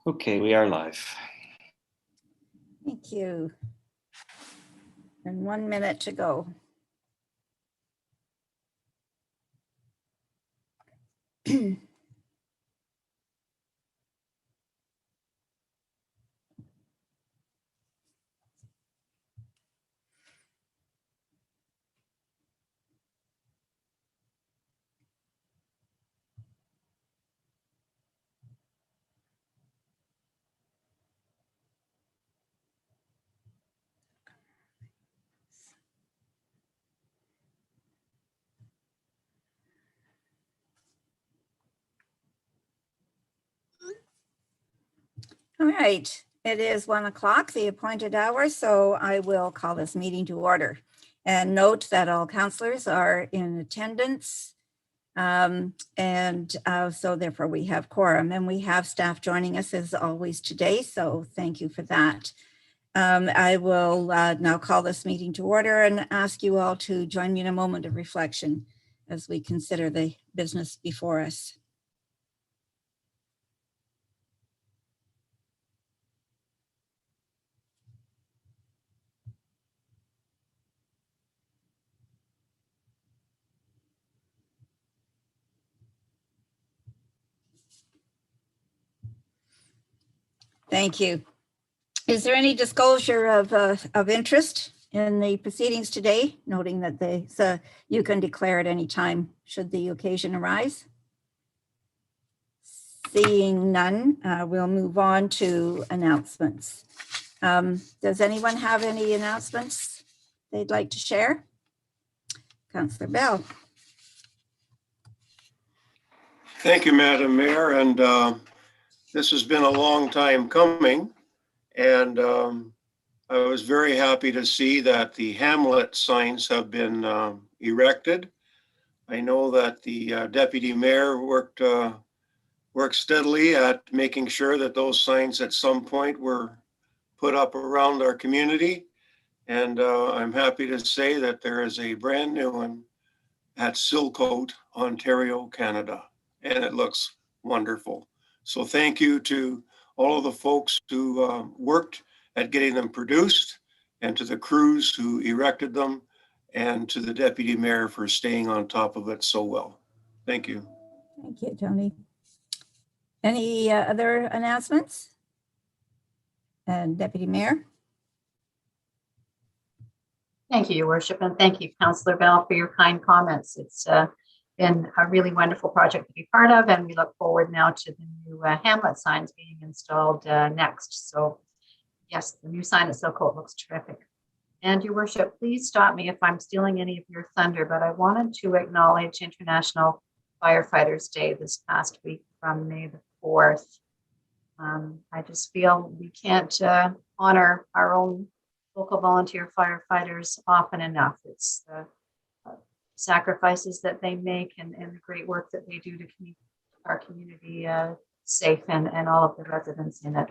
Okay, we are live. Thank you. And 1 minute to go. All right, it is 1 o'clock, the appointed hour, so I will call this meeting to order. And note that all councillors are in attendance. So therefore we have quorum, and we have staff joining us as always today, so thank you for that. I will now call this meeting to order and ask you all to join me in a moment of reflection as we consider the business before us. Thank you. Is there any disclosure of interest in the proceedings today, noting that you can declare at any time should the occasion arise? Seeing none, we'll move on to announcements. Does anyone have any announcements they'd like to share? Councillor Bell. Thank you, Madam Mayor, and this has been a long time coming, and I was very happy to see that the Hamlet signs have been erected. I know that the Deputy Mayor worked steadily at making sure that those signs at some point were put up around our community, and I'm happy to say that there is a brand new one at Silcote, Ontario, Canada, and it looks wonderful. So thank you to all of the folks who worked at getting them produced, and to the crews who erected them, and to the Deputy Mayor for staying on top of it so well. Thank you. Thank you, Tony. Any other announcements? And Deputy Mayor? Thank you, Your Worship, and thank you, Councillor Bell, for your kind comments. It's been a really wonderful project to be part of, and we look forward now to the new Hamlet signs being installed next. So yes, the new sign at Silcote looks terrific. And Your Worship, please stop me if I'm stealing any of your thunder, but I wanted to acknowledge International Firefighters Day this past week from May the 4th. I just feel we can't honor our own local volunteer firefighters often enough. It's the sacrifices that they make and the great work that they do to keep our community safe and all of the residents in it.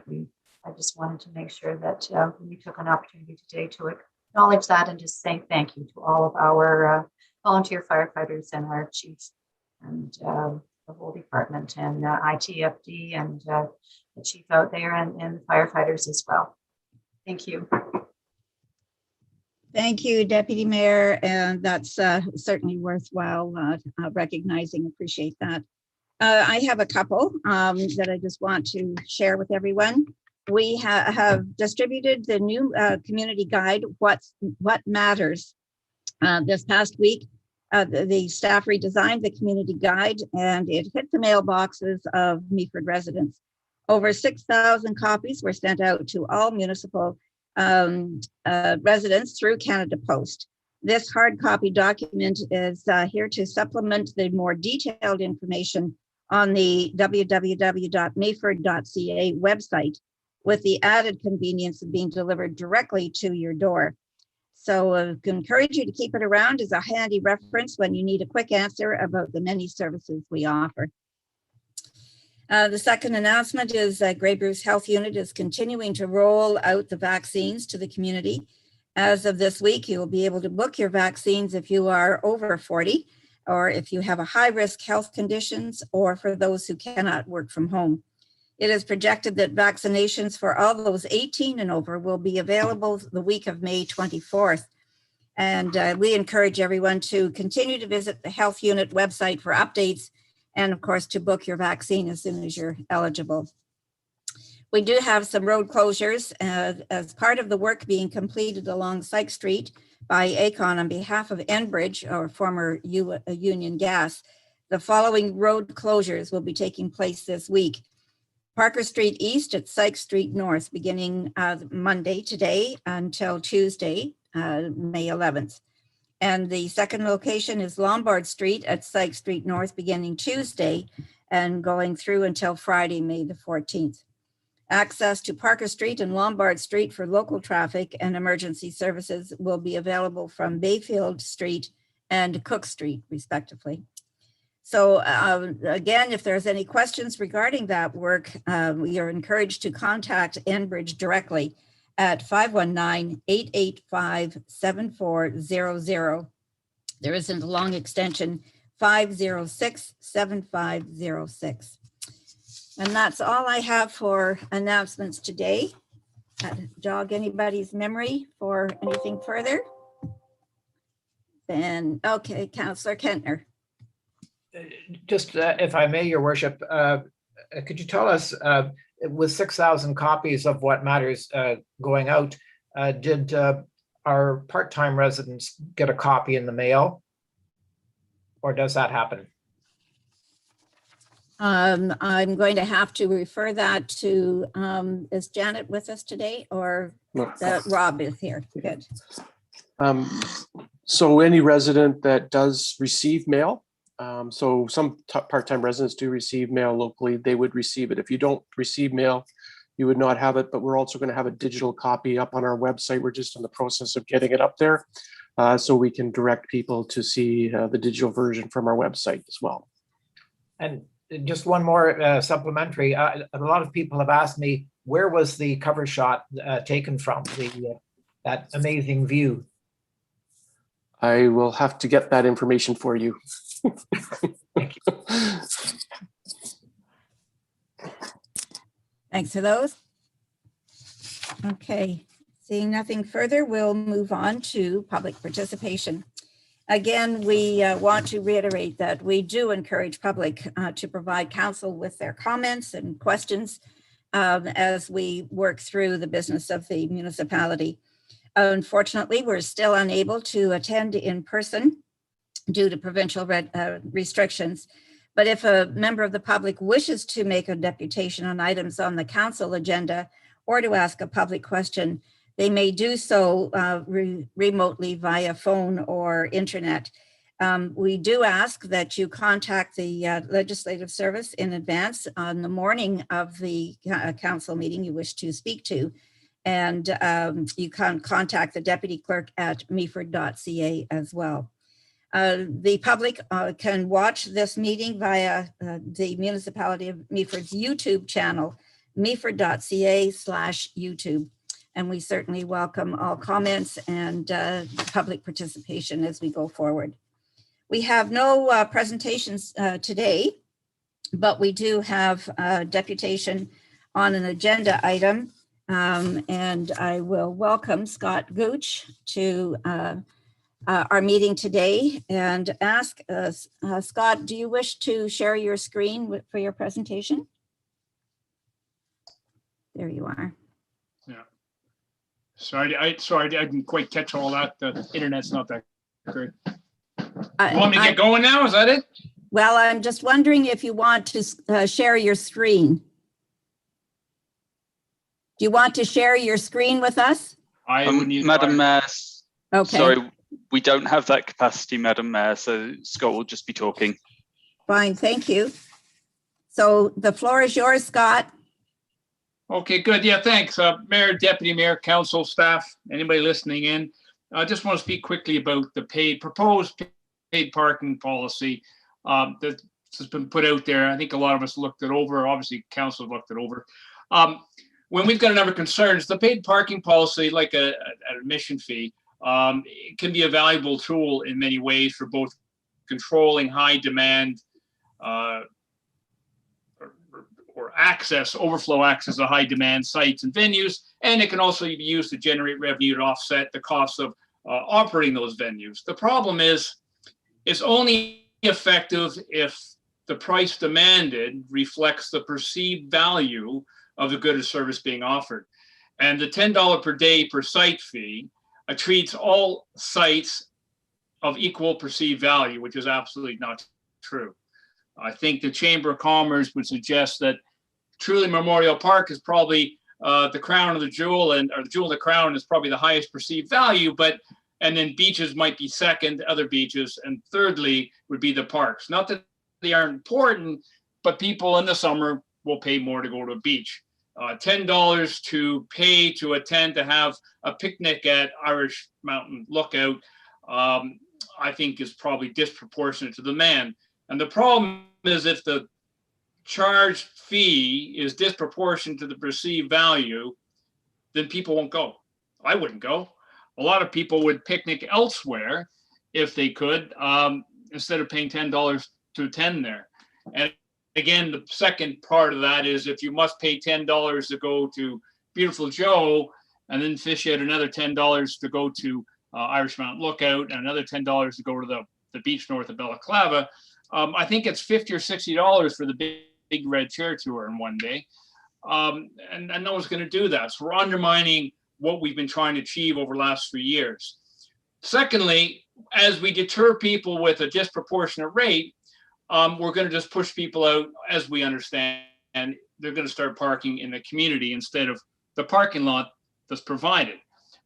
I just wanted to make sure that we took an opportunity today to acknowledge that and just say thank you to all of our volunteer firefighters and our chiefs and the whole department and ITFD and the chief out there and firefighters as well. Thank you. Thank you, Deputy Mayor, and that's certainly worthwhile recognizing. Appreciate that. I have a couple that I just want to share with everyone. We have distributed the new community guide, What Matters. This past week, the staff redesigned the community guide, and it hit the mailboxes of Meaford residents. Over 6,000 copies were sent out to all municipal residents through Canada Post. This hard copy document is here to supplement the more detailed information on the www.meaford.ca website, with the added convenience of being delivered directly to your door. So I encourage you to keep it around as a handy reference when you need a quick answer about the many services we offer. The second announcement is Grey Bruce Health Unit is continuing to roll out the vaccines to the community. As of this week, you will be able to book your vaccines if you are over 40, or if you have a high-risk health conditions, or for those who cannot work from home. It is projected that vaccinations for all those 18 and over will be available the week of May 24th. And we encourage everyone to continue to visit the Health Unit website for updates and, of course, to book your vaccine as soon as you're eligible. We do have some road closures as part of the work being completed along Syke Street by Aecon on behalf of Enbridge, or former Union Gas. The following road closures will be taking place this week. Parker Street East at Syke Street North, beginning Monday today until Tuesday, May 11th. And the second location is Lombard Street at Syke Street North, beginning Tuesday and going through until Friday, May the 14th. Access to Parker Street and Lombard Street for local traffic and emergency services will be available from Bayfield Street and Cook Street, respectively. So again, if there's any questions regarding that work, we are encouraged to contact Enbridge directly at 519-885-7400. There isn't a long extension, 506-7506. And that's all I have for announcements today. Jog anybody's memory for anything further? Then, okay, Councillor Kentner. Just if I may, Your Worship, could you tell us, with 6,000 copies of What Matters going out, did our part-time residents get a copy in the mail? Or does that happen? I'm going to have to refer that to, is Janet with us today, or No. Rob is here? Good. So any resident that does receive mail, so some part-time residents do receive mail locally, they would receive it. If you don't receive mail, you would not have it, but we're also going to have a digital copy up on our website. We're just in the process of getting it up there, so we can direct people to see the digital version from our website as well. And just one more supplementary. A lot of people have asked me, where was the cover shot taken from, that amazing view? I will have to get that information for you. Thank you. Thanks for those. Okay, seeing nothing further, we'll move on to public participation. Again, we want to reiterate that we do encourage public to provide council with their comments and questions as we work through the business of the municipality. Unfortunately, we're still unable to attend in person due to provincial restrictions. But if a member of the public wishes to make a deputation on items on the council agenda or to ask a public question, they may do so remotely via phone or internet. We do ask that you contact the legislative service in advance on the morning of the council meeting you wish to speak to. And you can contact the deputy clerk at meaford.ca as well. The public can watch this meeting via the Municipality of Meaford's YouTube channel, meaford.ca/YouTube. And we certainly welcome all comments and public participation as we go forward. We have no presentations today, but we do have a deputation on an agenda item. And I will welcome Scott Gooch to our meeting today and ask Scott, do you wish to share your screen for your presentation? There you are. Yeah. Sorry, I didn't quite catch all that. The internet's not that great. You want me to get going now? Is that it? Well, I'm just wondering if you want to share your screen. Do you want to share your screen with us? Madam Mayor, Okay. sorry, we don't have that capacity, Madam Mayor, so Scott will just be talking. Fine, thank you. So the floor is yours, Scott. Okay, good. Yeah, thanks. Mayor, Deputy Mayor, Council, staff, anybody listening in. I just want to speak quickly about the proposed paid parking policy that has been put out there. I think a lot of us looked it over. Obviously, Council looked it over. When we've got a number of concerns, the paid parking policy, like an admission fee, it can be a valuable tool in many ways for both controlling high demand or access, overflow access to high demand sites and venues. And it can also be used to generate revenue to offset the costs of operating those venues. The problem is it's only effective if the price demanded reflects the perceived value of the good or service being offered. And the $10 per day per site fee treats all sites of equal perceived value, which is absolutely not true. I think the Chamber of Commerce would suggest that truly Memorial Park is probably the crown of the jewel, or the jewel of the crown is probably the highest perceived value, and then beaches might be second, other beaches, and thirdly would be the parks. Not that they aren't important, but people in the summer will pay more to go to a beach. $10 to pay to attend to have a picnic at Irish Mountain Lookout, I think is probably disproportionate to the demand. And the problem is if the charged fee is disproportionate to the perceived value, then people won't go. I wouldn't go. A lot of people would picnic elsewhere if they could, instead of paying $10 to attend there. And again, the second part of that is if you must pay $10 to go to Beautiful Joe and then fish at another $10 to go to Irish Mountain Lookout and another $10 to go to the beach north of Balaclava, I think it's $50 or $60 for the big red chair tour in one day. And no one's going to do that. So we're undermining what we've been trying to achieve over the last 3 years. Secondly, as we deter people with a disproportionate rate, we're going to just push people out, as we understand, and they're going to start parking in the community instead of the parking lot that's provided.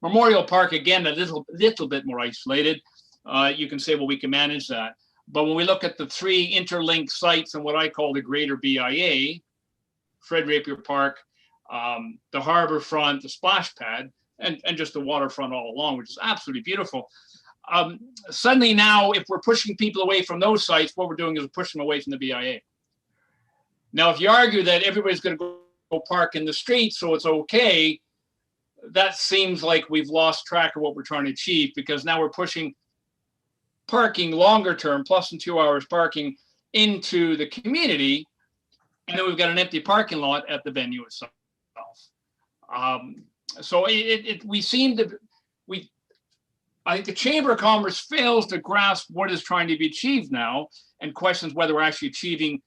Memorial Park, again, a little bit more isolated. You can say, well, we can manage that. But when we look at the three interlinked sites and what I call the greater BIA, Fred Rapier Park, the harbor front, the splash pad, and just the waterfront all along, which is absolutely beautiful. Suddenly now, if we're pushing people away from those sites, what we're doing is we're pushing them away from the BIA. Now, if you argue that everybody's going to go park in the street, so it's okay, that seems like we've lost track of what we're trying to achieve, because now we're pushing parking longer term, plus in 2 hours parking, into the community, and then we've got an empty parking lot at the venue itself. So I think the Chamber of Commerce fails to grasp what is trying to be achieved now and questions whether we're actually achieving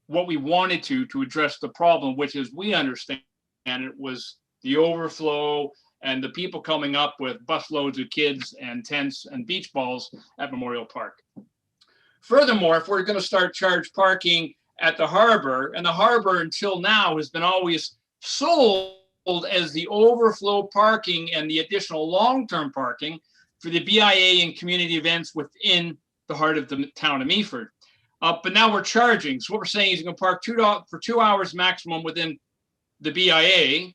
what we wanted to address the problem, which is we understand it was the overflow and the people coming up with busloads of kids and tents and beach balls at Memorial Park. Furthermore, if we're going to start charge parking at the harbor, and the harbor until now has been always sold as the overflow parking and the additional long-term parking for the BIA and community events within the heart of the town of Meaford. But now we're charging. So what we're saying is you can park for 2 hours maximum within the BIA.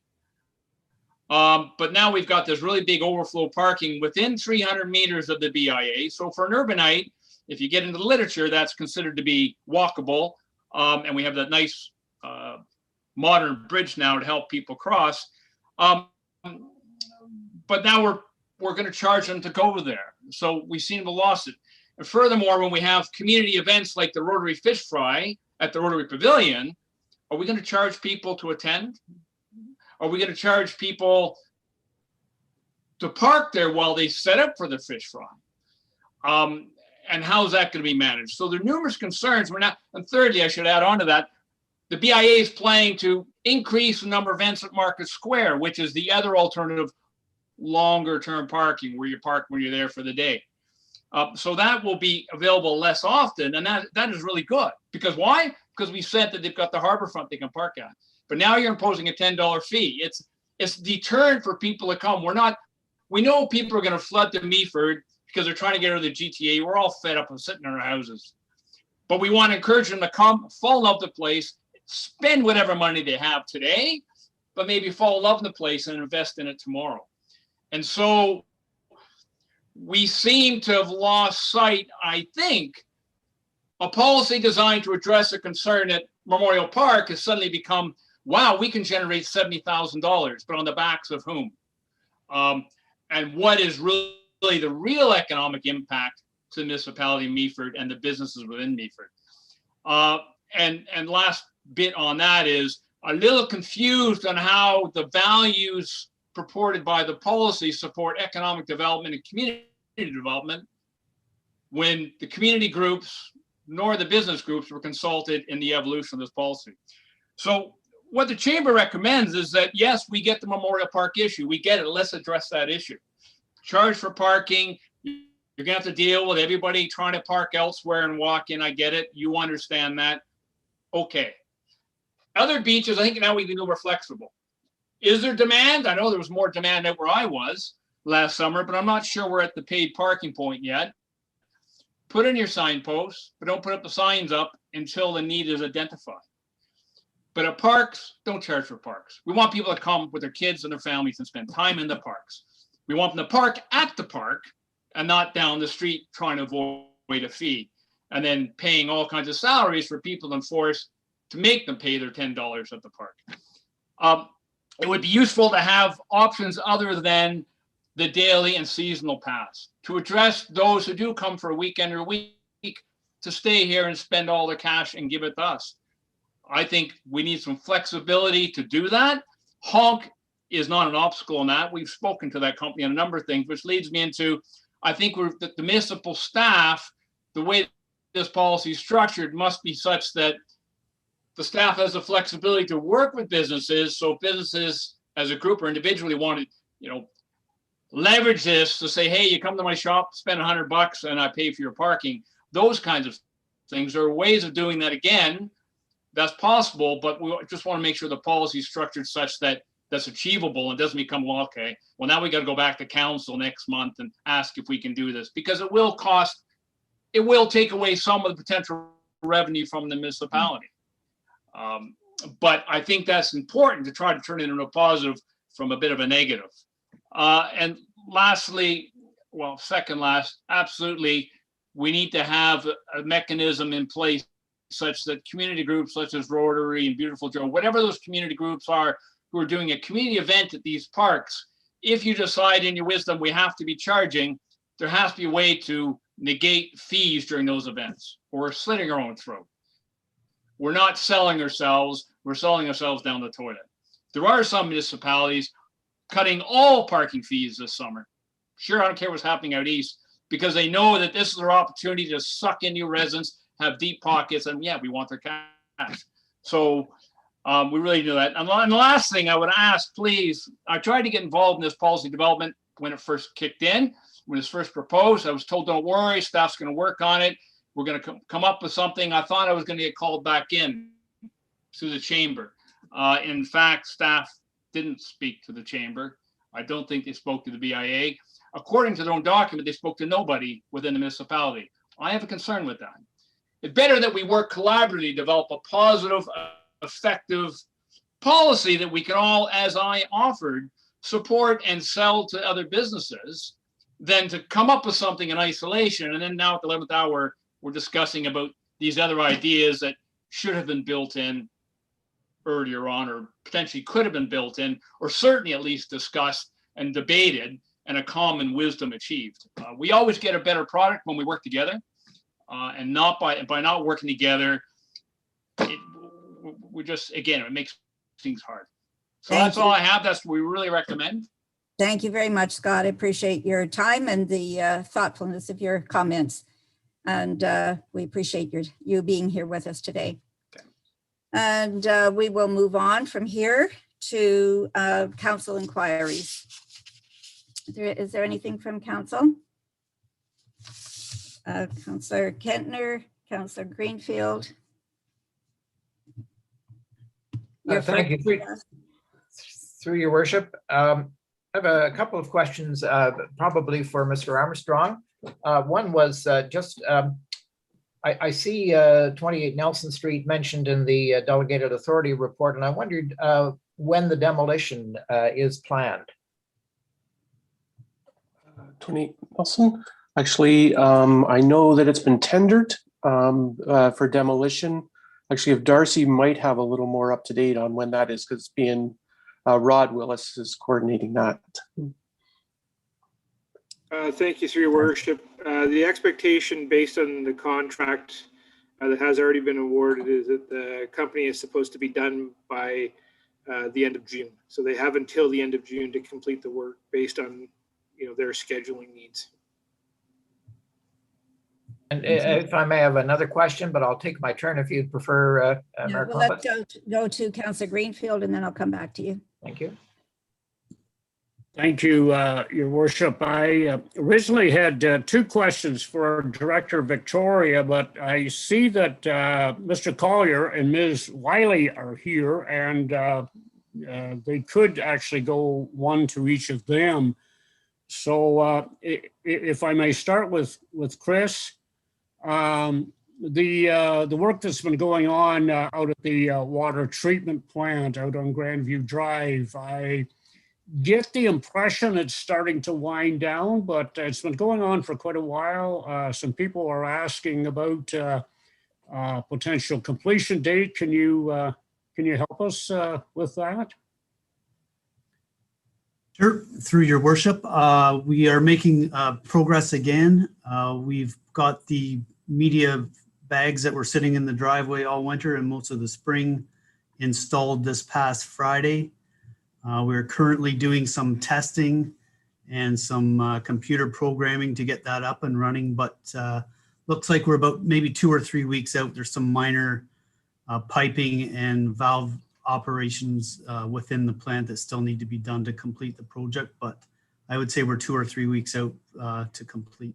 But now we've got this really big overflow parking within 300 meters of the BIA. So for an urbanite, if you get into the literature, that's considered to be walkable. And we have that nice modern bridge now to help people cross. But now we're going to charge them to go there. So we seem to have lost it. And furthermore, when we have community events like the Rotary Fish Fry at the Rotary Pavilion, are we going to charge people to attend? Are we going to charge people to park there while they set up for the fish fry? And how is that going to be managed? So there are numerous concerns. And thirdly, I should add on to that, the BIA is planning to increase the number of events at Market Square, which is the other alternative longer term parking where you park when you're there for the day. So that will be available less often. And that is really good. Because why? Because we said that they've got the harbor front they can park at. But now you're imposing a $10 fee. It's deterrent for people to come. We know people are going to flood to Meaford because they're trying to get out of the GTA. We're all fed up of sitting in our houses. But we want to encourage them to come, fall in love with the place, spend whatever money they have today, but maybe fall in love with the place and invest in it tomorrow. And so we seem to have lost sight, I think. A policy designed to address a concern at Memorial Park has suddenly become, wow, we can generate $70,000, but on the backs of whom? And what is really the real economic impact to the municipality of Meaford and the businesses within Meaford? And last bit on that is a little confused on how the values purported by the policy support economic development and community development when the community groups nor the business groups were consulted in the evolution of this policy. So what the chamber recommends is that, yes, we get the Memorial Park issue. We get it. Let's address that issue. Charge for parking. You're going to have to deal with everybody trying to park elsewhere and walk in. I get it. You understand that. Okay. Other beaches, I think now we can be more flexible. Is there demand? I know there was more demand out where I was last summer, but I'm not sure we're at the paid parking point yet. Put in your signposts, but don't put up the signs up until the need is identified. But at parks, don't charge for parks. We want people to come with their kids and their families and spend time in the parks. We want them to park at the park and not down the street trying to avoid a fee and then paying all kinds of salaries for people and forced to make them pay their $10 at the park. It would be useful to have options other than the daily and seasonal pass to address those who do come for a weekend or week to stay here and spend all their cash and give it to us. I think we need some flexibility to do that. Honk is not an obstacle in that. We've spoken to that company on a number of things, which leads me into, I think the municipal staff, the way this policy is structured must be such that the staff has the flexibility to work with businesses. So businesses as a group or individually want to, leverage this to say, hey, you come to my shop, spend $100 and I pay for your parking. Those kinds of things. There are ways of doing that again. That's possible, but we just want to make sure the policy is structured such that that's achievable and doesn't become, well, okay, well, now we got to go back to council next month and ask if we can do this, because it will take away some of the potential revenue from the municipality. But I think that's important to try to turn it into a positive from a bit of a negative. And lastly, well, second last, absolutely, we need to have a mechanism in place such that community groups such as Rotary and Beautiful Joe, whatever those community groups are who are doing a community event at these parks, if you decide in your wisdom we have to be charging, there has to be a way to negate fees during those events, or we're slitting our own throat. We're not selling ourselves, we're selling ourselves down the toilet. There are some municipalities cutting all parking fees this summer. Sure, I don't care what's happening out east, because they know that this is their opportunity to suck in new residents, have deep pockets, and yeah, we want their cash. So we really do that. And the last thing I would ask, please, I tried to get involved in this policy development when it first kicked in, when it was first proposed. I was told, don't worry, staff's going to work on it. We're going to come up with something. I thought I was going to get called back in to the chamber. In fact, staff didn't speak to the chamber. I don't think they spoke to the BIA. According to their own document, they spoke to nobody within the municipality. I have a concern with that. It's better that we work collaboratively, develop a positive, effective policy that we can all, as I offered, support and sell to other businesses than to come up with something in isolation. And then now at the 11th hour, we're discussing about these other ideas that should have been built in earlier on, or potentially could have been built in, or certainly at least discussed and debated and a common wisdom achieved. We always get a better product when we work together, and not by not working together, we just, again, it makes things hard. So that's all I have. That's what we really recommend. Thank you very much, Scott. I appreciate your time and the thoughtfulness of your comments. And we appreciate you being here with us today. Okay. And we will move on from here to council inquiries. Is there anything from council? Councillor Kentner, Councillor Greenfield. Thank you. Through your worship, I have a couple of questions, probably for Mr. Armstrong. One was I see 28 Nelson Street mentioned in the delegated authority report, and I wondered when the demolition is planned. 28 Nelson. Actually, I know that it's been tendered for demolition. Actually, if Darcy might have a little more up to date on when that is, because it's being Rod Willis is coordinating that. Thank you, through your worship. The expectation based on the contract that has already been awarded is that the company is supposed to be done by the end of June. So they have until the end of June to complete the work based on, their scheduling needs. And if I may have another question, but I'll take my turn if you'd prefer, Yeah, Mayor well, let's Columbus. go to Councillor Greenfield and then I'll come back to you. Thank you. Thank you, Your Worship. I originally had two questions for Director Victoria, but I see that Mr. Collier and Ms. Wiley are here, and they could actually go one to each of them. So if I may start with Chris, the work that's been going on out at the water treatment plant out on Grandview Drive, I get the impression it's starting to wind down, but it's been going on for quite a while. Some people are asking about potential completion date. Can you help us with that? Sure. Through your worship, we are making progress again. We've got the media bags that were sitting in the driveway all winter and most of the spring installed this past Friday. We're currently doing some testing and some computer programming to get that up and running, but looks like we're about maybe 2 or 3 weeks out. There's some minor piping and valve operations within the plant that still need to be done to complete the project, but I would say we're 2 or 3 weeks out to complete.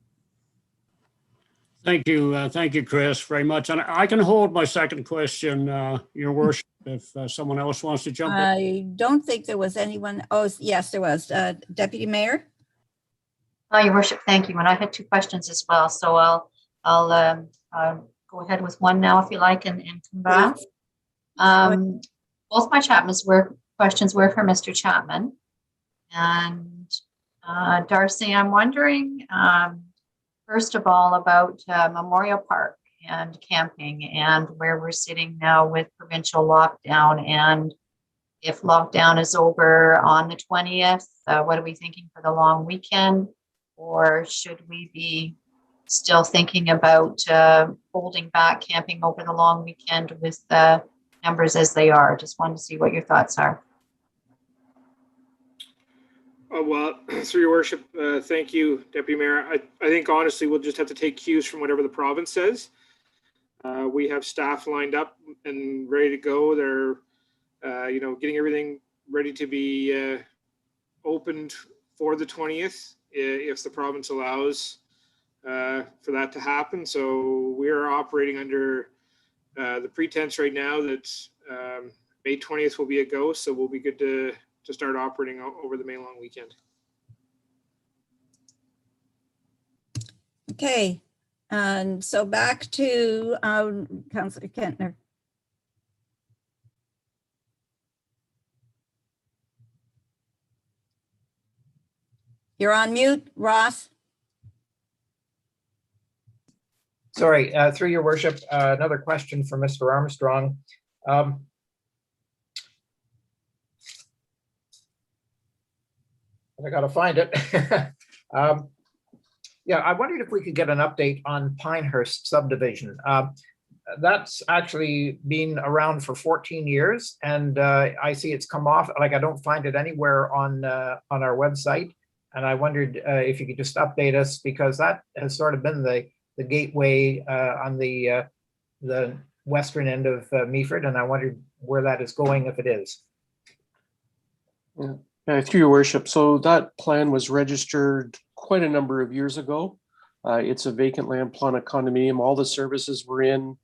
Thank you, Chris, very much. And I can hold my second question, Your Worship, if someone else wants to jump in. I don't think there was anyone. Oh, yes, there was. Deputy Mayor? Your worship, thank you. And I had two questions as well. So I'll go ahead with one now if you like and come back. Both my questions were for Mr. Chapman. And Darcy, I'm wondering, first of all, about Memorial Park and camping and where we're sitting now with provincial lockdown. And if lockdown is over on the 20th, what are we thinking for the long weekend? Or should we be still thinking about holding back camping over the long weekend with numbers as they are? Just wanted to see what your thoughts are. Well, through your worship, thank you, Deputy Mayor. I think honestly, we'll just have to take cues from whatever the province says. We have staff lined up and ready to go. They're, getting everything ready to be opened for the 20th, if the province allows for that to happen. So we are operating under the pretense right now that May 20th will be a go. So we'll be good to start operating over the May long weekend. Okay, and so back to Councillor Kentner. You're on mute, Ross. Sorry, through your worship, another question for Mr. Armstrong. I gotta find it. Yeah, I wondered if we could get an update on Pinehurst subdivision. That's actually been around for 14 years, and I see it's come off. Like, I don't find it anywhere on our website, and I wondered if you could just update us, because that has sort of been the gateway on the western end of Meaford, and I wondered where that is going, if it is. Through your worship, so that plan was registered quite a number of years ago. It's a vacant land plan, a condominium. All the services were in.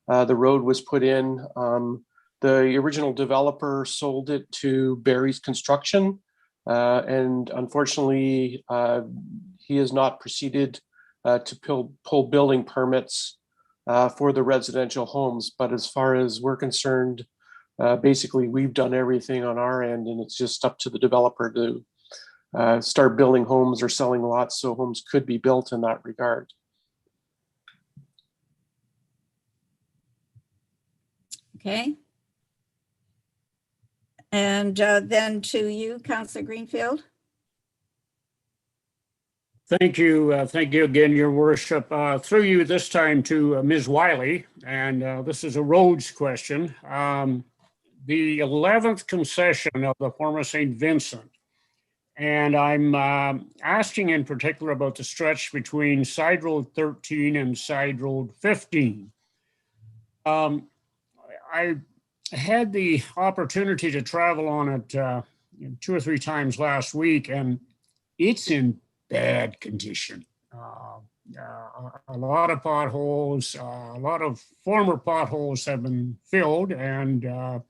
The road was put in. The original developer sold it to Barry's Construction, and unfortunately, he has not proceeded to pull building permits for the residential homes. But as far as we're concerned, basically we've done everything on our end, and it's just up to the developer to start building homes or selling lots so homes could be built in that regard. Okay. And then to you, Councillor Greenfield. Thank you. Thank you again, Your Worship. Through you this time to Ms. Wiley, and this is a roads question. The 11th concession of the former St. Vincent, and I'm asking in particular about the stretch between Side Road 13 and Side Road 15. I had the opportunity to travel on it 2 or 3 times last week, and it's in bad condition. A lot of potholes, a lot of former potholes have been filled, and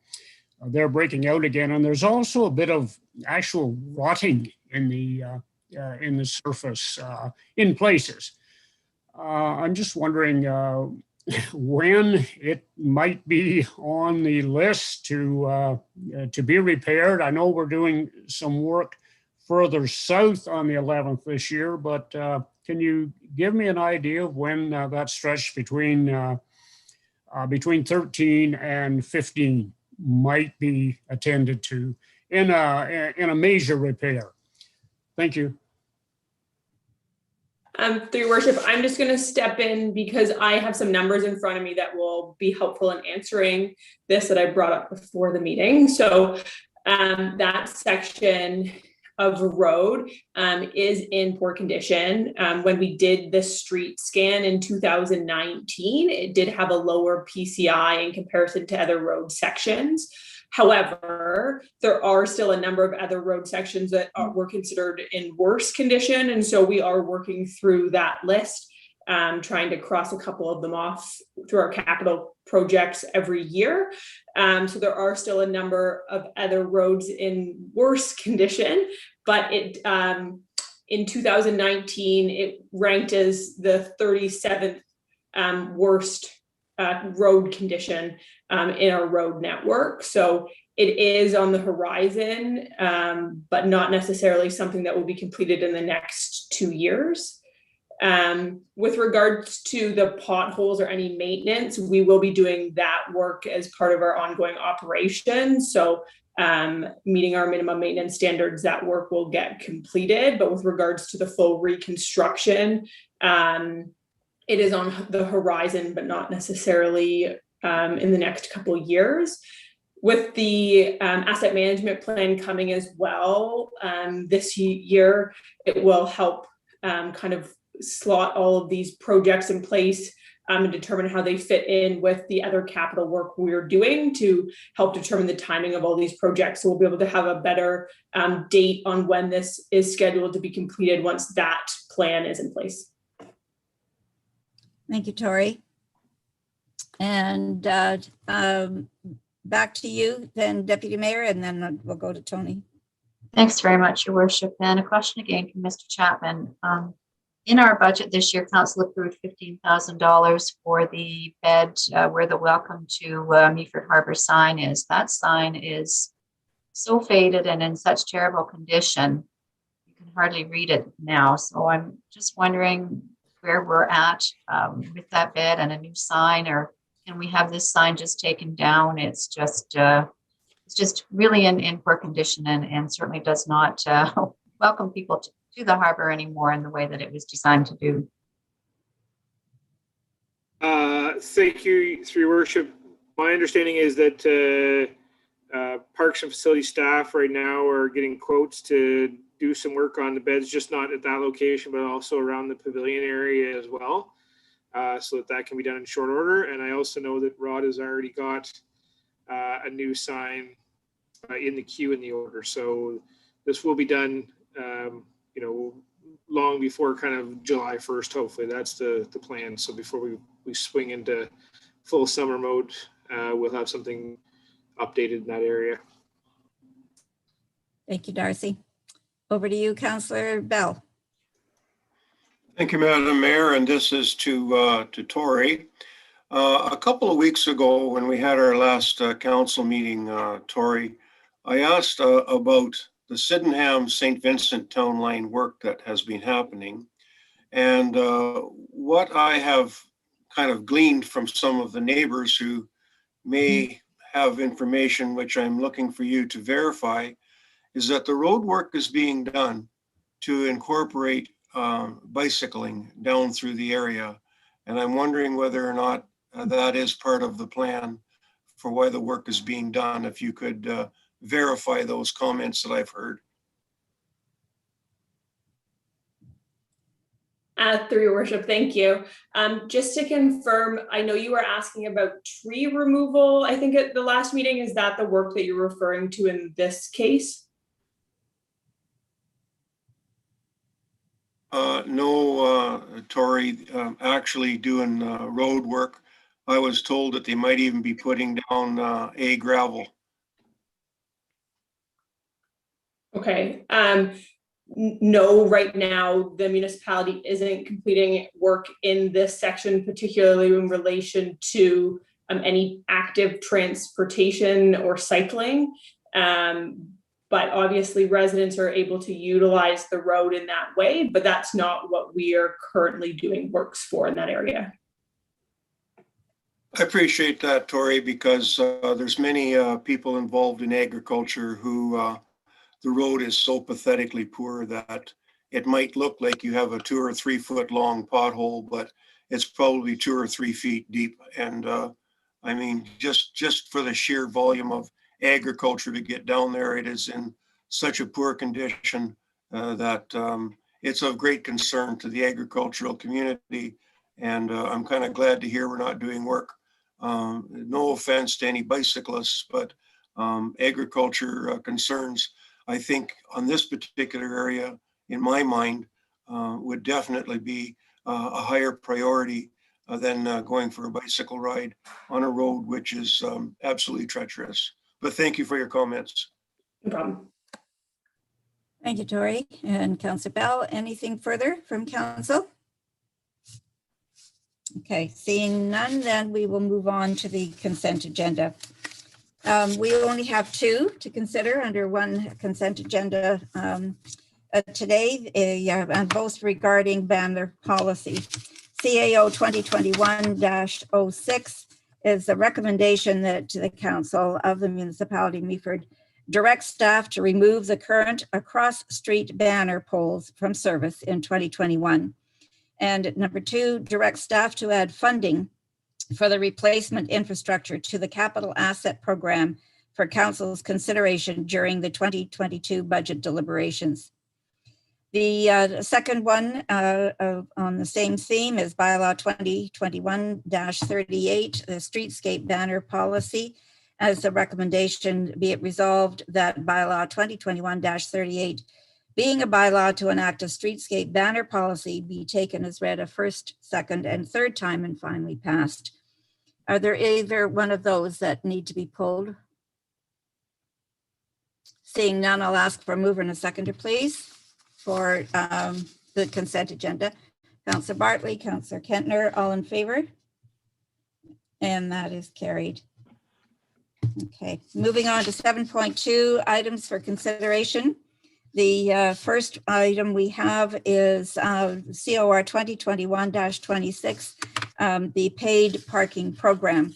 they're breaking out again. And there's also a bit of actual rotting in the surface in places. I'm just wondering when it might be on the list to be repaired. I know we're doing some work further south on the 11th this year, but can you give me an idea of when that stretch between 13 and 15 might be attended to in a major repair? Thank you. Through your worship, I'm just going to step in because I have some numbers in front of me that will be helpful in answering this that I brought up before the meeting. So that section of road is in poor condition. When we did the street scan in 2019, it did have a lower PCI in comparison to other road sections. However, there are still a number of other road sections that were considered in worse condition. And so we are working through that list, trying to cross a couple of them off through our capital projects every year. So there are still a number of other roads in worse condition, but it in 2019, it ranked as the 37th worst road condition in our road network. So it is on the horizon, but not necessarily something that will be completed in the next 2 years. With regards to the potholes or any maintenance, we will be doing that work as part of our ongoing operation. So meeting our minimum maintenance standards, that work will get completed. But with regards to the full reconstruction, it is on the horizon, but not necessarily in the next couple of years. With the asset management plan coming as well this year, it will help kind of slot all of these projects in place and determine how they fit in with the other capital work we're doing to help determine the timing of all these projects. So we'll be able to have a better date on when this is scheduled to be completed once that plan is in place. Thank you, Tori. And back to you then, Deputy Mayor, and then we'll go to Tony. Thanks very much, Your Worship. And a question again from Mr. Chapman. In our budget this year, Council approved $15,000 for the bed where the Welcome to Meaford Harbour sign is. That sign is so faded and in such terrible condition, you can hardly read it now. So I'm just wondering where we're at with that bed and a new sign, or can we have this sign just taken down? It's just really in poor condition and certainly does not welcome people to the harbor anymore in the way that it was designed to do. Thank you, Through Your Worship. My understanding is that Parks and Facility staff right now are getting quotes to do some work on the beds, just not at that location, but also around the pavilion area as well, so that can be done in short order. And I also know that Rod has already got a new sign in the queue in the order. So this will be done long before kind of July 1st, hopefully. That's the plan. So before we swing into full summer mode, we'll have something updated in that area. Thank you, Darcy. Over to you, Councillor Bell. Thank you, Madam Mayor, and this is to Tori. A couple of weeks ago, when we had our last council meeting, Tori, I asked about the Sydenham St. Vincent town line work that has been happening. And what I have kind of gleaned from some of the neighbors who may have information which I'm looking for you to verify is that the road work is being done to incorporate bicycling down through the area. And I'm wondering whether or not that is part of the plan for why the work is being done. If you could verify those comments that I've heard. Through your worship, thank you. Just to confirm, I know you were asking about tree removal, I think at the last meeting. Is that the work that you're referring to in this case? No, Tori, actually doing road work. I was told that they might even be putting down a gravel. Okay. No, right now, the municipality isn't completing work in this section, particularly in relation to any active transportation or cycling. But obviously residents are able to utilize the road in that way, but that's not what we are currently doing works for in that area. I appreciate that, Tori, because there's many people involved in agriculture who the road is so pathetically poor that it might look like you have a 2 or 3 foot long pothole, but it's probably 2 or 3 feet deep. And I mean, just for the sheer volume of agriculture to get down there, it is in such a poor condition that it's of great concern to the agricultural community. And I'm kind of glad to hear we're not doing work. No offense to any bicyclists, but agriculture concerns, I think on this particular area, in my mind, would definitely be a higher priority than going for a bicycle ride on a road which is absolutely treacherous. But thank you for your comments. No problem. Thank you, Tori. And Councillor Bell, anything further from council? Okay, seeing none, then we will move on to the consent agenda. We only have 2 to consider under one consent agenda today, and both regarding banner policy. CAO 2021-06 is a recommendation that the Council of the Municipality of Meaford directs staff to remove the current across-street banner poles from service in 2021. And number 2, direct staff to add funding for the replacement infrastructure to the capital asset program for council's consideration during the 2022 budget deliberations. The second one on the same theme is bylaw 2021-38, the streetscape banner policy. As a recommendation, be it resolved that bylaw 2021-38, being a bylaw to enact a streetscape banner policy, be taken as read a first, second, and third time and finally passed. Are there either one of those that need to be pulled? Seeing none, I'll ask for a mover and a seconder, please, for the consent agenda. Councillor Bartley, Councillor Kentner, all in favor? And that is carried. Okay, moving on to 7.2, items for consideration. The first item we have is COR 2021-26, the paid parking program.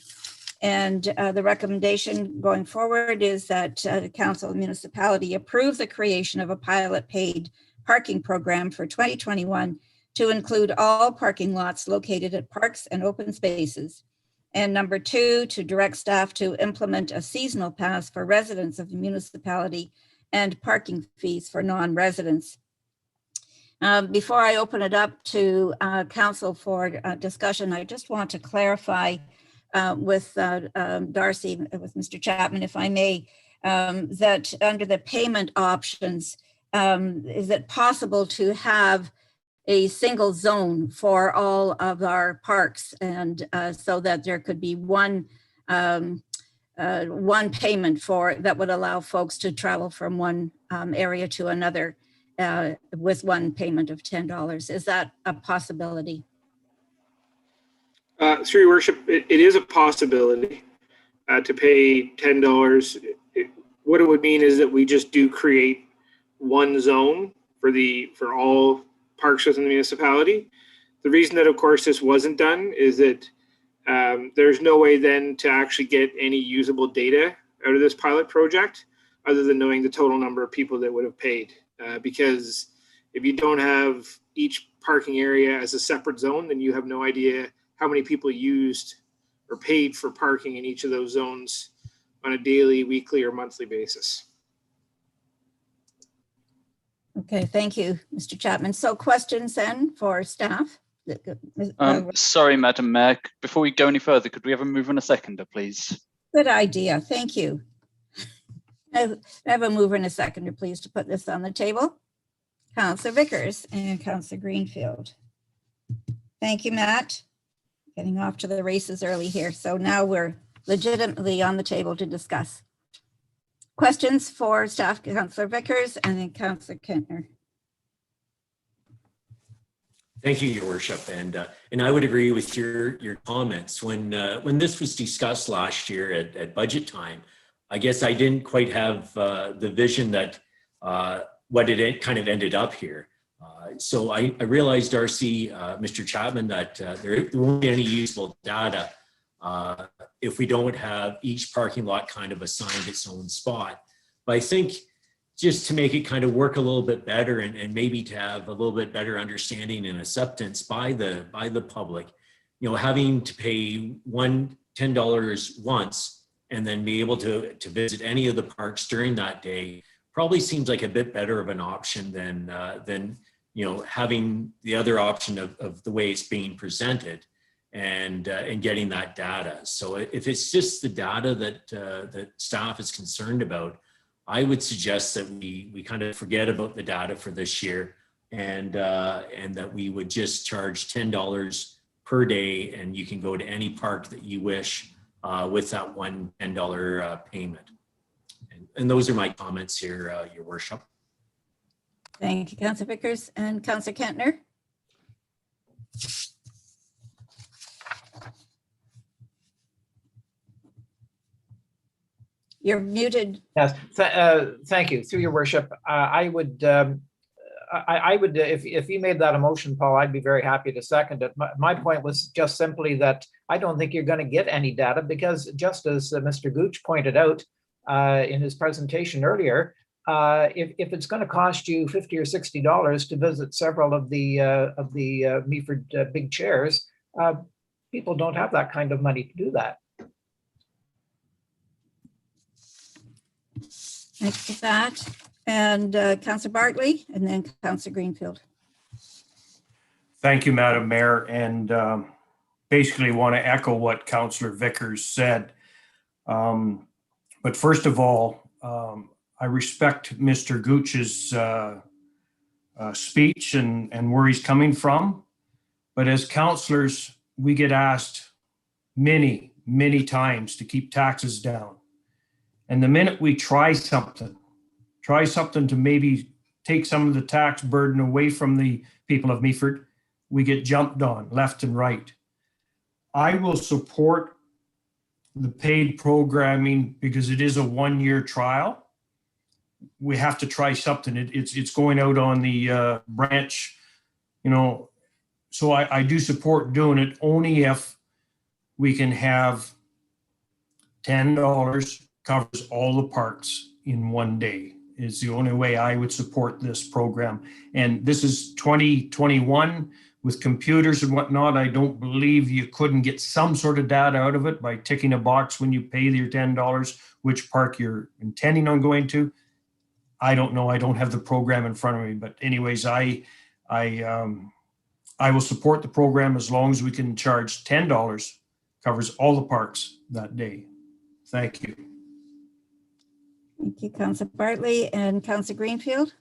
And the recommendation going forward is that the Council of Municipality approve the creation of a pilot paid parking program for 2021 to include all parking lots located at parks and open spaces. And number 2, to direct staff to implement a seasonal pass for residents of the municipality and parking fees for non-residents. Before I open it up to council for discussion, I just want to clarify with Darcy, with Mr. Chapman, if I may, that under the payment options, is it possible to have a single zone for all of our parks, and so that there could be one payment for that would allow folks to travel from one area to another with one payment of $10. Is that a possibility? Through your worship, it is a possibility to pay $10. What it would mean is that we just do create one zone for all parks within the municipality. The reason that, of course, this wasn't done is that there's no way then to actually get any usable data out of this pilot project other than knowing the total number of people that would have paid, because If you don't have each parking area as a separate zone, then you have no idea how many people used or paid for parking in each of those zones on a daily, weekly, or monthly basis. Okay, thank you, Mr. Chapman. So questions then for staff? Sorry, Madam Mayor, before we go any further, could we have a mover and a seconder, please? Good idea, thank you. I have a mover and a seconder, please, to put this on the table. Councillor Vickers and Councillor Greenfield. Thank you, Matt. Getting off to the races early here. So now we're legitimately on the table to discuss. Questions for staff, Councillor Vickers and then Councillor Kentner. Thank you, Your Worship, and I would agree with your comments. When this was discussed last year at budget time, I guess I didn't quite have the vision that what it kind of ended up here. So I realized, Darcy, Mr. Chapman, that there won't be any useful data if we don't have each parking lot kind of assigned its own spot. But I think just to make it kind of work a little bit better and maybe to have a little bit better understanding and acceptance by the public, you know, having to pay $10 once and then be able to visit any of the parks during that day probably seems like a bit better of an option than you know, having the other option of the way it's being presented and getting that data. So if it's just the data that staff is concerned about, I would suggest that we kind of forget about the data for this year and that we would just charge $10 per day and you can go to any park that you wish with that one $10 payment. And those are my comments here, Your Worship. Thank you, Councillor Vickers and Councillor Kentner. You're muted. Yes, thank you. Through your worship, I would, if you made that a motion, Paul, I'd be very happy to second it. My point was just simply that I don't think you're going to get any data because just as Mr. Gooch pointed out in his presentation earlier, if it's going to cost you $50 or $60 to visit several of the Meaford big chairs, people don't have that kind of money to do that. Thanks for that. And Councillor Bartley and then Councillor Greenfield. Thank you, Madam Mayor. And basically want to echo what Councillor Vickers said. But first of all, I respect Mr. Gooch's speech and where he's coming from. But as councillors, we get asked many, many times to keep taxes down. And the minute we try something to maybe take some of the tax burden away from the people of Meaford, we get jumped on left and right. I will support the paid programming because it is a one-year trial. We have to try something. It's going out on the branch, you know, so I do support doing it only if we can have $10 covers all the parks in one day is the only way I would support this program. And this is 2021 with computers and whatnot. I don't believe you couldn't get some sort of data out of it by ticking a box when you pay your $10, which park you're intending on going to. I don't know. I don't have the program in front of me, but anyways, I will support the program as long as we can charge $10 covers all the parks that day. Thank you. Thank you, Councillor Bartley and Councillor Greenfield.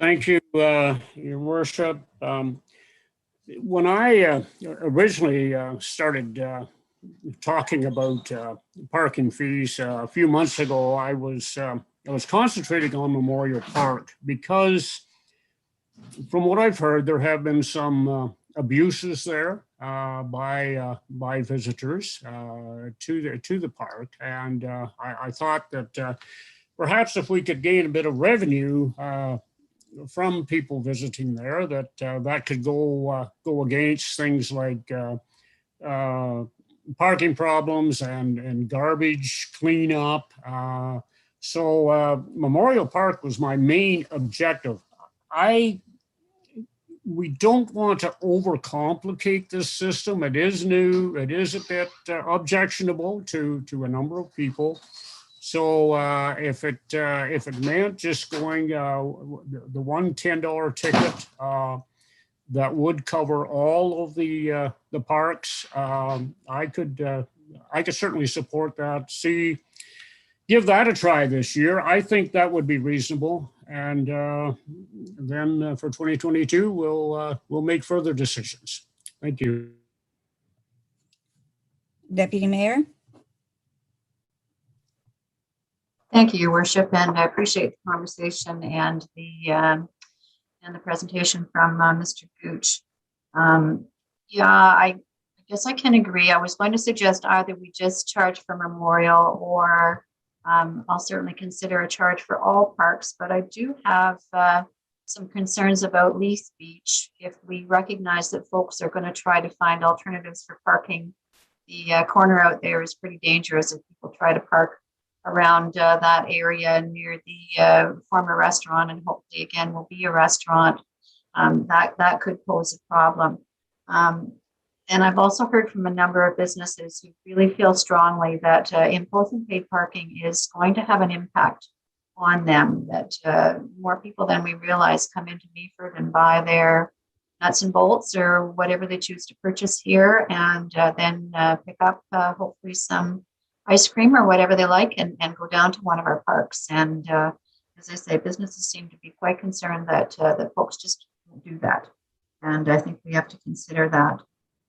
Thank you, Your Worship. When I originally started talking about parking fees a few months ago, I was concentrating on Memorial Park because from what I've heard, there have been some abuses there by visitors to the park, and I thought that perhaps if we could gain a bit of revenue from people visiting there, that could go against things like parking problems and garbage cleanup, So Memorial Park was my main objective. We don't want to overcomplicate this system. It is new. It is a bit objectionable to a number of people. So if it meant just going the one $10 ticket that would cover all of the parks, I could certainly support that. Give that a try this year. I think that would be reasonable. And then for 2022, we'll make further decisions. Thank you. Deputy Mayor. Thank you, Your Worship, and I appreciate the conversation and the presentation from Mr. Gooch. Yeah, I guess I can agree. I was going to suggest either we just charge for Memorial, or I'll certainly consider a charge for all parks, but I do have some concerns about Leith Beach. If we recognize that folks are going to try to find alternatives for parking, the corner out there is pretty dangerous if people try to park around that area near the former restaurant, and hopefully again will be a restaurant. That could pose a problem. And I've also heard from a number of businesses who really feel strongly that imposing paid parking is going to have an impact on them, that more people than we realize come into Meaford and buy their nuts and bolts or whatever they choose to purchase here, and then pick up hopefully some ice cream or whatever they like and go down to one of our parks. And as I say, businesses seem to be quite concerned that folks just won't do that. And I think we have to consider that.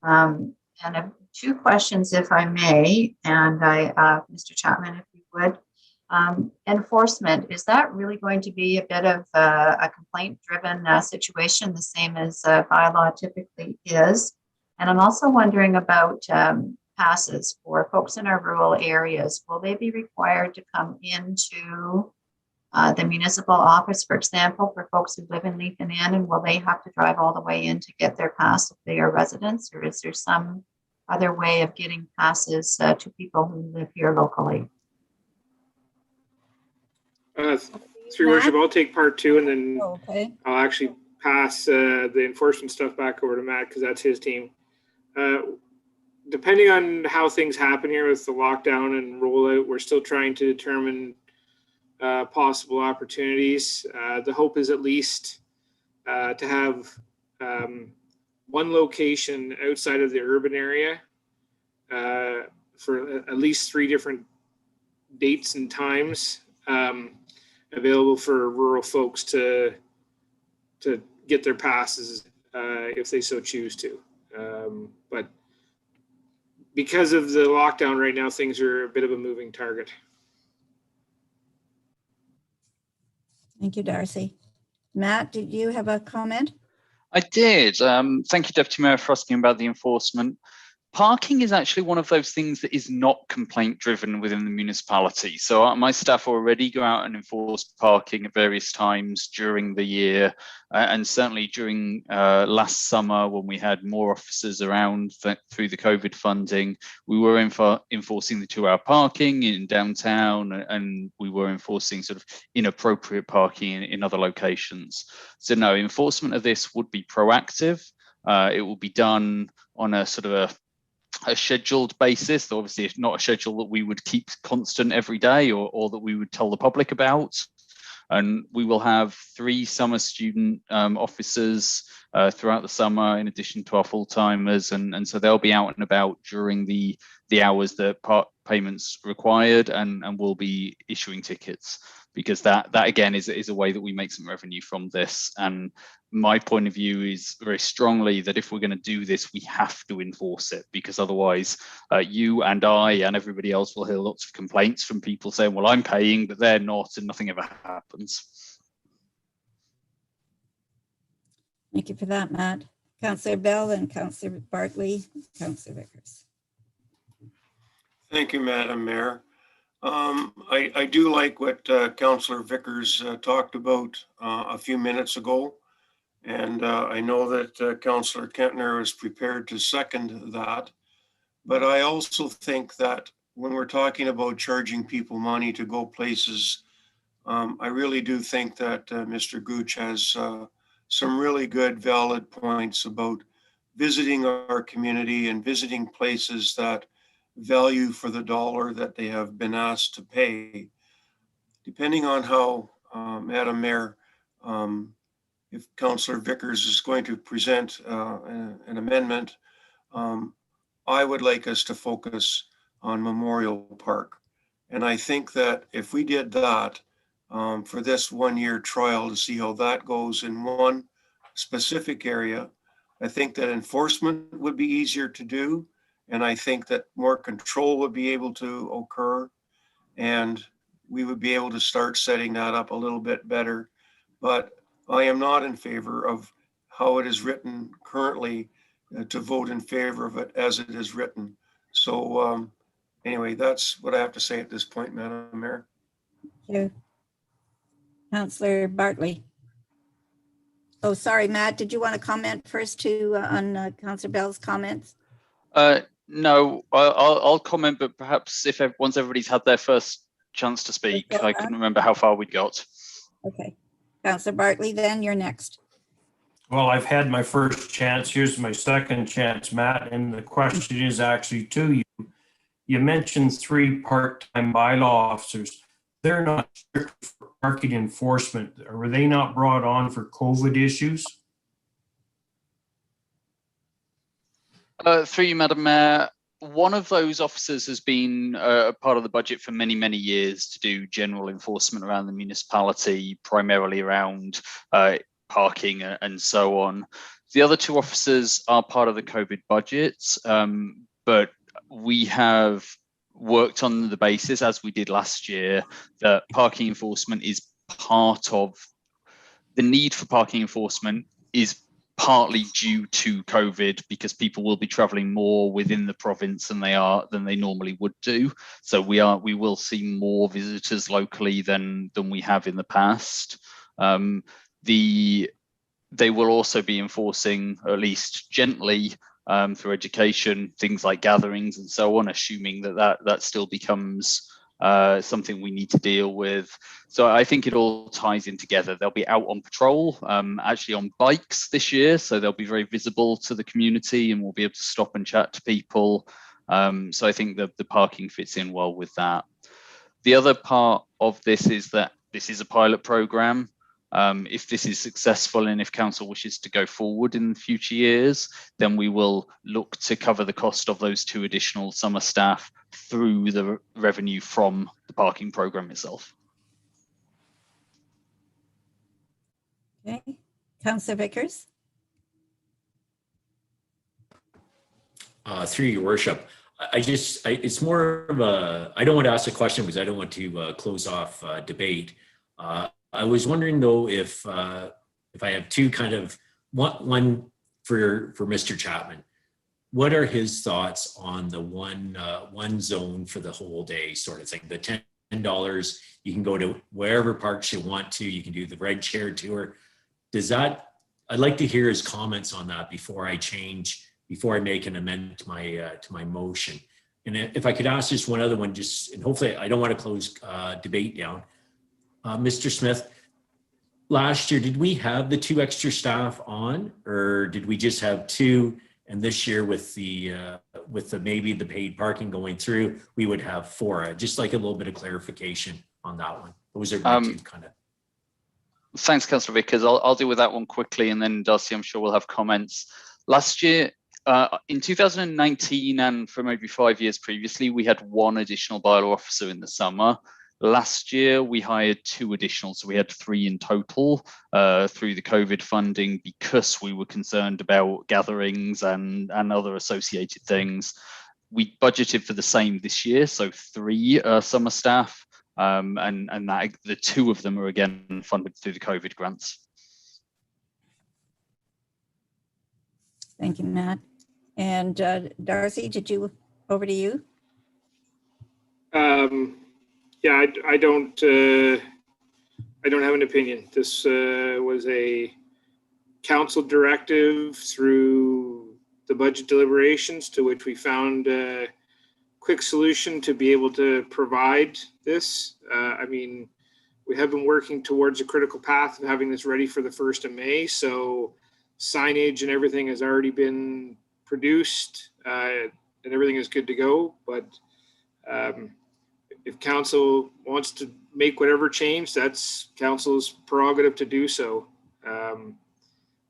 And I have two questions, if I may, and Mr. Chapman, if you would. Enforcement, is that really going to be a bit of a complaint-driven situation, the same as bylaw typically is? And I'm also wondering about passes for folks in our rural areas. Will they be required to come into the municipal office, for example, for folks who live in Leith and Ann, and will they have to drive all the way in to get their pass if they are residents, or is there some other way of getting passes to people who live here locally? Through Your Worship, I'll take part two, and then Okay. I'll actually pass the enforcement stuff back over to Matt, because that's his team. Depending on how things happen here with the lockdown and rollout, we're still trying to determine possible opportunities. The hope is at least to have one location outside of the urban area for at least 3 different dates and times available for rural folks to get their passes if they so choose to. But because of the lockdown right now, things are a bit of a moving target. Thank you, Darcy. Matt, did you have a comment? I did. Thank you, Deputy Mayor, for asking about the enforcement. Parking is actually one of those things that is not complaint driven within the municipality. So my staff already go out and enforce parking at various times during the year, and certainly during last summer when we had more officers around through the COVID funding, we were enforcing the 2-hour parking in downtown, and we were enforcing sort of inappropriate parking in other locations. So no, enforcement of this would be proactive. It will be done on a sort of a scheduled basis. Obviously, it's not a schedule that we would keep constant every day or that we would tell the public about. And we will have 3 summer student officers throughout the summer, in addition to our full-timers. And so they'll be out and about during the hours that part payments required, and will be issuing tickets, because that again is a way that we make some revenue from this. And my point of view is very strongly that if we're going to do this, we have to enforce it, because otherwise you and I and everybody else will hear lots of complaints from people saying, well, I'm paying, but they're not, and nothing ever happens. Thank you for that, Matt. Councillor Bell and Councillor Bartley, Councillor Vickers. Thank you, Madam Mayor. I do like what Councillor Vickers talked about a few minutes ago. And I know that Councillor Kentner is prepared to second that. But I also think that when we're talking about charging people money to go places, I really do think that Mr. Gooch has some really good, valid points about visiting our community and visiting places that value for the dollar that they have been asked to pay. Depending on how, Madam Mayor, if Councillor Vickers is going to present an amendment, I would like us to focus on Memorial Park. And I think that if we did that for this 1-year trial to see how that goes in one specific area, I think that enforcement would be easier to do. And I think that more control would be able to occur. And we would be able to start setting that up a little bit better. But I am not in favor of how it is written currently to vote in favor of it as it is written. So anyway, that's what I have to say at this point, Madam Mayor. Thank you. Councillor Bartley. Oh, sorry, Matt, did you want to comment first on Councillor Bell's comments? No, I'll comment, but perhaps if once everybody's had their first chance to speak, I couldn't remember how far we'd got. Okay, Councillor Bartley, then you're next. Well, I've had my first chance. Here's my second chance, Matt. And the question is actually to you. You mentioned 3 part-time bylaw officers. They're not strict for parking enforcement. Were they not brought on for COVID issues? Through you, Madam Mayor, one of those officers has been a part of the budget for many, many years to do general enforcement around the municipality, primarily around parking and so on. The other 2 officers are part of the COVID budget, but we have worked on the basis, as we did last year, that parking enforcement is part of the need for parking enforcement is partly due to COVID, because people will be traveling more within the province than they normally would do. So we will see more visitors locally than we have in the past. They will also be enforcing, at least gently, through education, things like gatherings and so on, assuming that still becomes something we need to deal with. So I think it all ties in together. They'll be out on patrol, actually on bikes this year, so they'll be very visible to the community and we'll be able to stop and chat to people. So I think that the parking fits in well with that. The other part of this is that this is a pilot program. If this is successful and if council wishes to go forward in future years, then we will look to cover the cost of those 2 additional summer staff through the revenue from the parking program itself. Okay, Councillor Vickers. Through your worship, it's more of a, I don't want to ask a question because I don't want to close off debate. I was wondering though if I have 2 kind of, one for Mr. Chapman, what are his thoughts on the one zone for the whole day sort of thing? The $10, you can go to wherever parks you want to, you can do the red chair tour. I'd like to hear his comments on that before I make an amendment to my motion. And if I could ask just one other one, and hopefully I don't want to close debate down. Mr. Smith, last year, did we have the 2 extra staff on, or did we just have 2? And this year with the maybe the paid parking going through, we would have 4. Just like a little bit of clarification on that one. Those are my 2 kind of. Thanks, Councillor Vickers. I'll deal with that one quickly, and then Darcy, I'm sure we'll have comments. Last year, in 2019, and for maybe 5 years previously, we had 1 additional bylaw officer in the summer. Last year, we hired 2 additional, so we had 3 in total through the COVID funding, because we were concerned about gatherings and other associated things. We budgeted for the same this year, so 3 summer staff, and that the 2 of them are again funded through the COVID grants. Thank you, Matt. And Darcy, over to you? Yeah, I don't have an opinion. This was a council directive through the budget deliberations, to which we found quick solution to be able to provide this. I mean, we have been working towards a critical path of having this ready for the 1st of May. So signage and everything has already been produced and everything is good to go. But if council wants to make whatever change, that's council's prerogative to do so.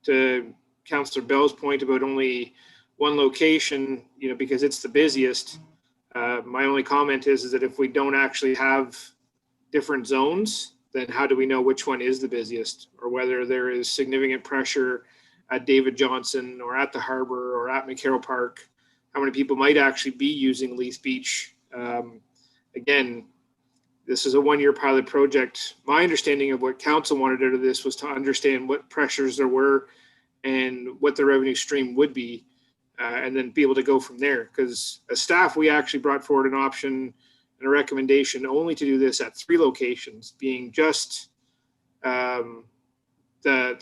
To Councillor Bell's point about only one location, you know, because it's the busiest, my only comment is that if we don't actually have different zones, then how do we know which one is the busiest, or whether there is significant pressure at David Johnson or at the Harbor or at McCarroll Park? How many people might actually be using Leith Beach? Again, this is a one-year pilot project. My understanding of what council wanted out of this was to understand what pressures there were and what the revenue stream would be, and then be able to go from there. Because as staff, we actually brought forward an option and a recommendation only to do this at 3 locations, being just the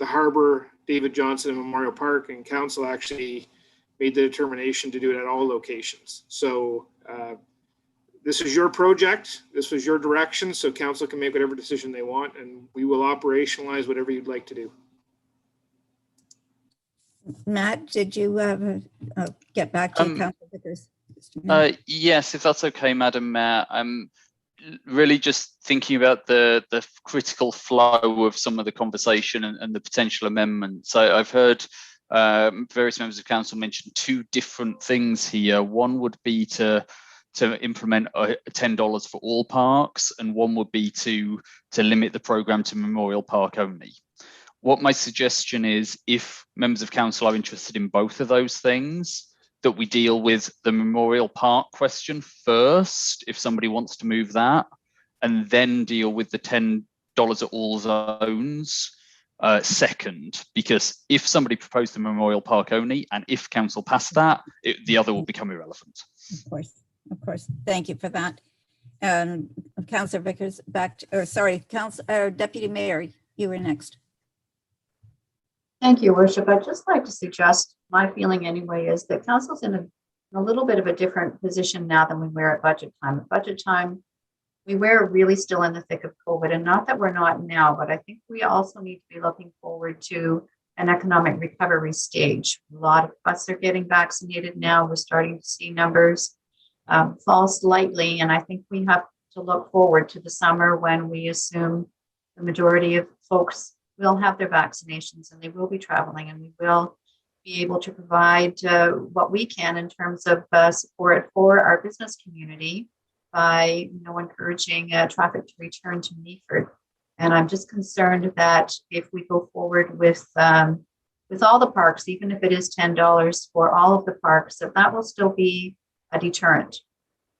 Harbor, David Johnson, and Memorial Park, and council actually made the determination to do it at all locations. So this is your project, this was your direction, so council can make whatever decision they want, and we will operationalize whatever you'd like to do. Matt, did you get back to Councillor Vickers? Yes, if that's okay, Madam Mayor. I'm really just thinking about the critical flow of some of the conversation and the potential amendments. I've heard various members of council mention 2 different things here. One would be to implement $10 for all parks, and one would be to limit the program to Memorial Park only. What my suggestion is, if members of council are interested in both of those things, that we deal with the Memorial Park question first, if somebody wants to move that, and then deal with the $10 at all zones second, because if somebody proposed the Memorial Park only, and if council passed that, the other will become irrelevant. Of course. Thank you for that. Councillor Vickers, Deputy Mayor, you were next. Thank you, Worship. I'd just like to suggest, my feeling anyway, is that council's in a little bit of a different position now than we were at budget time. At budget time, we were really still in the thick of COVID, and not that we're not now, but I think we also need to be looking forward to an economic recovery stage. A lot of us are getting vaccinated now. We're starting to see numbers fall slightly, and I think we have to look forward to the summer when we assume the majority of folks will have their vaccinations and they will be traveling, and we will be able to provide what we can in terms of support for our business community by, encouraging traffic to return to Meaford. And I'm just concerned that if we go forward with all the parks, even if it is $10 for all of the parks, that will still be a deterrent.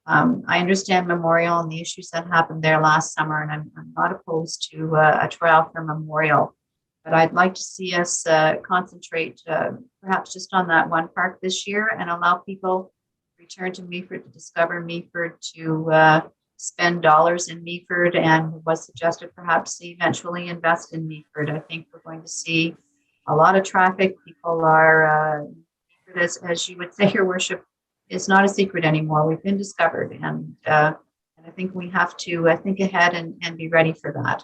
I understand Memorial and the issues that happened there last summer, and I'm not opposed to a trial for Memorial, but I'd like to see us concentrate perhaps just on that one park this year and allow people to return to Meaford, to discover Meaford, to spend dollars in Meaford, and was suggested perhaps eventually invest in Meaford. I think we're going to see a lot of traffic. People are, as you would say, Your Worship, it's not a secret anymore. We've been discovered, and I think we have to think ahead and be ready for that.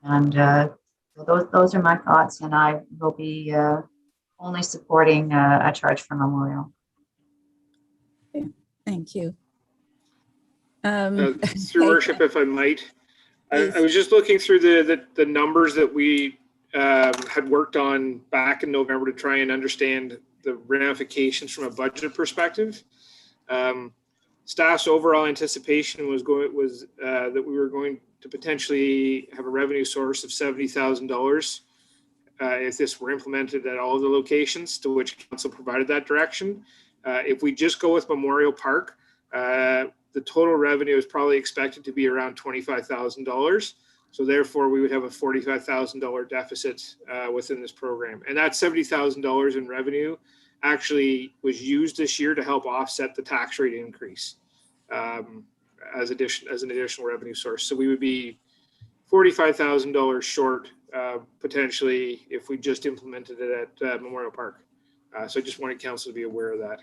And so those are my thoughts, and I will be only supporting a charge for Memorial. Thank you. Your Worship, if I might, I was just looking through the numbers that we had worked on back in November to try and understand the ramifications from a budget perspective. Staff's overall anticipation was that we were going to potentially have a revenue source of $70,000 if this were implemented at all of the locations to which council provided that direction. If we just go with Memorial Park, the total revenue is probably expected to be around $25,000. So therefore, we would have a $45,000 deficit within this program. And that $70,000 in revenue actually was used this year to help offset the tax rate increase as an additional revenue source. So we would be $45,000 short potentially if we just implemented it at Memorial Park. So I just wanted council to be aware of that.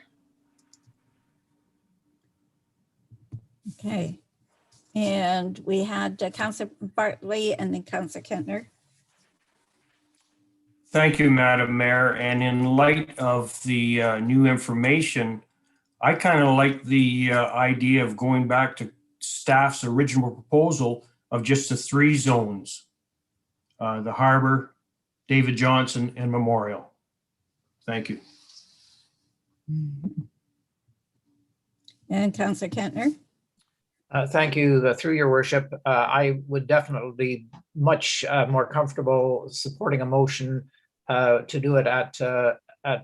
Okay. And we had Councillor Bartley and then Councillor Kentner. Thank you, Madam Mayor. And in light of the new information, I kind of like the idea of going back to staff's original proposal of just the 3 zones, the Harbor, David Johnson, and Memorial. Thank you. And Councillor Kentner. Thank you. Through your worship, I would definitely be much more comfortable supporting a motion to do it at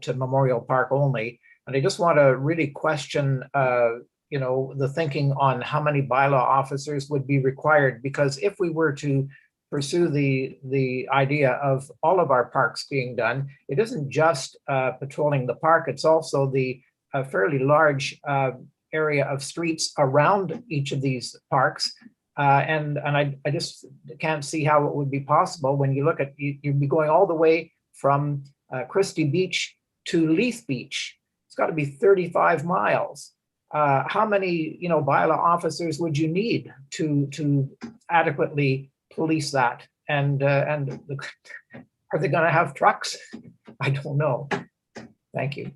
Memorial Park only. And I just want to really question, the thinking on how many bylaw officers would be required, because if we were to pursue the idea of all of our parks being done, it isn't just patrolling the park, it's also the fairly large area of streets around each of these parks. And I just can't see how it would be possible when you look at, you'd be going all the way from Christie Beach to Leith Beach. It's got to be 35 miles. How many, bylaw officers would you need to adequately police that? And are they going to have trucks? I don't know. Thank you.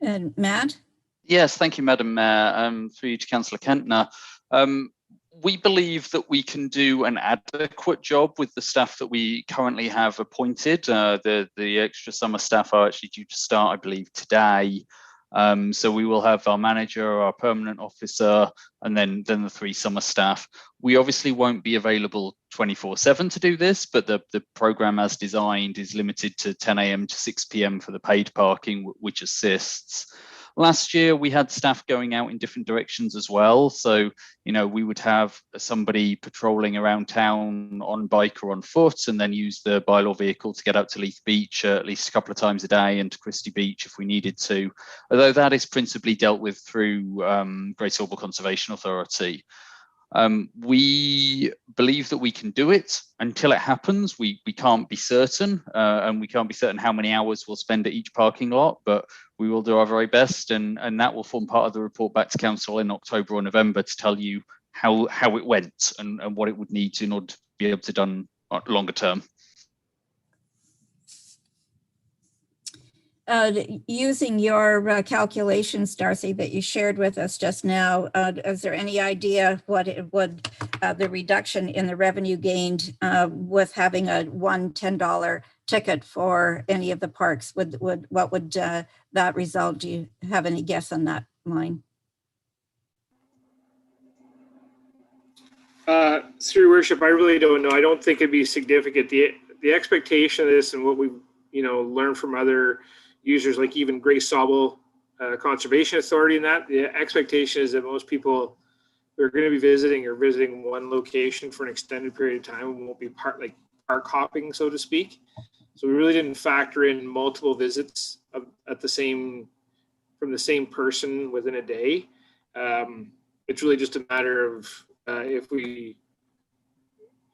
And Matt? Yes, thank you, Madam Mayor. Through you to Councillor Kentner. We believe that we can do an adequate job with the staff that we currently have appointed. The extra summer staff are actually due to start, I believe, today. So we will have our manager, our permanent officer, and then the 3 summer staff. We obviously won't be available 24/7 to do this, but the program as designed is limited to 10 a.m. to 6 p.m. for the paid parking, which assists. Last year, we had staff going out in different directions as well. So, we would have somebody patrolling around town on bike or on foot, and then use the bylaw vehicle to get out to Leith Beach at least a couple of times a day, and to Christie Beach if we needed to. Although that is principally dealt with through Great Orwell Conservation Authority. We believe that we can do it. Until it happens, we can't be certain, and we can't be certain how many hours we'll spend at each parking lot, but we will do our very best, and that will form part of the report back to Council in October or November to tell you how it went and what it would need to in order to be able to done longer term. Using your calculations, Darcy, that you shared with us just now, is there any idea what it would, the reduction in the revenue gained with having a $10 ticket for any of the parks? What would that result? Do you have any guess on that line? Through your worship, I really don't know. I don't think it'd be significant. The expectation of this, and what we learned from other users like even Grace Sobel Conservation Authority, and that the expectation is that most people who are going to be visiting one location for an extended period of time won't be park hopping, so to speak. So we really didn't factor in multiple visits from the same person within a day. It's really just a matter of if we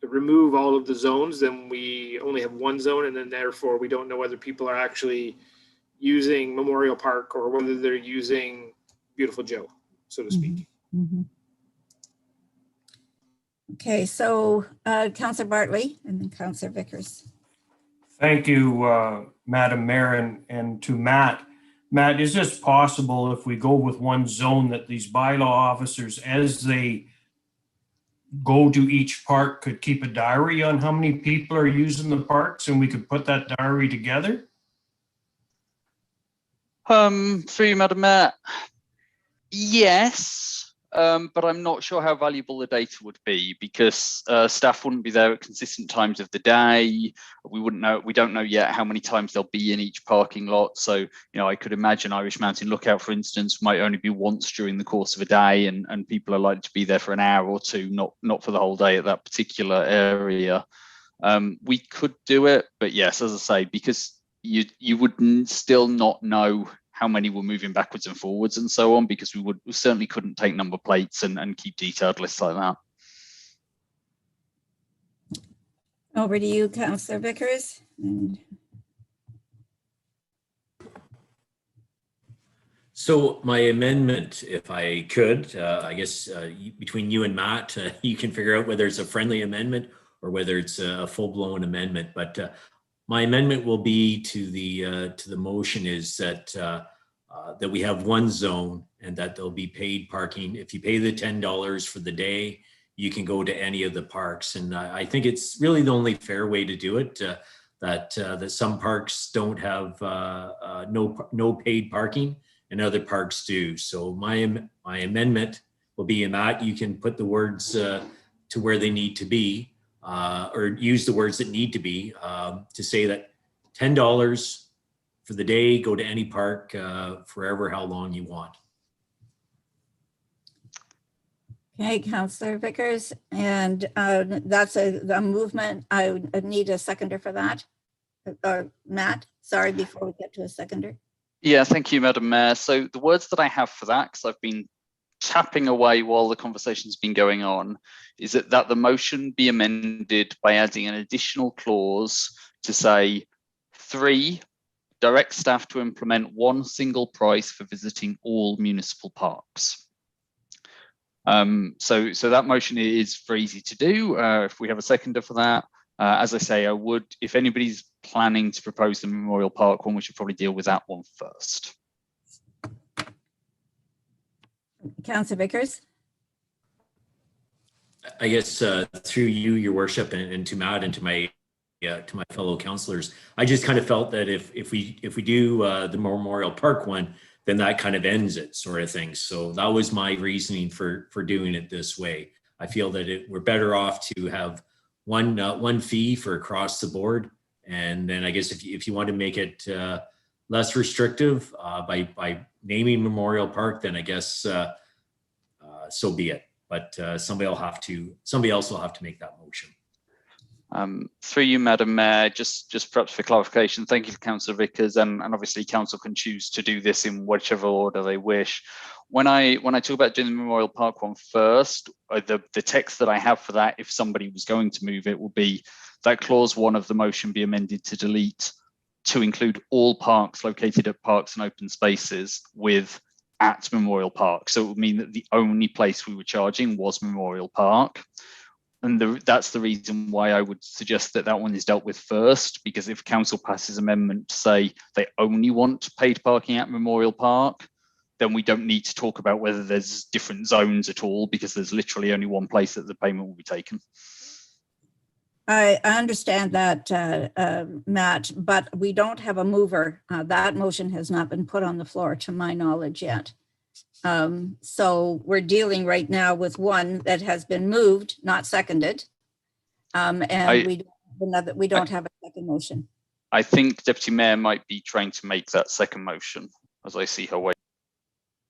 remove all of the zones, then we only have one zone, and then therefore we don't know whether people are actually using Memorial Park or whether they're using Beautiful Joe, so to speak. Mm-hmm. Okay, so Councillor Bartley and then Councillor Vickers. Thank you, Madam Mayor, and to Matt. Matt, is this possible if we go with one zone that these bylaw officers, as they go to each park, could keep a diary on how many people are using the parks, and we could put that diary together? Through you, Madam Mayor, yes, but I'm not sure how valuable the data would be, because staff wouldn't be there at consistent times of the day. We don't know yet how many times they'll be in each parking lot. So, I could imagine Irish Mountain Lookout, for instance, might only be once during the course of a day, and people are likely to be there for an hour or two, not for the whole day at that particular area. We could do it, but yes, as I say, because you would still not know how many were moving backwards and forwards and so on, because we certainly couldn't take number plates and keep detailed lists like that. Over to you, Councillor Vickers. So So my amendment, if I could, I guess between you and Matt, you can figure out whether it's a friendly amendment or whether it's a full-blown amendment. But my amendment will be to the motion is that that we have one zone and that there'll be paid parking. If you pay the $10 for the day, you can go to any of the parks. And I think it's really the only fair way to do it. That some parks don't have no paid parking and other parks do. So my amendment will be in that you can put the words to where they need to be, or use the words that need to be to say that $10 for the day, go to any park forever, how long you want. Okay, Councillor Vickers, and that's a movement. I would need a seconder for that. Or Matt, sorry, before we get to a seconder. Yeah, thank you, Madam Mayor. So the words that I have for that, because I've been tapping away while the conversation's been going on, is that the motion be amended by adding an additional clause to say 3, direct staff to implement one single price for visiting all municipal parks. So that motion is very easy to do. If we have a seconder for that, as I say, I would, if anybody's planning to propose the Memorial Park one, we should probably deal with that one first. Councillor Vickers. I guess through you, Your Worship, and to Matt and to my fellow councillors, I just kind of felt that if we do the Memorial Park one, then that kind of ends it, sort of thing. So that was my reasoning for doing it this way. I feel that we're better off to have one fee for across the board, and then I guess if you want to make it less restrictive by naming Memorial Park, then I guess so be it. But somebody else will have to make that motion. Through you, Madam Mayor, just perhaps for clarification, thank you, Councillor Vickers, and obviously Council can choose to do this in whichever order they wish. When I talk about doing the Memorial Park one first, the text that I have for that, if somebody was going to move it, will be that clause 1 of the motion be amended to delete to include all parks located at parks and open spaces with at Memorial Park. So it would mean that the only place we were charging was Memorial Park. And that's the reason why I would suggest that one is dealt with first, because if council passes amendment to say they only want paid parking at Memorial Park, then we don't need to talk about whether there's different zones at all, because there's literally only one place that the payment will be taken. I understand that, Matt, but we don't have a mover. That motion has not been put on the floor to my knowledge yet. So we're dealing right now with one that has been moved, not seconded. And we don't have a second motion. I think Deputy Mayor might be trying to make that second motion as I see her way.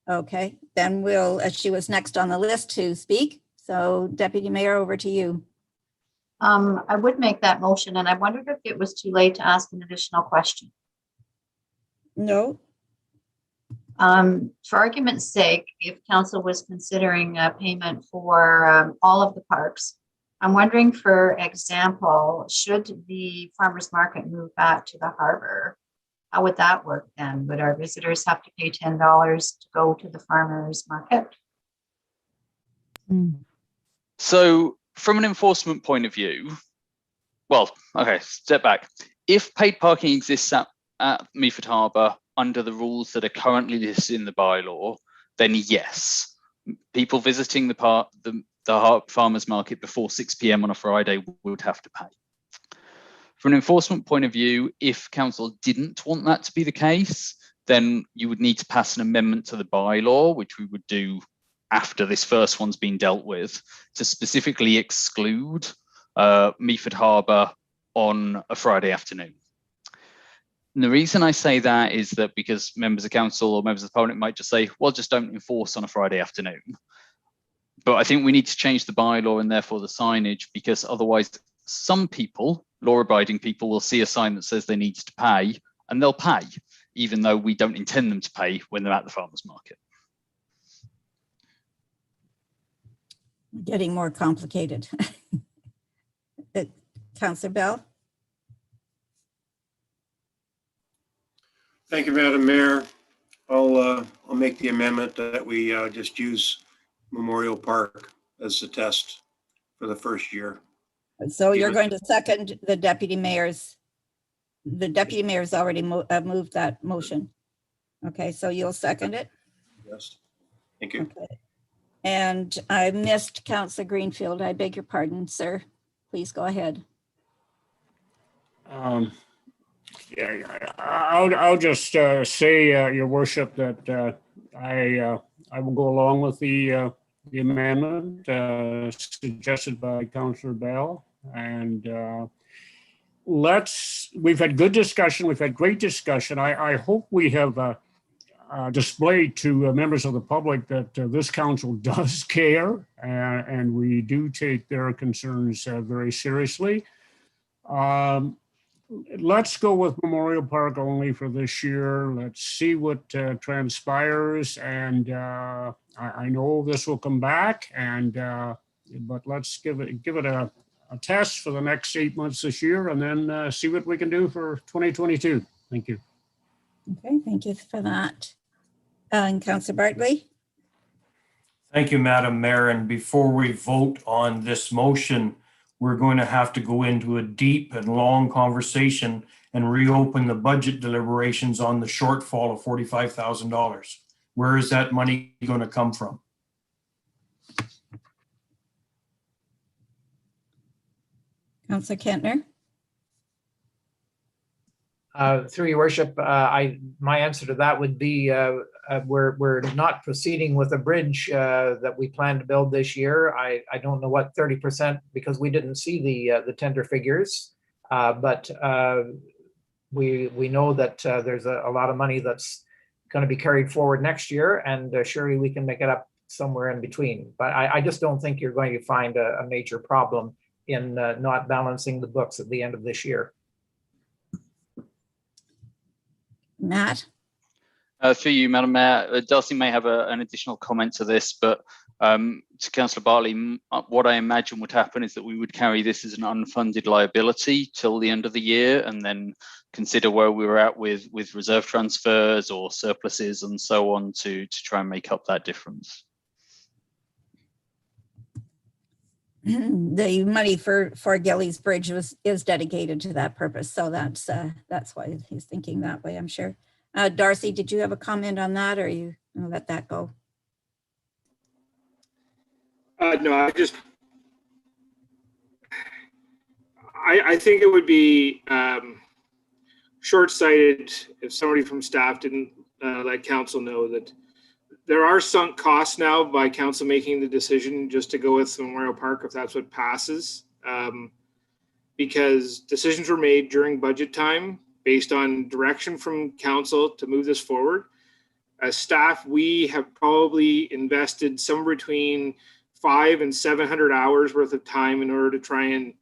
Okay, then she was next on the list to speak. So Deputy Mayor, over to you. I would make that motion, and I wondered if it was too late to ask an additional question. No. For argument's sake, if council was considering a payment for all of the parks, I'm wondering, for example, should the farmers market move back to the harbor, how would that work then? Would our visitors have to pay $10 to go to the farmers market? So from an enforcement point of view, well, okay, step back. If paid parking exists at Meaford Harbour under the rules that are currently listed in the bylaw, then yes, people visiting the farmers market before 6 p.m. on a Friday would have to pay. From an enforcement point of view, if council didn't want that to be the case, then you would need to pass an amendment to the bylaw, which we would do after this first one's been dealt with, to specifically exclude Meaford Harbour on a Friday afternoon. And the reason I say that is that because members of council or members of the parliament might just say, well, just don't enforce on a Friday afternoon. But I think we need to change the bylaw and therefore the signage, because otherwise some people, law-abiding people, will see a sign that says they need to pay and they'll pay, even though we don't intend them to pay when they're at the farmers market. Getting more complicated. Councillor Bell. Thank you, Madam Mayor. I'll make the amendment that we just use Memorial Park as the test for the first year. So you're going to second the deputy mayor's already moved that motion. Okay, so you'll second it? Yes. Thank you. Okay. And I missed Councillor Greenfield. I beg your pardon, sir. Please go ahead. Yeah, I'll just say, Your Worship, that I will go along with the amendment suggested by Councillor Bell. And we've had good discussion. We've had great discussion. I hope we have displayed to members of the public that this council does care and we do take their concerns very seriously. Let's go with Memorial Park only for this year. Let's see what transpires. And I know this will come back, but let's give it a test for the next 8 months this year, and then see what we can do for 2022. Thank you. Okay, thank you for that. And Councillor Bartley? Thank you, Madam Mayor. And before we vote on this motion, we're going to have to go into a deep and long conversation and reopen the budget deliberations on the shortfall of $45,000. Where is that money going to come from? Councillor Kentner? Through your worship, my answer to that would be we're not proceeding with a bridge that we plan to build this year. I don't know what 30%, because we didn't see the tender figures, but we know that there's a lot of money that's going to be carried forward next year, and surely we can make it up somewhere in between. But I just don't think you're going to find a major problem in not balancing the books at the end of this year. Matt? Through you, Madam Mayor, Darcy may have an additional comment to this, but to Councillor Bartley, what I imagine would happen is that we would carry this as an unfunded liability till the end of the year, and then consider where we were at with reserve transfers or surpluses and so on to try and make up that difference. The money for Gillies Bridge is dedicated to that purpose, so that's why he's thinking that way, I'm sure. Darcy, did you have a comment on that, or you gonna let that go? No, I think it would be short-sighted if somebody from staff didn't let council know that there are sunk costs now by council making the decision just to go with Memorial Park if that's what passes, because decisions were made during budget time based on direction from council to move this forward. As staff, we have probably invested somewhere between 500 and 700 hours worth of time in order to try and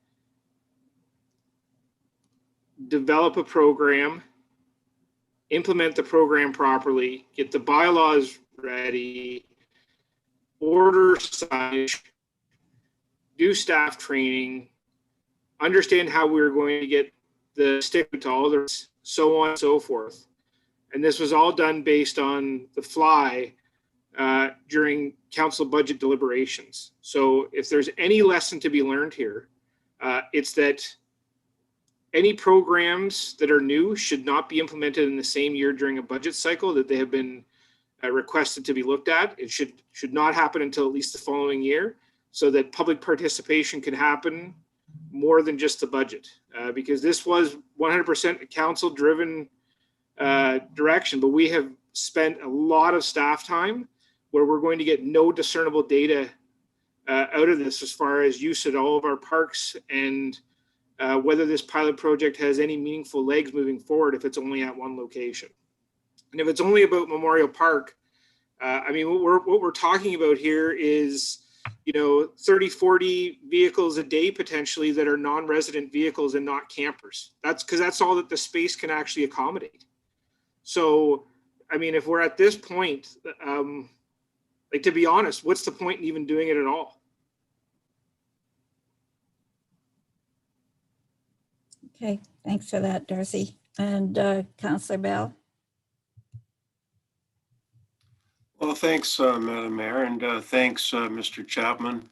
develop a program, implement the program properly, get the bylaws ready, order signage, do staff training, understand how we were going to get the stick to all the so on and so forth. And this was all done based on the fly during council budget deliberations. So if there's any lesson to be learned here, it's that any programs that are new should not be implemented in the same year during a budget cycle that they have been requested to be looked at. It should not happen until at least the following year, so that public participation can happen more than just the budget, because this was 100% a council driven direction, but we have spent a lot of staff time where we're going to get no discernible data out of this as far as use at all of our parks, and whether this pilot project has any meaningful legs moving forward if it's only at one location. And if it's only about Memorial Park, I mean, what we're talking about here is, 30, 40 vehicles a day potentially that are non-resident vehicles and not campers. That's because that's all that the space can actually accommodate. So, I mean, if we're at this point, to be honest, what's the point in even doing it at all? Okay, thanks for that, Darcy. And Councillor Bell? Well, thanks, Madam Mayor, and thanks, Mr. Chapman.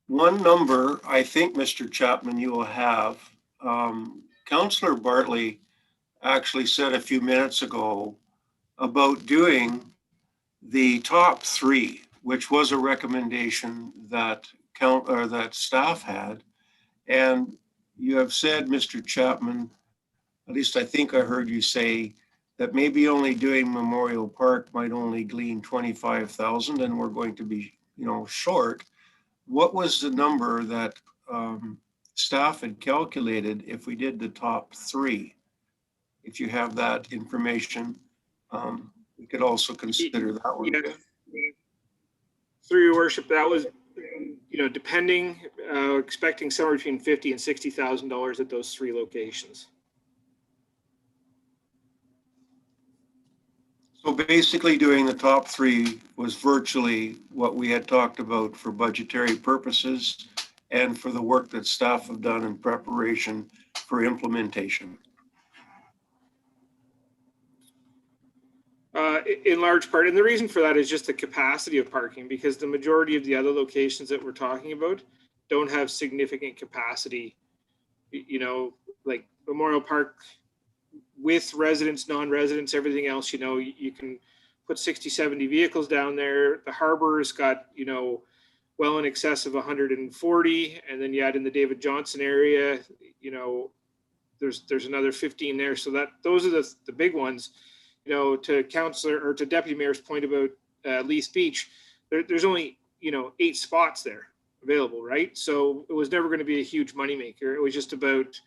One number, I think, Mr. Chapman, you will have. Councillor Bartley actually said a few minutes ago about doing the top three, which was a recommendation that that staff had. And you have said, Mr. Chapman, at least I think I heard you say that maybe only doing Memorial Park might only glean 25,000 and we're going to be, short. What was the number that staff had calculated if we did the top three? If you have that information, we could also consider that one. Yeah. Through your worship, that was, depending, expecting somewhere between $50,000 and $60,000 at those three locations. So basically doing the top three was virtually what we had talked about for budgetary purposes and for the work that staff have done in preparation for implementation. In large part, and the reason for that is just the capacity of parking, because the majority of the other locations that we're talking about don't have significant capacity. Like Memorial Park with residents, non-residents, everything else, you can put 60, 70 vehicles down there. The harbor's got, well in excess of 140. And then you add in the David Johnson area, there's another 15 there. So those are the big ones. To Councillor or to Deputy Mayor's point about Leith Beach, there's only, 8 spots there available, right? So it was never going to be a huge moneymaker. It was just about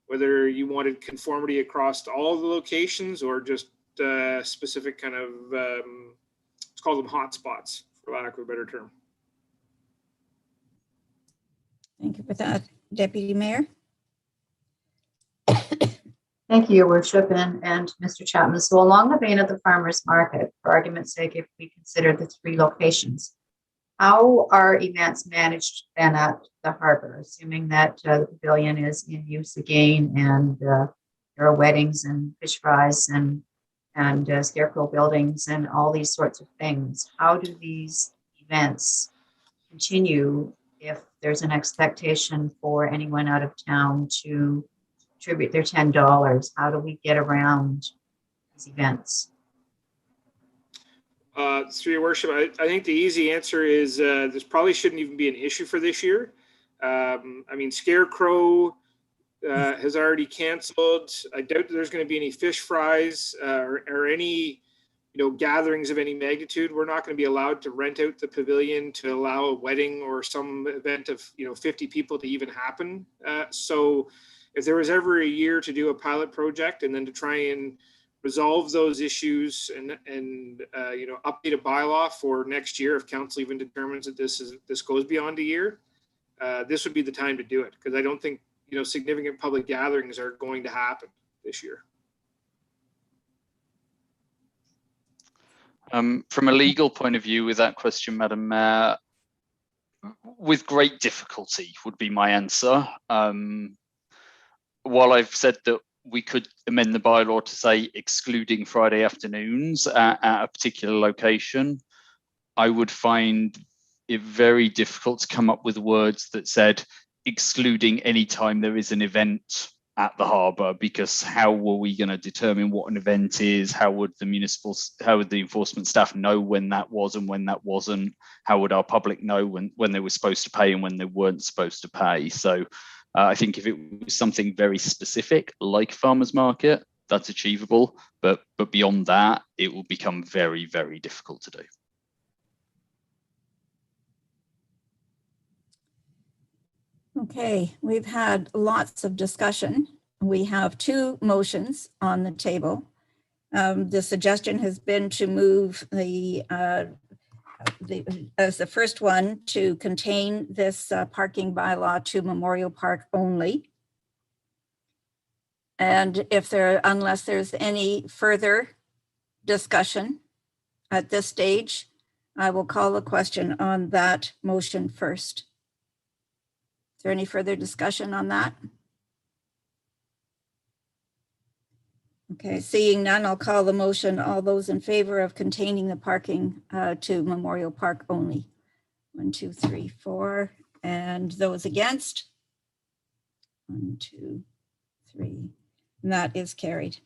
whether you wanted conformity across all the locations or just specific kind of, let's call them hot spots, for lack of a better term. Thank you for that, Deputy Mayor. Thank you, Your Worship, and Mr. Chapman. So along the vein of the farmers market, for argument's sake, if we consider the 3 locations, how are events managed then at the harbor, assuming that the pavilion is in use again and there are weddings and fish fries and scarecrow buildings and all these sorts of things? How do these events continue if there's an expectation for anyone out of town to contribute their $10? How do we get around these events? Through your worship, I think the easy answer is this probably shouldn't even be an issue for this year. Scarecrow has already canceled. I doubt there's going to be any fish fries or any gatherings of any magnitude. We're not going to be allowed to rent out the pavilion to allow a wedding or some event of 50 people to even happen. So if there was ever a year to do a pilot project and then to try and resolve those issues and update a bylaw for next year, if council even determines that this goes beyond a year, this would be the time to do it, because I don't think significant public gatherings are going to happen this year. From a legal point of view with that question, Madam Mayor, with great difficulty would be my answer. While I've said that we could amend the bylaw to say excluding Friday afternoons at a particular location, I would find it very difficult to come up with words that said excluding any time there is an event at the harbour, because how were we going to determine what an event is? How would the enforcement staff know when that was and when that wasn't? How would our public know when they were supposed to pay and when they weren't supposed to pay? So I think if it was something very specific like farmers market, that's achievable, but beyond that, it will become very, very difficult to do. Okay, we've had lots of discussion. We have 2 motions on the table. The suggestion has been to move as the first one to contain this parking bylaw to Memorial Park only. And unless there's any further discussion at this stage, I will call a question on that motion first. Is there any further discussion on that? Okay, seeing none, I'll call the motion. All those in favor of containing the parking to Memorial Park only? 1, 2, 3, 4. And those against? 1, 2, 3. And that is carried.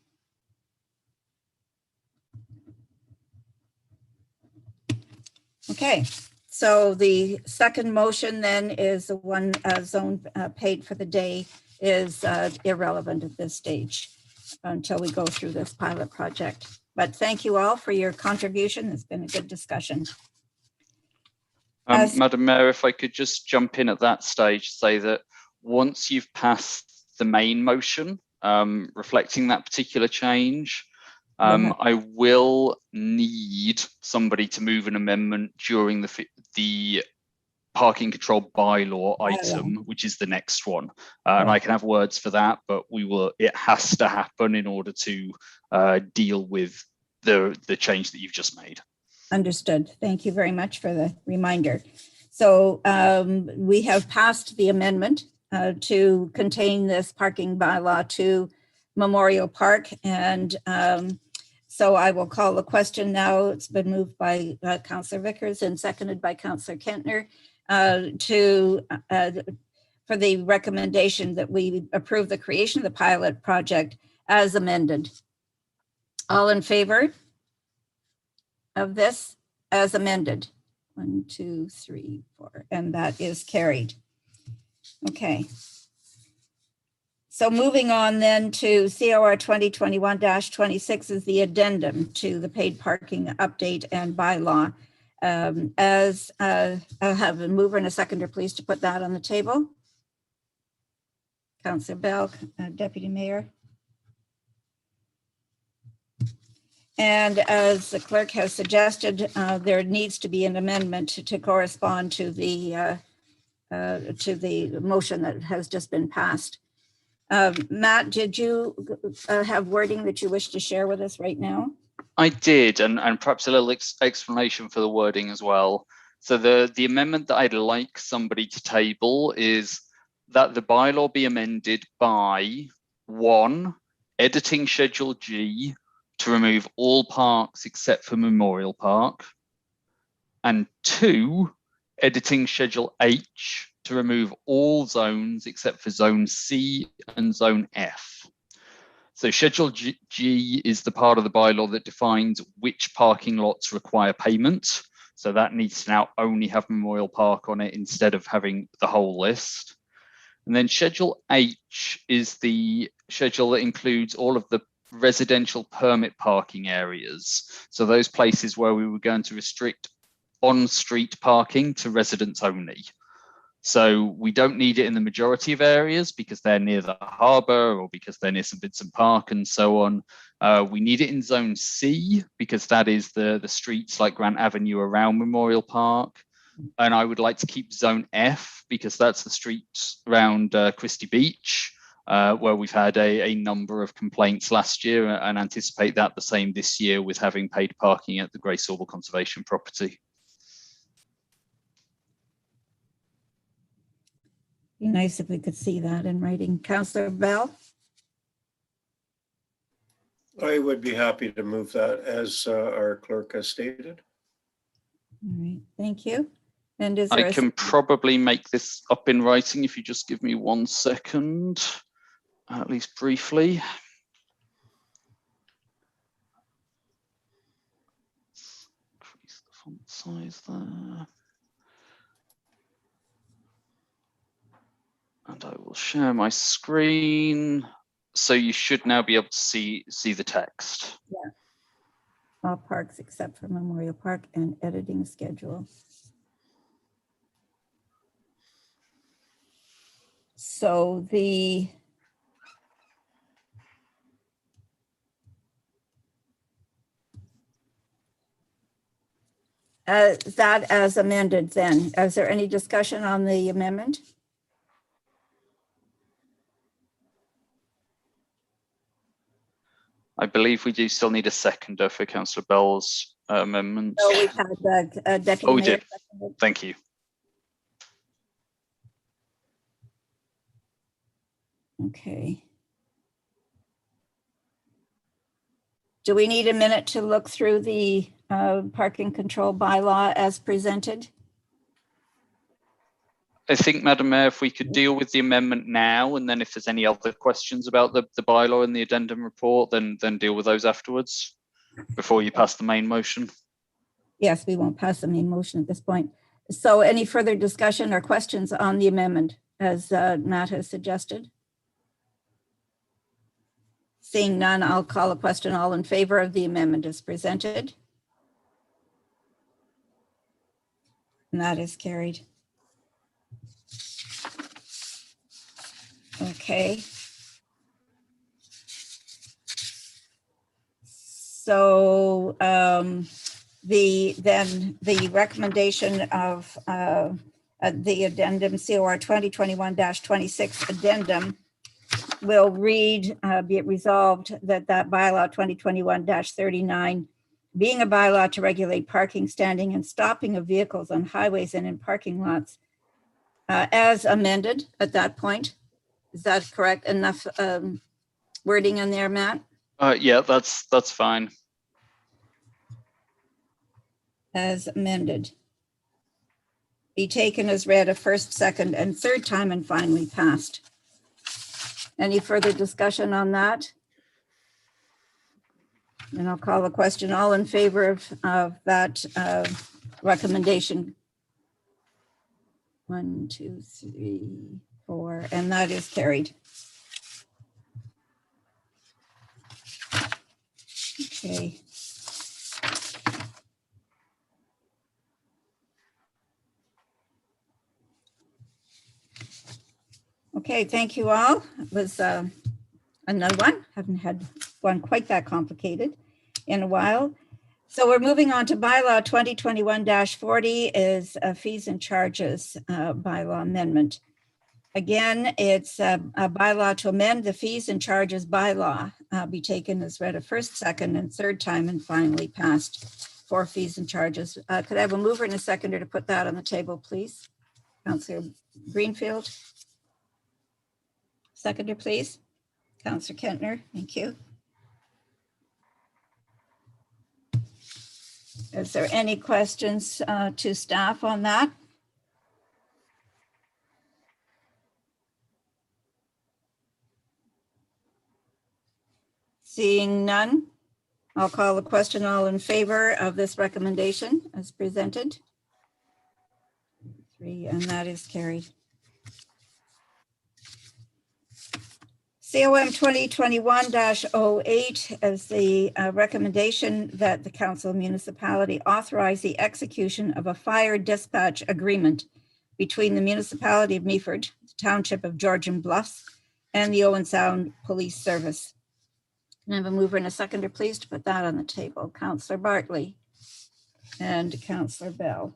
Okay, so the second motion then is the one zone paid for the day is irrelevant at this stage until we go through this pilot project. But thank you all for your contribution. It's been a good discussion. Madam Mayor, if I could just jump in at that stage, say that once you've passed the main motion reflecting that particular change, I will need somebody to move an amendment during the parking control bylaw item, which is the next one. And I can have words for that, but it has to happen in order to deal with the change that you've just made. Understood. Thank you very much for the reminder. So we have passed the amendment to contain this parking bylaw to Memorial Park. And so I will call the question now. It's been moved by Councillor Vickers and seconded by Councillor Kentner for the recommendation that we approve the creation of the pilot project as amended. All in favor of this as amended? 1, 2, 3, 4, and that is carried. Okay. So moving on then to COR 2021-26 is the addendum to the paid parking update and bylaw. As I'll have a mover and a seconder, please, to put that on the table. Councillor Bell, Deputy Mayor. And as the clerk has suggested, there needs to be an amendment to correspond to the motion that has just been passed. Matt, did you have wording that you wish to share with us right now? I did, and perhaps a little explanation for the wording as well. So the amendment that I'd like somebody to table is that the bylaw be amended by 1, editing Schedule G to remove all parks except for Memorial Park, and 2, editing Schedule H to remove all zones except for Zone C and Zone F. So Schedule G is the part of the bylaw that defines which parking lots require payment. So that needs to now only have Memorial Park on it instead of having the whole list. And then Schedule H is the schedule that includes all of the residential permit parking areas. So those places where we were going to restrict on-street parking to residents only. So we don't need it in the majority of areas because they're near the harbour or because they're near St Vincent Park and so on. We need it in Zone C because that is the streets like Grant Avenue around Memorial Park. And I would like to keep Zone F because that's the streets around Christie Beach, where we've had a number of complaints last year and anticipate that the same this year with having paid parking at the Grey Sauble Conservation property. Be nice if we could see that in writing. Councillor Bell? I would be happy to move that as our clerk has stated. All right, thank you. And is there I can probably make this up in writing if you just give me 1 second, at least briefly. Increase the font size there. And I will share my screen. So you should now be able to see the text. Yeah. All parks except for Memorial Park and editing schedule. So that as amended then, is there any discussion on the amendment? I believe we do still need a seconder for Councillor Bell's amendment. No, we've had Deputy Oh, we Mayor did. Thank you. Okay. Do we need a minute to look through the parking control bylaw as presented? I think, Madam Mayor, if we could deal with the amendment now, and then if there's any other questions about the bylaw and the addendum report, then deal with those afterwards before you pass the main motion. Yes, we won't pass the main motion at this point. So any further discussion or questions on the amendment as Matt has suggested? Seeing none, I'll call a question. All in favor of the amendment as presented? And that is carried. Okay. So the recommendation of the addendum COR 2021-26 addendum will read, be it resolved that bylaw 2021-39 being a bylaw to regulate parking, standing and stopping of vehicles on highways and in parking lots as amended at that point. Is that correct? Enough wording in there, Matt? Yeah, that's fine. As amended. Be taken as read a first, second, and third time and finally passed. Any further discussion on that? And I'll call the question. All in favor of that recommendation? 1, 2, 3, 4, and that is carried. Okay. Okay, thank you all. It was another one. Haven't had one quite that complicated in a while. So we're moving on to bylaw 2021-40 is fees and charges bylaw amendment. Again, it's a bylaw to amend the fees and charges bylaw, be taken as read a first, second, and third time and finally passed for fees and charges. Could I have a mover and a seconder to put that on the table, please? Councillor Greenfield. Seconder, please. Councillor Kentner, thank you. Is there any questions to staff on that? Seeing none, I'll call the question. All in favor of this recommendation as presented? 3, and that is carried. COM 2021-08 as the recommendation that the Council of Municipality authorize the execution of a fire dispatch agreement between the Municipality of Meaford, the Township of Georgian Bluffs, and the Owen Sound Police Service. Can I have a mover and a seconder, please, to put that on the table? Councillor Bartley and Councillor Bell.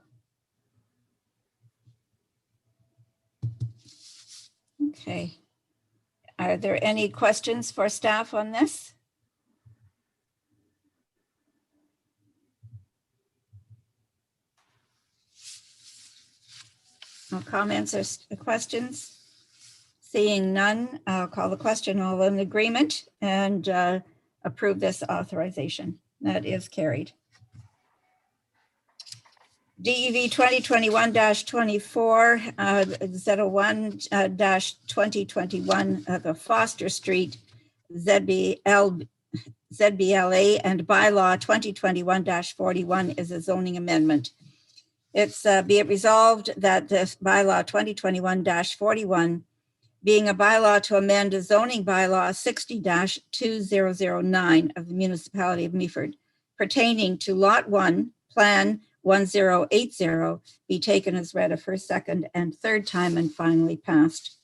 Okay. Are there any questions for staff on this? No comments or questions? Seeing none, I'll call the question. All in agreement and approve this authorization. That is carried. DEV 2021-24, Z01-2021, the Foster Street, ZBLA, and bylaw 2021-41 is a zoning amendment. It's be it resolved that this bylaw 2021-41, being a bylaw to amend a zoning bylaw 60-2009 of the Municipality of Meaford, pertaining to Lot 1, Plan 1080, be taken as read a first, second, and third time and finally passed.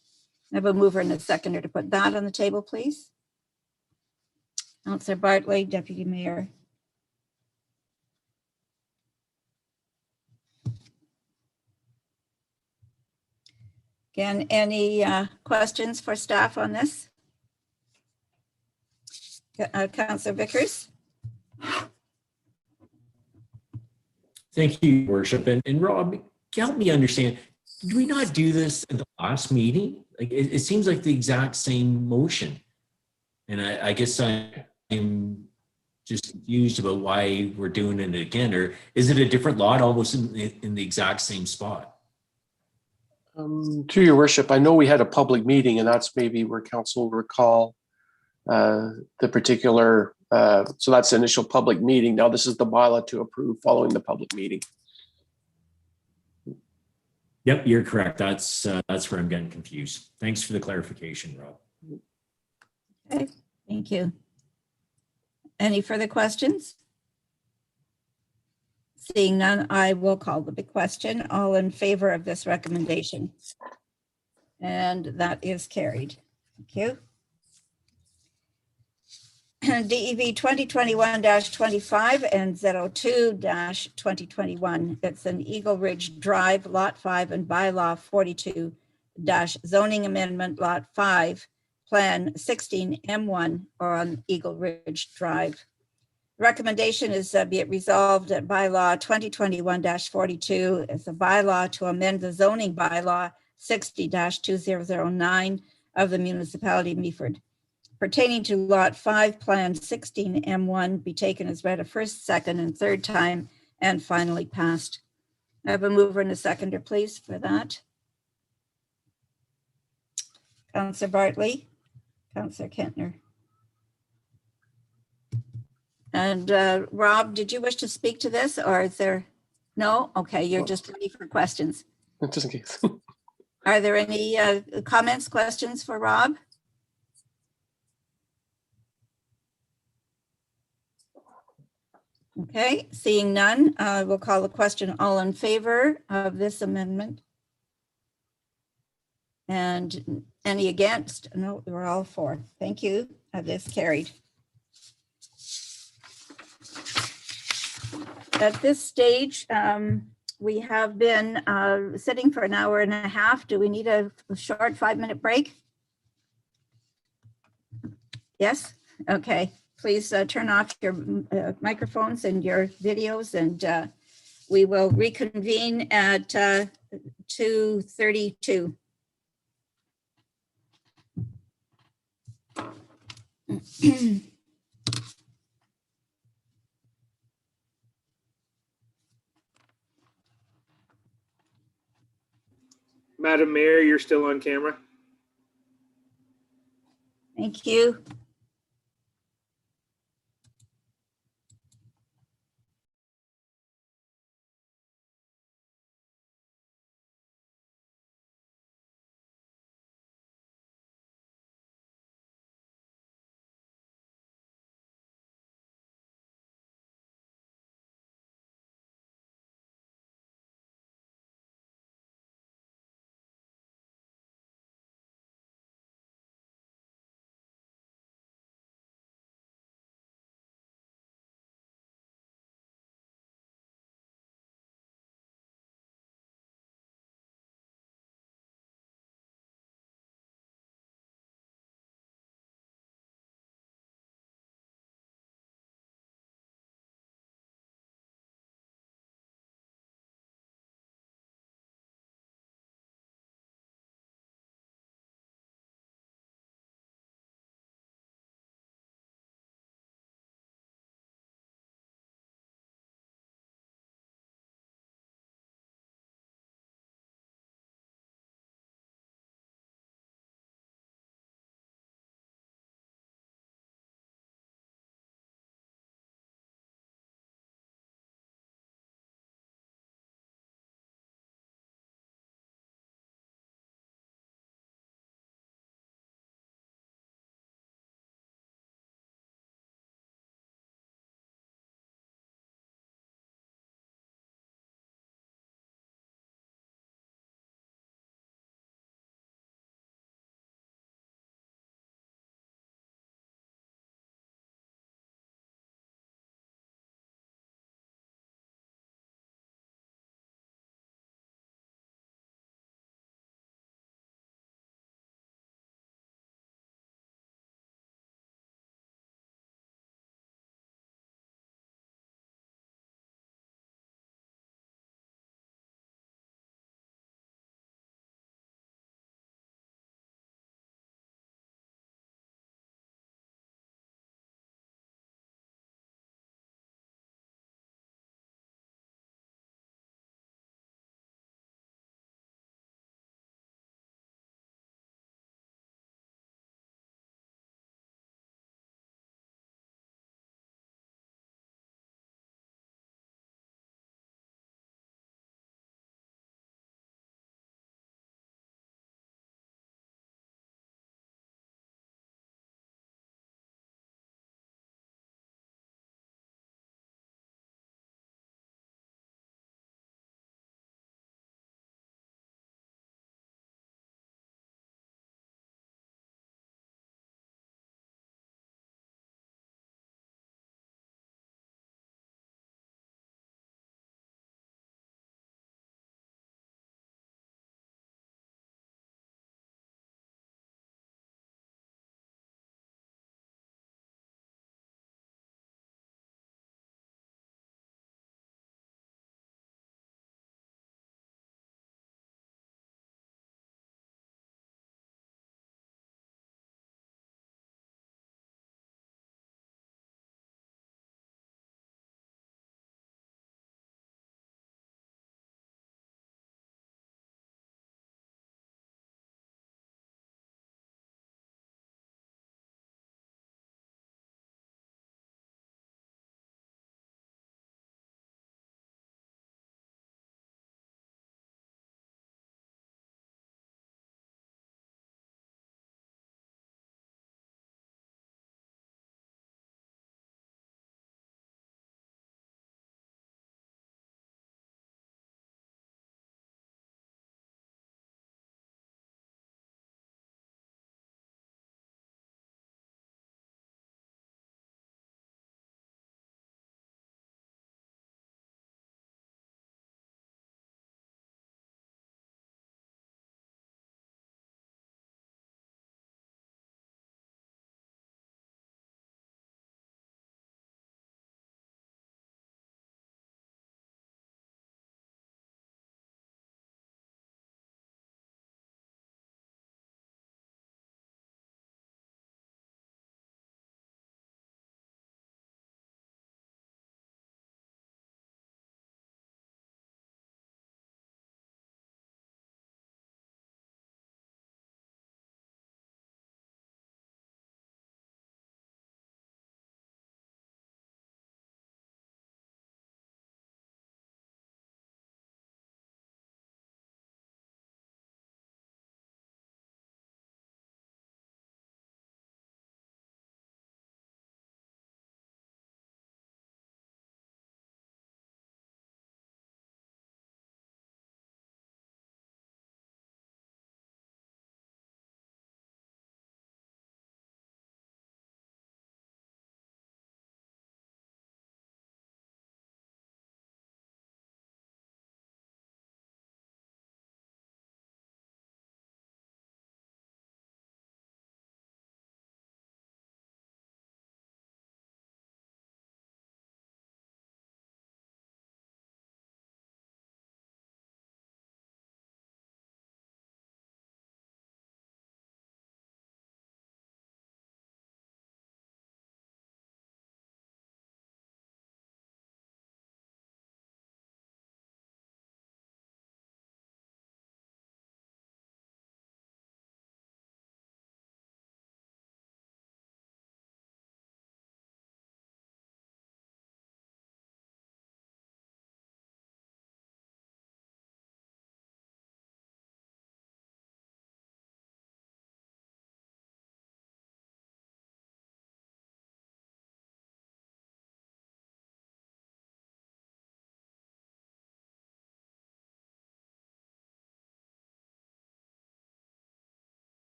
I have a mover and a seconder to put that on the table, please. Councillor Bartley, Deputy Mayor. Again, any questions for staff on this? Councillor Vickers. Thank you, Your Worship. And Rob, help me understand, did we not do this in the last meeting? Like it seems like the exact same motion. And I guess I'm just confused about why we're doing it again, or is it a different lot almost in the exact same spot? To your worship, I know we had a public meeting, and that's maybe where council will recall the particular, so that's the initial public meeting. Now this is the bylaw to approve following the public meeting. Yep, you're correct. That's where I'm getting confused. Thanks for the clarification, Rob. Okay, thank you. Any further questions? Seeing none, I will call the big question. All in favor of this recommendation? And that is carried. Thank you. DEV 2021-25 and Z02-2021. It's an Eagle Ridge Drive, Lot 5 and bylaw 42 zoning amendment, Lot 5, Plan 16M1 on Eagle Ridge Drive. Recommendation is be it resolved that bylaw 2021-42 is a bylaw to amend the zoning bylaw 60-2009 of the municipality of Meaford pertaining to Lot 5, Plan 16M1 be taken as read a first, second, and third time and finally passed. I have a mover and a seconder, please, for that. Councillor Bartley, Councillor Kentner. And Rob, did you wish to speak to this, or is there? No? Okay, you're just ready for questions. Just in case. Are there any comments, questions for Rob? Okay, seeing none, we'll call the question. All in favor of this amendment? And any against? No, we're all for. Thank you. This carried. At this stage, we have been sitting for an hour and a half. Do we need a short 5-minute break? Yes? Okay. Please turn off your microphones and your videos, and we will reconvene at 2:32. Madam Mayor, you're still on camera. Thank you.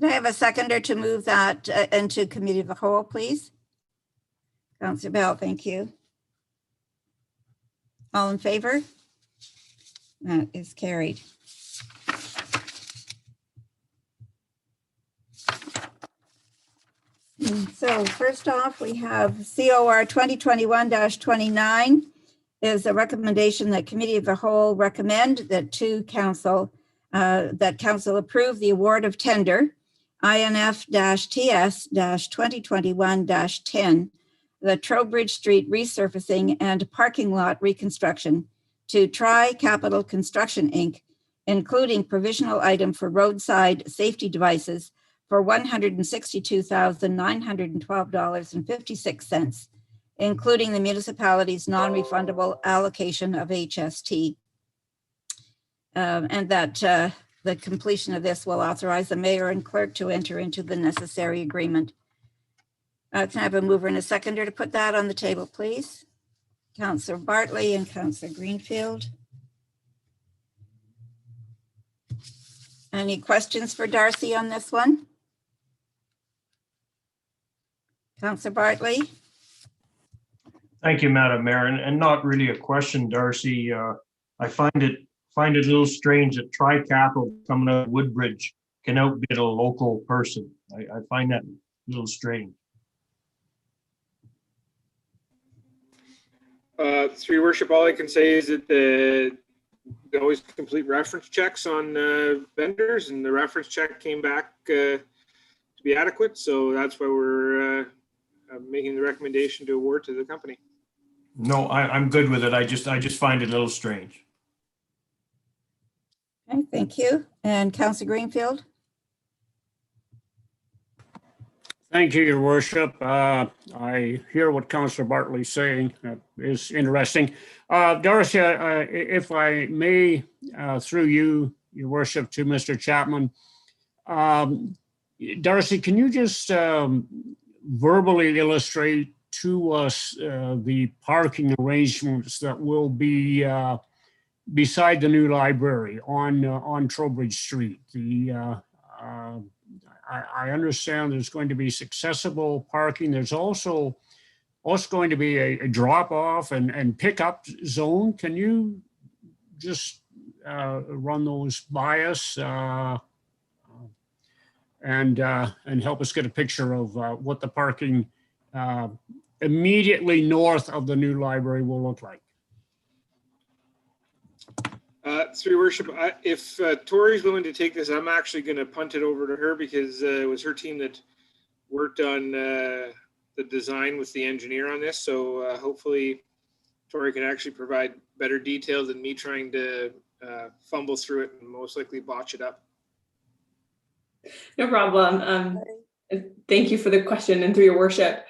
Could I have a seconder to move that into committee of the whole, please? Councillor Bell, thank you. All in favor? That is carried. So first off, we have COR 2021-29 is a recommendation that committee of the whole recommend that council approve the award of tender INF-TS-2021-10, the Trowbridge Street resurfacing and parking lot reconstruction to Tri Capital Construction, Inc., including provisional item for roadside safety devices for $162,912.56, including the municipality's non-refundable allocation of HST. And that the completion of this will authorize the mayor and clerk to enter into the necessary agreement. Can I have a mover and a seconder to put that on the table, please? Councillor Bartley and Councillor Greenfield. Any questions for Darcy on this one? Councillor Bartley? Thank you, Madam Mayor. And not really a question, Darcy. I find it a little strange that Tri-Capital coming out of Woodbridge can outbid a local person. I find that a little strange. Through your worship, all I can say is that they always complete reference checks on vendors, and the reference check came back to be adequate. So that's why we're making the recommendation to award to the company. No, I'm good with it. I just find it a little strange. Okay, thank you. And Councillor Greenfield? Thank you, Your Worship. I hear what Councillor Bartley's saying. That is interesting. Darcy, if I may, through you, Your Worship, to Mr. Chapman. Darcy, can you just verbally illustrate to us the parking arrangements that will be beside the new library on Trowbridge Street? I understand there's going to be accessible parking. There's also going to be a drop-off and pickup zone. Can you just run those by us and help us get a picture of what the parking immediately north of the new library will look like? Through your worship, if Tori's willing to take this, I'm actually going to punt it over to her because it was her team that worked on the design with the engineer on this. So hopefully Tori can actually provide better detail than me trying to fumble through it and most likely botch it up. No problem. Thank you for the question, and through your worship.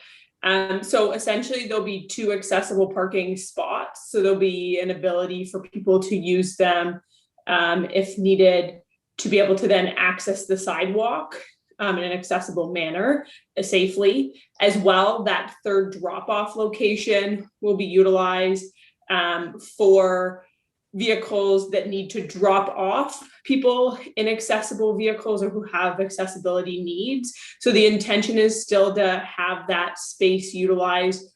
So essentially there'll be 2 accessible parking spots. So there'll be an ability for people to use them if needed to be able to then access the sidewalk in an accessible manner safely. As well, that 3rd drop-off location will be utilized for vehicles that need to drop off people in accessible vehicles or who have accessibility needs. So the intention is still to have that space utilized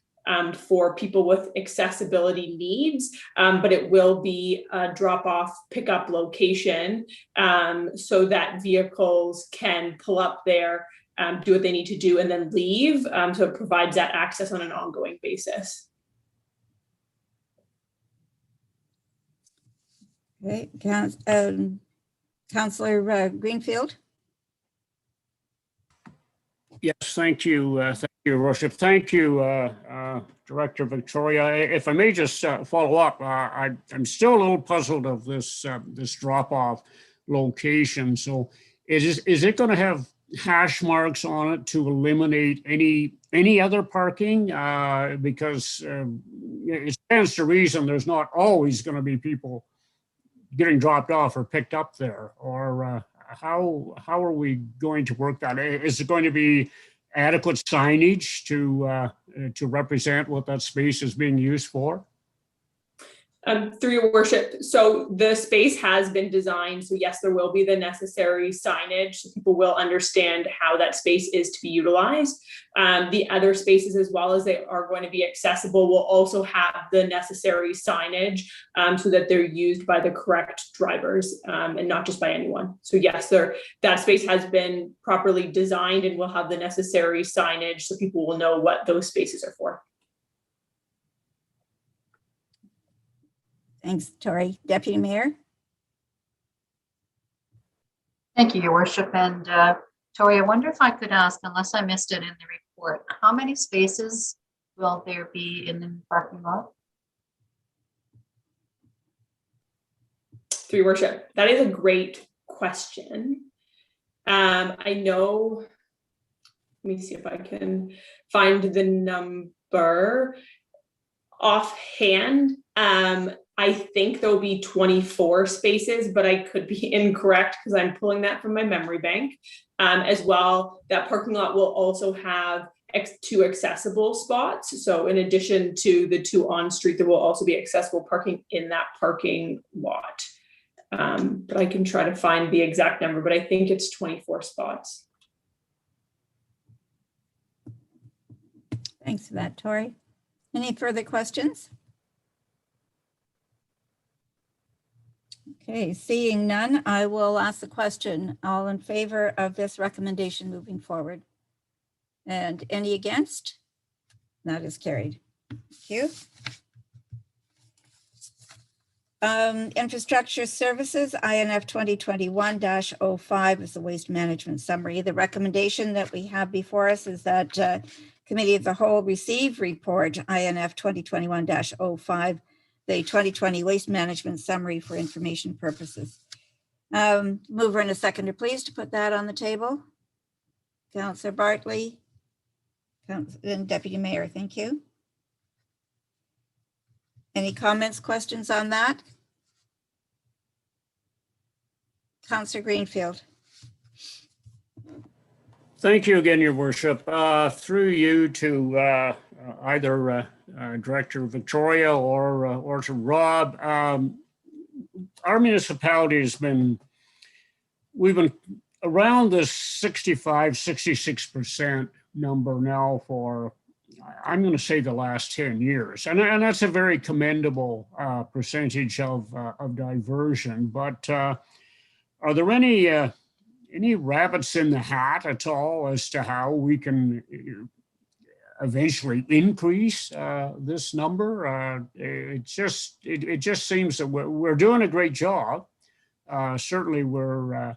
for people with accessibility needs, but it will be a drop-off pickup location so that vehicles can pull up there, do what they need to do, and then leave. So it provides that access on an ongoing basis. Okay, Councillor Greenfield? Yes, thank you, Your Worship. Thank you, Director Victoria. If I may just follow up, I'm still a little puzzled of this drop-off location. So is it going to have hash marks on it to eliminate any other parking? Because it stands to reason there's not always going to be people getting dropped off or picked up there, or how are we going to work that? Is it going to be adequate signage to represent what that space is being used for? Through your worship, so the space has been designed, so yes, there will be the necessary signage, so people will understand how that space is to be utilized. The other spaces, as well as they are going to be accessible, will also have the necessary signage so that they're used by the correct drivers and not just by anyone. So yes, that space has been properly designed and will have the necessary signage so people will know what those spaces are for. Thanks, Tori. Deputy Mayor? Thank you, Your Worship. And Tori, I wonder if I could ask, unless I missed it in the report, how many spaces will there be in the parking lot? Through your worship, that is a great question. I know, let me see if I can find the number offhand. I think there'll be 24 spaces, but I could be incorrect because I'm pulling that from my memory bank. As well, that parking lot will also have 2 accessible spots. So in addition to the 2 on street, there will also be accessible parking in that parking lot. But I can try to find the exact number, but I think it's 24 spots. Thanks for that, Tori. Any further questions? Okay, seeing none, I will ask the question. All in favor of this recommendation moving forward? And any against? That is carried. Thank you. Infrastructure Services, INF 2021-05 is the waste management summary. The recommendation that we have before us is that Committee of the Whole receive report INF 2021-05, the 2020 waste management summary for information purposes. Mover and a seconder, please, to put that on the table. Councillor Bartley and Deputy Mayor, thank you. Any comments, questions on that? Councillor Greenfield. Thank you again, Your Worship. Through you to either Director Victoria or to Rob. Our municipality has been, we've been around this 65, 66% number now for, I'm going to say, the last 10 years. And that's a very commendable percentage of diversion. But are there any rabbits in the hat at all as to how we can eventually increase this number? It just seems that we're doing a great job. Certainly we're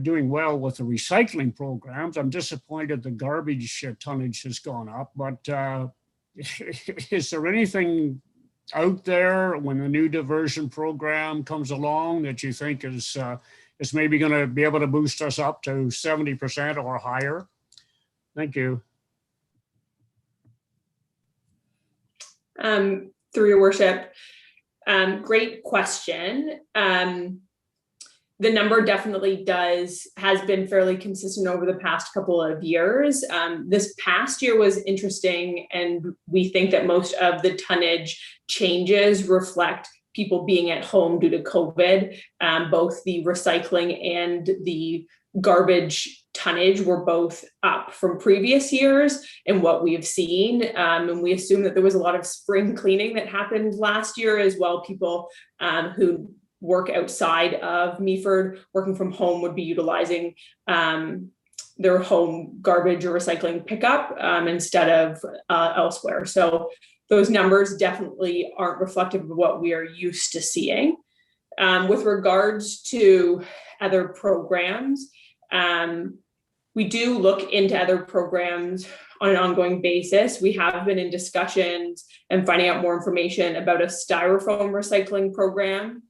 doing well with the recycling programs. I'm disappointed the garbage tonnage has gone up, but is there anything out there when the new diversion program comes along that you think is maybe going to be able to boost us up to 70% or higher? Thank you. Through your worship, great question. The number definitely has been fairly consistent over the past couple of years. This past year was interesting, and we think that most of the tonnage changes reflect people being at home due to COVID. Both the recycling and the garbage tonnage were both up from previous years and what we have seen. And we assume that there was a lot of spring cleaning that happened last year as well. People who work outside of Meaford, working from home, would be utilizing their home garbage or recycling pickup instead of elsewhere. So those numbers definitely aren't reflective of what we are used to seeing. With regards to other programs, we do look into other programs on an ongoing basis. We have been in discussions and finding out more information about a styrofoam recycling program.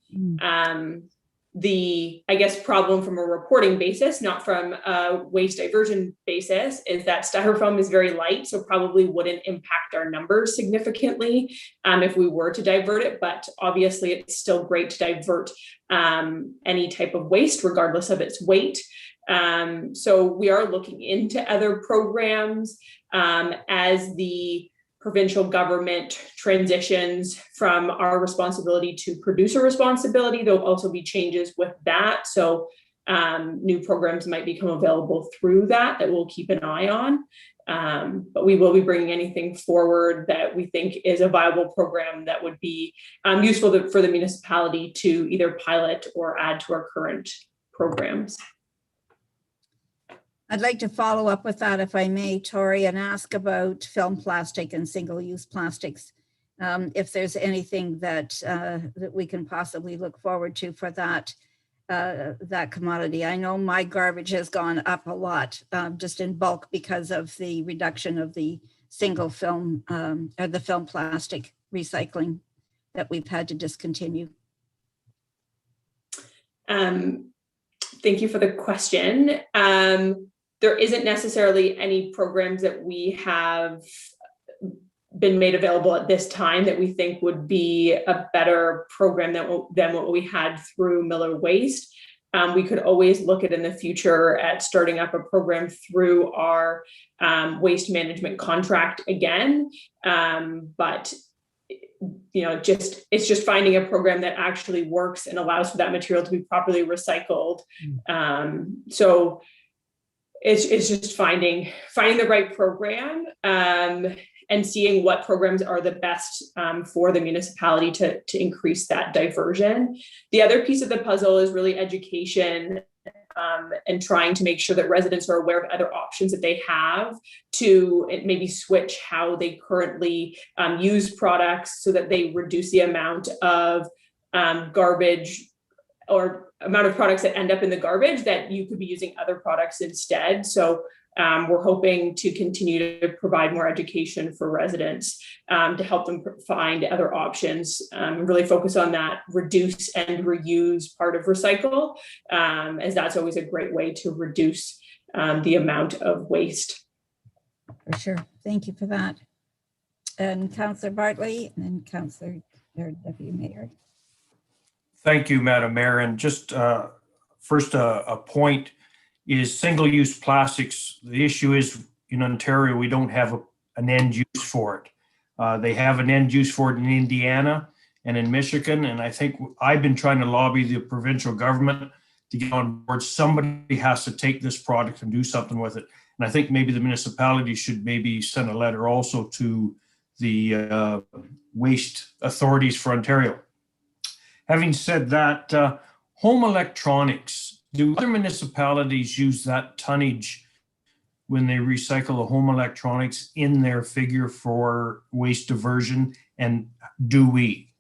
The, I guess, problem from a reporting basis, not from a waste diversion basis, is that styrofoam is very light, so probably wouldn't impact our numbers significantly if we were to divert it. But obviously, it's still great to divert any type of waste, regardless of its weight. So we are looking into other programs as the provincial government transitions from our responsibility to producer responsibility. There'll also be changes with that. So new programs might become available through that we'll keep an eye on. But we will be bringing anything forward that we think is a viable program that would be useful for the municipality to either pilot or add to our current programs. I'd like to follow up with that, if I may, Tori, and ask about film plastic and single-use plastics. If there's anything that we can possibly look forward to for that commodity. I know my garbage has gone up a lot, just in bulk because of the reduction of the single film or the film plastic recycling that we've had to discontinue. Thank you for the question. There isn't necessarily any programs that we have been made available at this time that we think would be a better program than what we had through Miller Waste. We could always look at in the future at starting up a program through our waste management contract again. But it's just finding a program that actually works and allows for that material to be properly recycled. So it's just finding the right program and seeing what programs are the best for the municipality to increase that diversion. The other piece of the puzzle is really education and trying to make sure that residents are aware of other options that they have to maybe switch how they currently use products so that they reduce the amount of garbage or amount of products that end up in the garbage that you could be using other products instead. So we're hoping to continue to provide more education for residents to help them find other options, really focus on that reduce and reuse part of recycle, as that's always a great way to reduce the amount of waste. For sure. Thank you for that. And Councillor Bartley and then Councillor or Deputy Mayor. Thank you, Madam Mayor. And just first a point is single-use plastics. The issue is in Ontario, we don't have an end use for it. They have an end use for it in Indiana and in Michigan. And I think I've been trying to lobby the provincial government to get on board. Somebody has to take this product and do something with it. And I think maybe the municipality should maybe send a letter also to the waste authorities for Ontario. Having said that, home electronics, do other municipalities use that tonnage when they recycle the home electronics in their figure for waste diversion? And do we?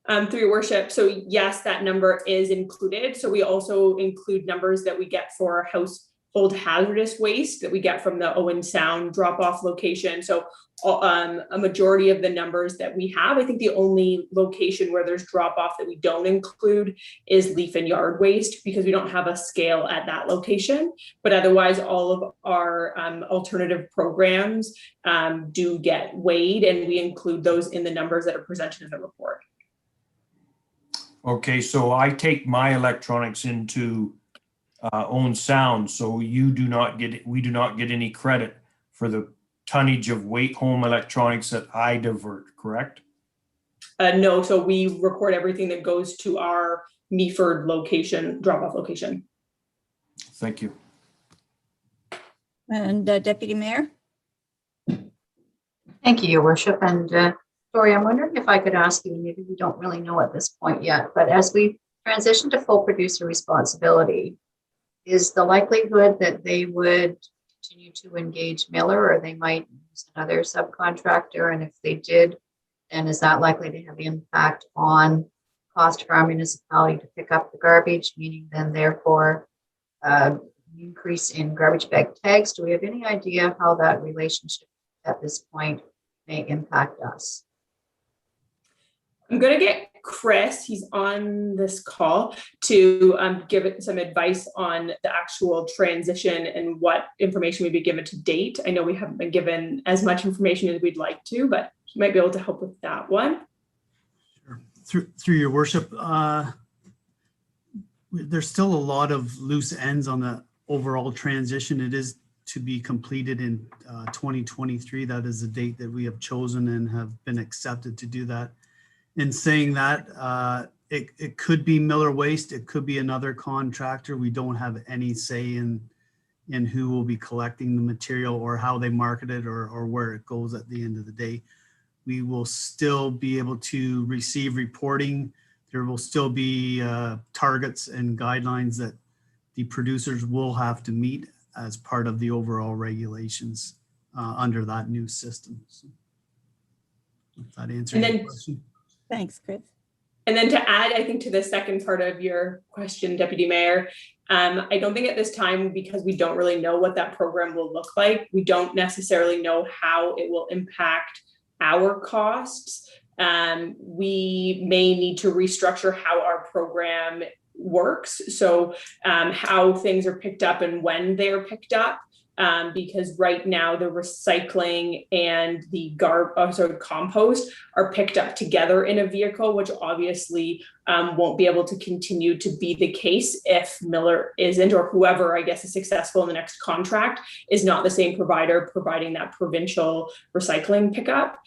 Through your worship. So yes, that number is included. So we also include numbers that we get for household hazardous waste that we get from the Owen Sound drop-off location. So a majority of the numbers that we have, I think the only location where there's drop-off that we don't include is leaf and yard waste because we don't have a scale at that location. But otherwise, all of our alternative programs do get weighed, and we include those in the numbers that are presented in the report. Okay, so I take my electronics into Owen Sound, so we do not get any credit for the tonnage of home electronics that I divert, correct? No, so we record everything that goes to our Meaford location, drop-off location. Thank you. And Deputy Mayor? Thank you, Your Worship. And Tori, I'm wondering if I could ask you, maybe we don't really know at this point yet, but as we transition to full producer responsibility, is the likelihood that they would continue to engage Miller or they might use another subcontractor? And if they did, then is that likely to have impact on cost for our municipality to pick up the garbage, meaning then therefore increase in garbage bag tags? Do we have any idea how that relationship at this point may impact us? I'm going to get Chris, he's on this call, to give it some advice on the actual transition and what information we've been given to date. I know we haven't been given as much information as we'd like to, but he might be able to help with that one. Sure. Through your worship, there's still a lot of loose ends on overall transition. It is to be completed in 2023. That is the date that we have chosen and have been accepted to do that. In saying that, it could be Miller Waste, it could be another contractor. We don't have any say in who will be collecting the material or how they market it or where it goes at the end of the day. We will still be able to receive reporting. There will still be targets and guidelines that the producers will have to meet as part of the overall regulations under that new system. So, if that answers your question. Thanks, Chris. And then to add, I think, to the second part of your question, Deputy Mayor, I don't think at this time, because we don't really know what that program will look like, we don't necessarily know how it will impact our costs. We may need to restructure how our program works. So how things are picked up and when they're picked up. Because right now the recycling and the compost are picked up together in a vehicle, which obviously won't be able to continue to be the case if Miller isn't, or whoever I guess is successful in the next contract is not the same provider providing that provincial recycling pickup.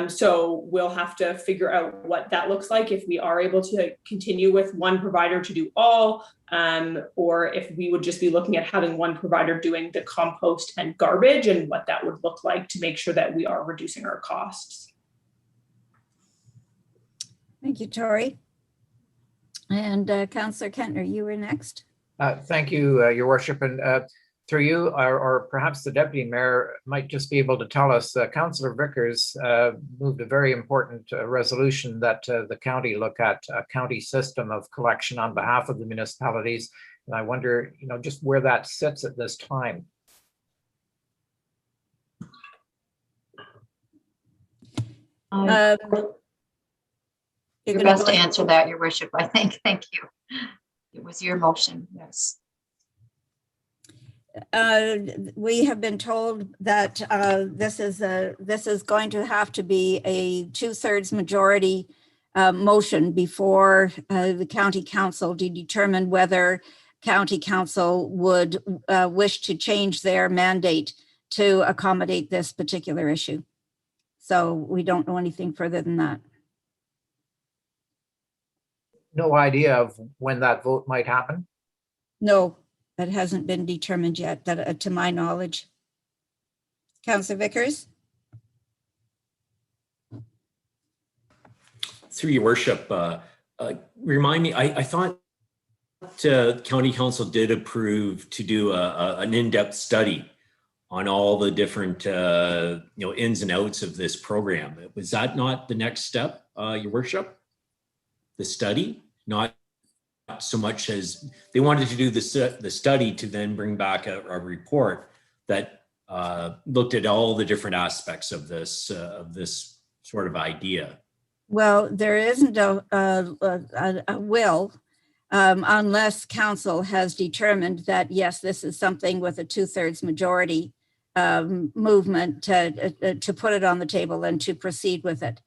So we'll have to figure out what that looks like if we are able to continue with one provider to do all, or if we would just be looking at having one provider doing the compost and garbage, and what that would look like to make sure that we are reducing our costs. Thank you, Tori. And Councillor Kentner, you were next. Thank you, Your Worship. And through you, or perhaps the Deputy Mayor might just be able to tell us, Councillor Vickers moved a very important resolution that the county look at a county system of collection on behalf of the municipalities. And I wonder, just where that sits at this time. You're best to answer that, Your Worship, I think. Thank you. It was your motion, yes. We have been told that this is going to have to be a 2/3 majority motion before the county council to determine whether county council would wish to change their mandate to accommodate this particular issue. So we don't know anything further than that. No idea of when that vote might happen? No, that hasn't been determined yet, that, to my knowledge. Councillor Vickers? Through your worship, remind me, I thought County Council did approve to do an in-depth study on all the different ins and outs of this program. Was that not the next step, your worship? The study? Not so much as they wanted to do the study to then bring back a report that looked at all the different aspects of this sort of idea. Well, there isn't a will unless council has determined that, yes, this is something with a 2/3 majority movement to put it on the table and to proceed with it.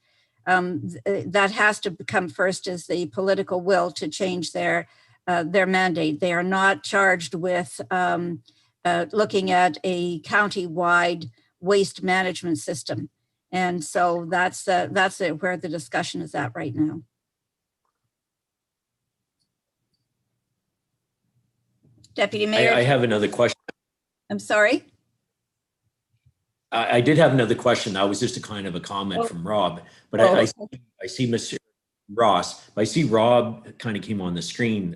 That has to come first as the political will to change their mandate. They are not charged with looking at a county-wide waste management system. And so that's where the discussion is at right now. Deputy Mayor. I have another question. I'm sorry? I did have another question. That was just a kind of a comment from Rob, but I see Mr. Ross, but I see Rob kind of came on the screen.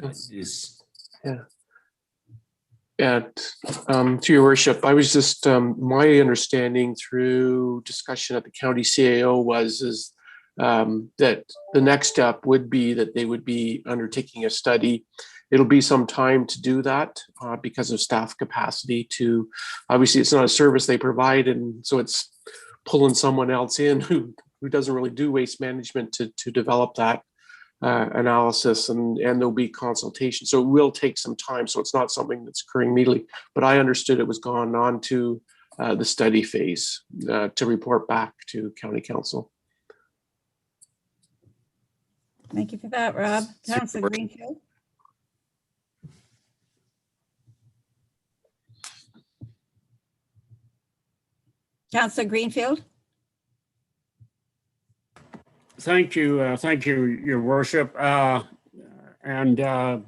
To your worship, I was just, my understanding through discussion at the county CAO was that the next step would be that they would be undertaking a study. It'll be some time to do that because of staff capacity to, obviously it's not a service they provide, and so it's pulling someone else in who doesn't really do waste management to develop that analysis, and there'll be consultation. So it will take some time. So it's not something that's occurring immediately, but I understood it was gone on to the study phase to report back to county council. Thank you for that, Rob. Councillor Greenfield. Councillor Greenfield? Thank you, Your Worship. And on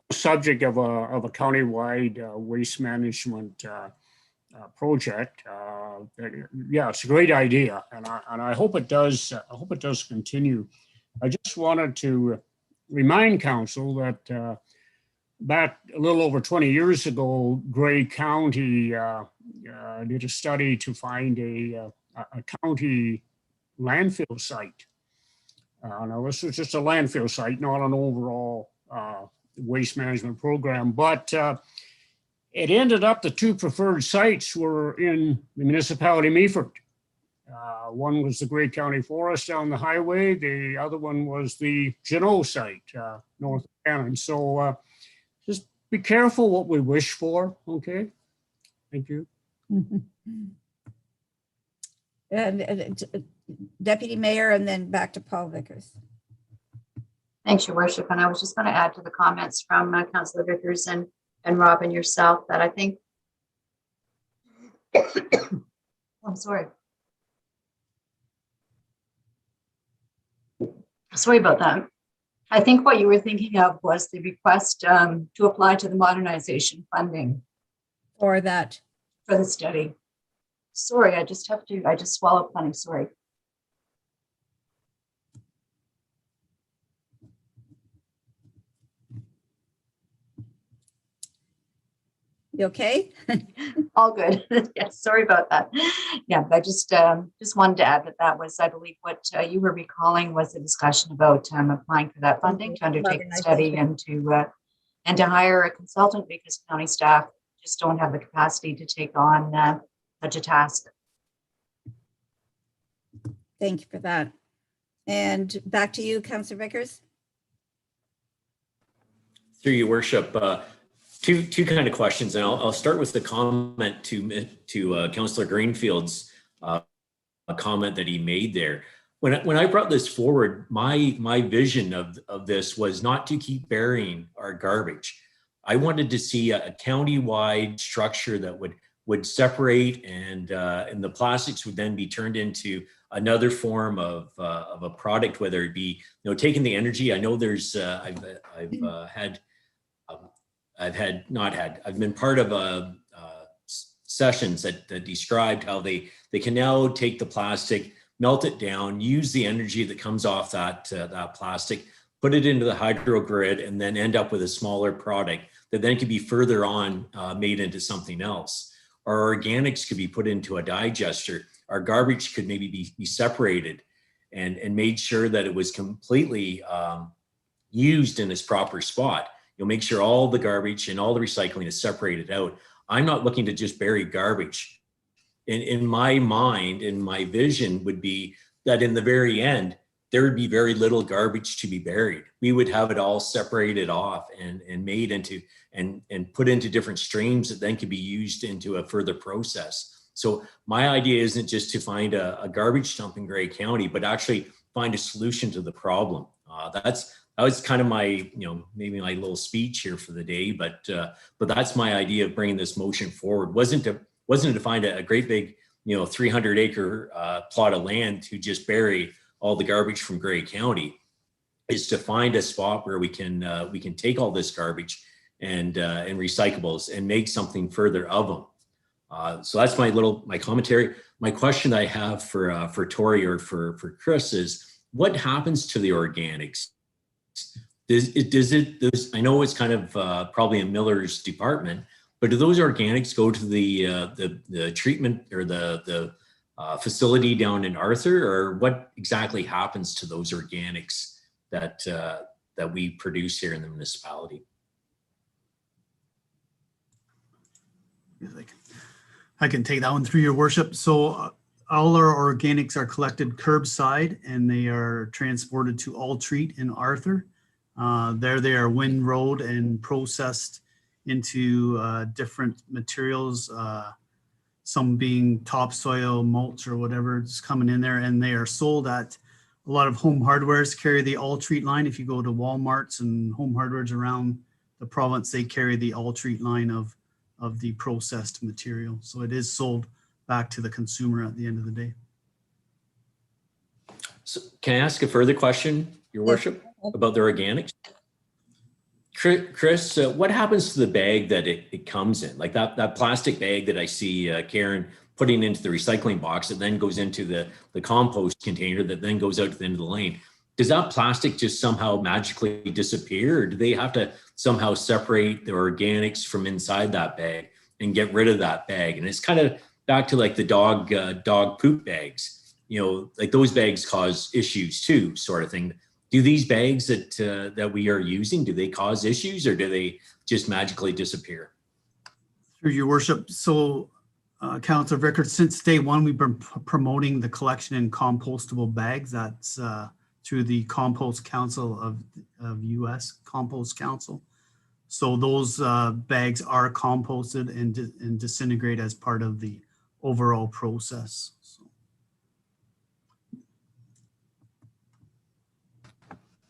the subject of a countywide waste management project, yeah, it's a great idea, and I hope it does. I hope it does continue. I just wanted to remind council that back a little over 20 years ago, Grey County did a study to find a county landfill site. Now, this was just a landfill site, not an overall waste management program, but it ended up the two preferred sites were in the municipality of Meaford. One was the Grey County Forest down the highway. The other one was the Jeannot site, north of Cannon. So just be careful what we wish for, okay? Thank you. And Deputy Mayor, and then back to Paul Vickers. Thanks, Your Worship. And I was just going to add to the comments from Councillor Vickers and Rob and yourself that I think, I'm sorry. Sorry about that. I think what you were thinking of was the request to apply to the modernization funding. For that. For the study. Sorry, I just swallowed plenty, sorry. You okay? All good. Yes, sorry about that. Yeah, I just wanted to add that was, I believe, what you were recalling was a discussion about applying for that funding to undertake the study and to hire a consultant because county staff just don't have the capacity to take on such a task. Thank you for that. And back to you, Councillor Vickers. Through Your Worship, two kind of questions, and I'll start with the comment to Councillor Greenfield's a comment that he made there. When I brought this forward, my vision of this was not to keep burying our garbage. I wanted to see a county-wide structure that would separate, and the plastics would then be turned into another form of a product, whether it be taking the energy. I know there's I've been part of sessions that described how they can now take the plastic, melt it down, use the energy that comes off that plastic, put it into the hydro grid, and then end up with a smaller product that then could be further on made into something else. Our organics could be put into a digester. Our garbage could maybe be separated and made sure that it was completely used in its proper spot. You'll make sure all the garbage and all the recycling is separated out. I'm not looking to just bury garbage. In my mind, in my vision would be that in the very end, there would be very little garbage to be buried. We would have it all separated off and made into and put into different streams that then could be used into a further process. So my idea isn't just to find a garbage dump in Grey County, but actually find a solution to the problem. That was kind of my, maybe my little speech here for the day, but that's my idea of bringing this motion forward. Wasn't to find a great big, 300-acre plot of land to just bury all the garbage from Grey County. Is to find a spot where we can take all this garbage and recyclables and make something further of them. So that's my commentary. My question I have for Tori or for Chris is, what happens to the organics? I know it's kind of probably in Miller's department, but do those organics go to the treatment or the facility down in Arthur, or what exactly happens to those organics that we produce here in the municipality? I can take that one, through Your Worship. So all our organics are collected curbside and they are transported to All Treat in Arthur. There they are windrowed and processed into different materials, some being topsoil, mulch, or whatever is coming in there, and they are sold at a lot of home hardwares carry the All Treat line. If you go to Walmarts and home hardwares around the province, they carry the All Treat line of the processed material. So it is sold back to the consumer at the end of the day. So can I ask a further question, Your Worship, about the organics? Chris, what happens to the bag that it comes in? Like that plastic bag that I see Karen putting into the recycling box that then goes into the compost container that then goes out to the end of the lane. Does that plastic just somehow magically disappear, or do they have to somehow separate the organics from inside that bag and get rid of that bag? And it's kind of back to like the dog poop bags, you know, like those bags cause issues too, sort of thing. Do these bags that we are using, do they cause issues, or do they just magically disappear? Through Your Worship, so Councillor Vickers, since day one, we've been promoting the collection in compostable bags. That's through the Compost Council of US Compost Council. So those bags are composted and disintegrate as part of the overall process. So.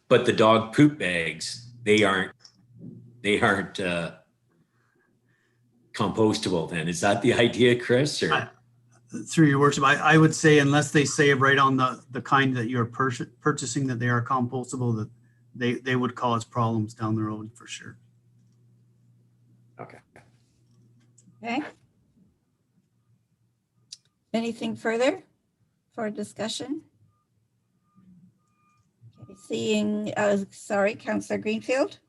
But the dog poop bags, they aren't compostable then. Is that the idea, Chris? Or? Through Your Worship, I would say unless they say right on the kind that you're purchasing that they are compostable, that they would cause problems down the road for sure. Okay. Okay. Anything further for discussion? Okay, seeing, sorry, Councillor Greenfield.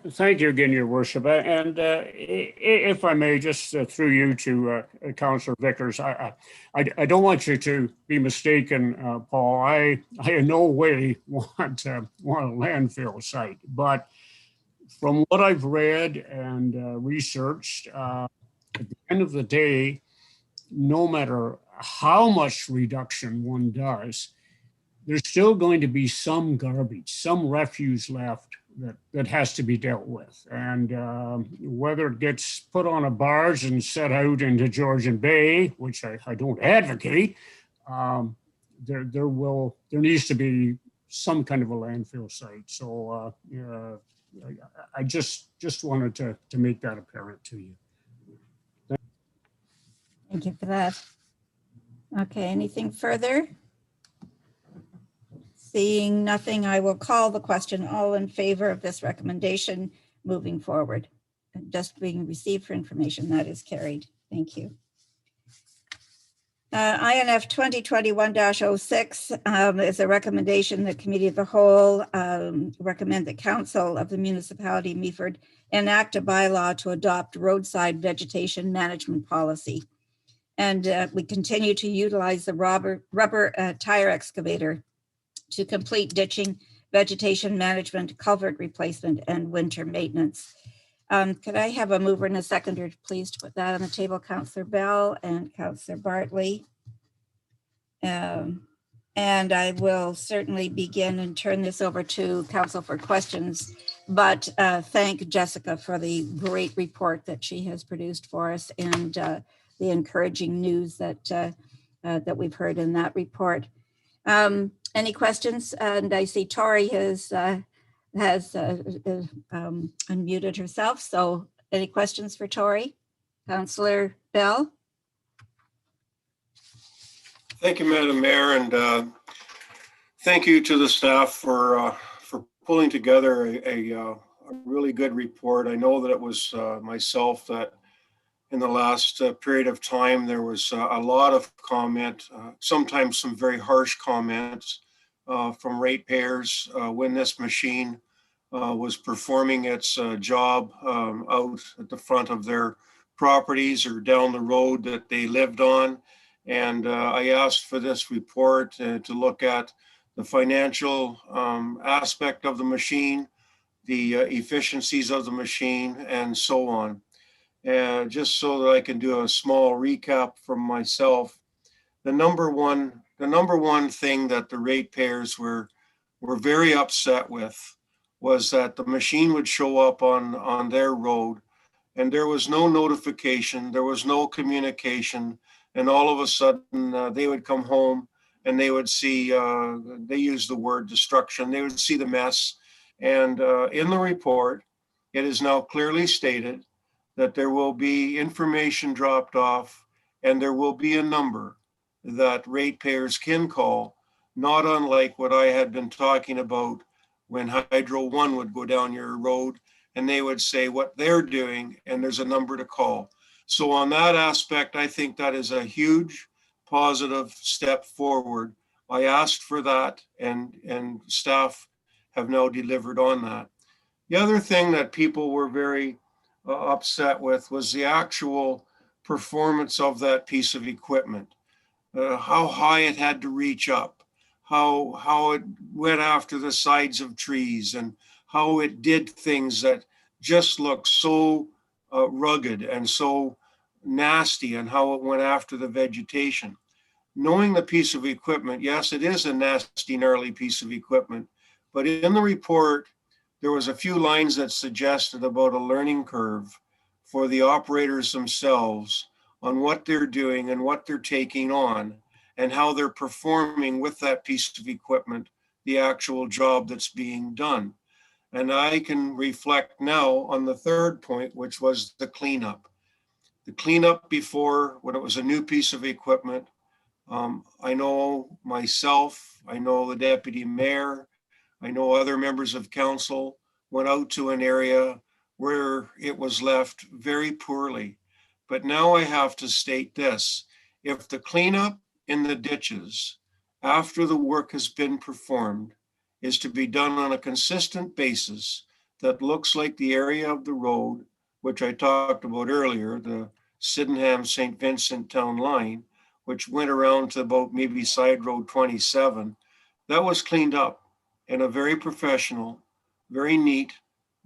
Thank you again, Your Worship. And if I may, just through you to Councillor Vickers, I don't want you to be mistaken, Paul. I in no way want a landfill site, but from what I've read and researched, at the end of the day, no matter how much reduction one does, there's still going to be some garbage, some refuse left that has to be dealt with. And whether it gets put on a barge and set out into Georgian Bay, which I don't advocate, there needs to be some kind of a landfill site. So I just wanted to make that apparent to you. Thank you for that. Okay, anything further? Seeing nothing, I will call the question. All in favor of this recommendation moving forward? Just being received for information, that is carried. Thank you. INF 2021-06 is a recommendation. The Committee of the Whole recommend the Council of the Municipality of Meaford enact a bylaw to adopt roadside vegetation management policy. And we continue to utilize the rubber tire excavator to complete ditching, vegetation management, culvert replacement, and winter maintenance. Could I have a mover and a seconder, please, to put that on the table? Councillor Bell and Councillor Bartley. And I will certainly begin and turn this over to Council for questions, but thank Jessica for the great report that she has produced for us and the encouraging news that we've heard in that report. Any questions? And I see Tori has unmuted herself. So any questions for Tori? Councillor Bell? Thank you, Madam Mayor, and thank you to the staff for pulling together a really good report. I know that it was myself that in the last period of time, there was a lot of comment, sometimes some very harsh comments from ratepayers when this machine was performing its job out at the front of their properties or down the road that they lived on. And I asked for this report to look at the financial aspect of the machine, the efficiencies of the machine, and so on. And just so that I can do a small recap from myself, the number one thing that the ratepayers were very upset with was that the machine would show up on their road and there was no notification, there was no communication, and all of a sudden they would come home and they would see, they use the word destruction, they would see the mess. And in the report, it is now clearly stated that there will be information dropped off And there will be a number that ratepayers can call, not unlike what I had been talking about when Hydro One would go down your road and they would say what they're doing, and there's a number to call. So on that aspect, I think that is a huge positive step forward. I asked for that, and staff have now delivered on that. The other thing that people were very upset with was the actual performance of that piece of equipment, how high it had to reach up, how it went after the sides of trees, and how it did things that just looked so rugged and so nasty, and how it went after the vegetation. Knowing the piece of equipment, yes, it is a nasty, gnarly piece of equipment, but in the report, there was a few lines that suggested about a learning curve for the operators themselves on what they're doing and what they're taking on and how they're performing with that piece of equipment, the actual job that's being done. And I can reflect now on the third point, which was the cleanup. The cleanup before, when it was a new piece of equipment, I know myself, I know the deputy mayor, I know other members of council went out to an area where it was left very poorly. But now I have to state this: if the cleanup in the ditches after the work has been performed is to be done on a consistent basis that looks like the area of the road, which I talked about earlier, the Sydenham-St. Vincent town line, which went around to about maybe side road 27, that was cleaned up in a very professional, very neat,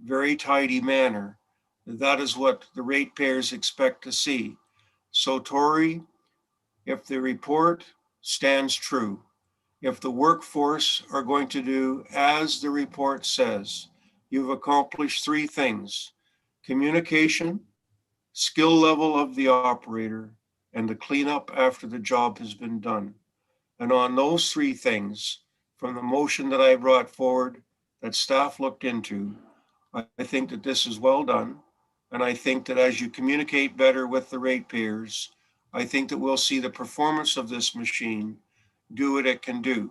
very tidy manner. That is what the ratepayers expect to see. So Tori, if the report stands true, if the workforce are going to do as the report says, you've accomplished three things: communication, skill level of the operator, and the cleanup after the job has been done. And on those three things, from the motion that I brought forward that staff looked into, I think that this is well done. And I think that as you communicate better with the ratepayers, I think that we'll see the performance of this machine do what it can do.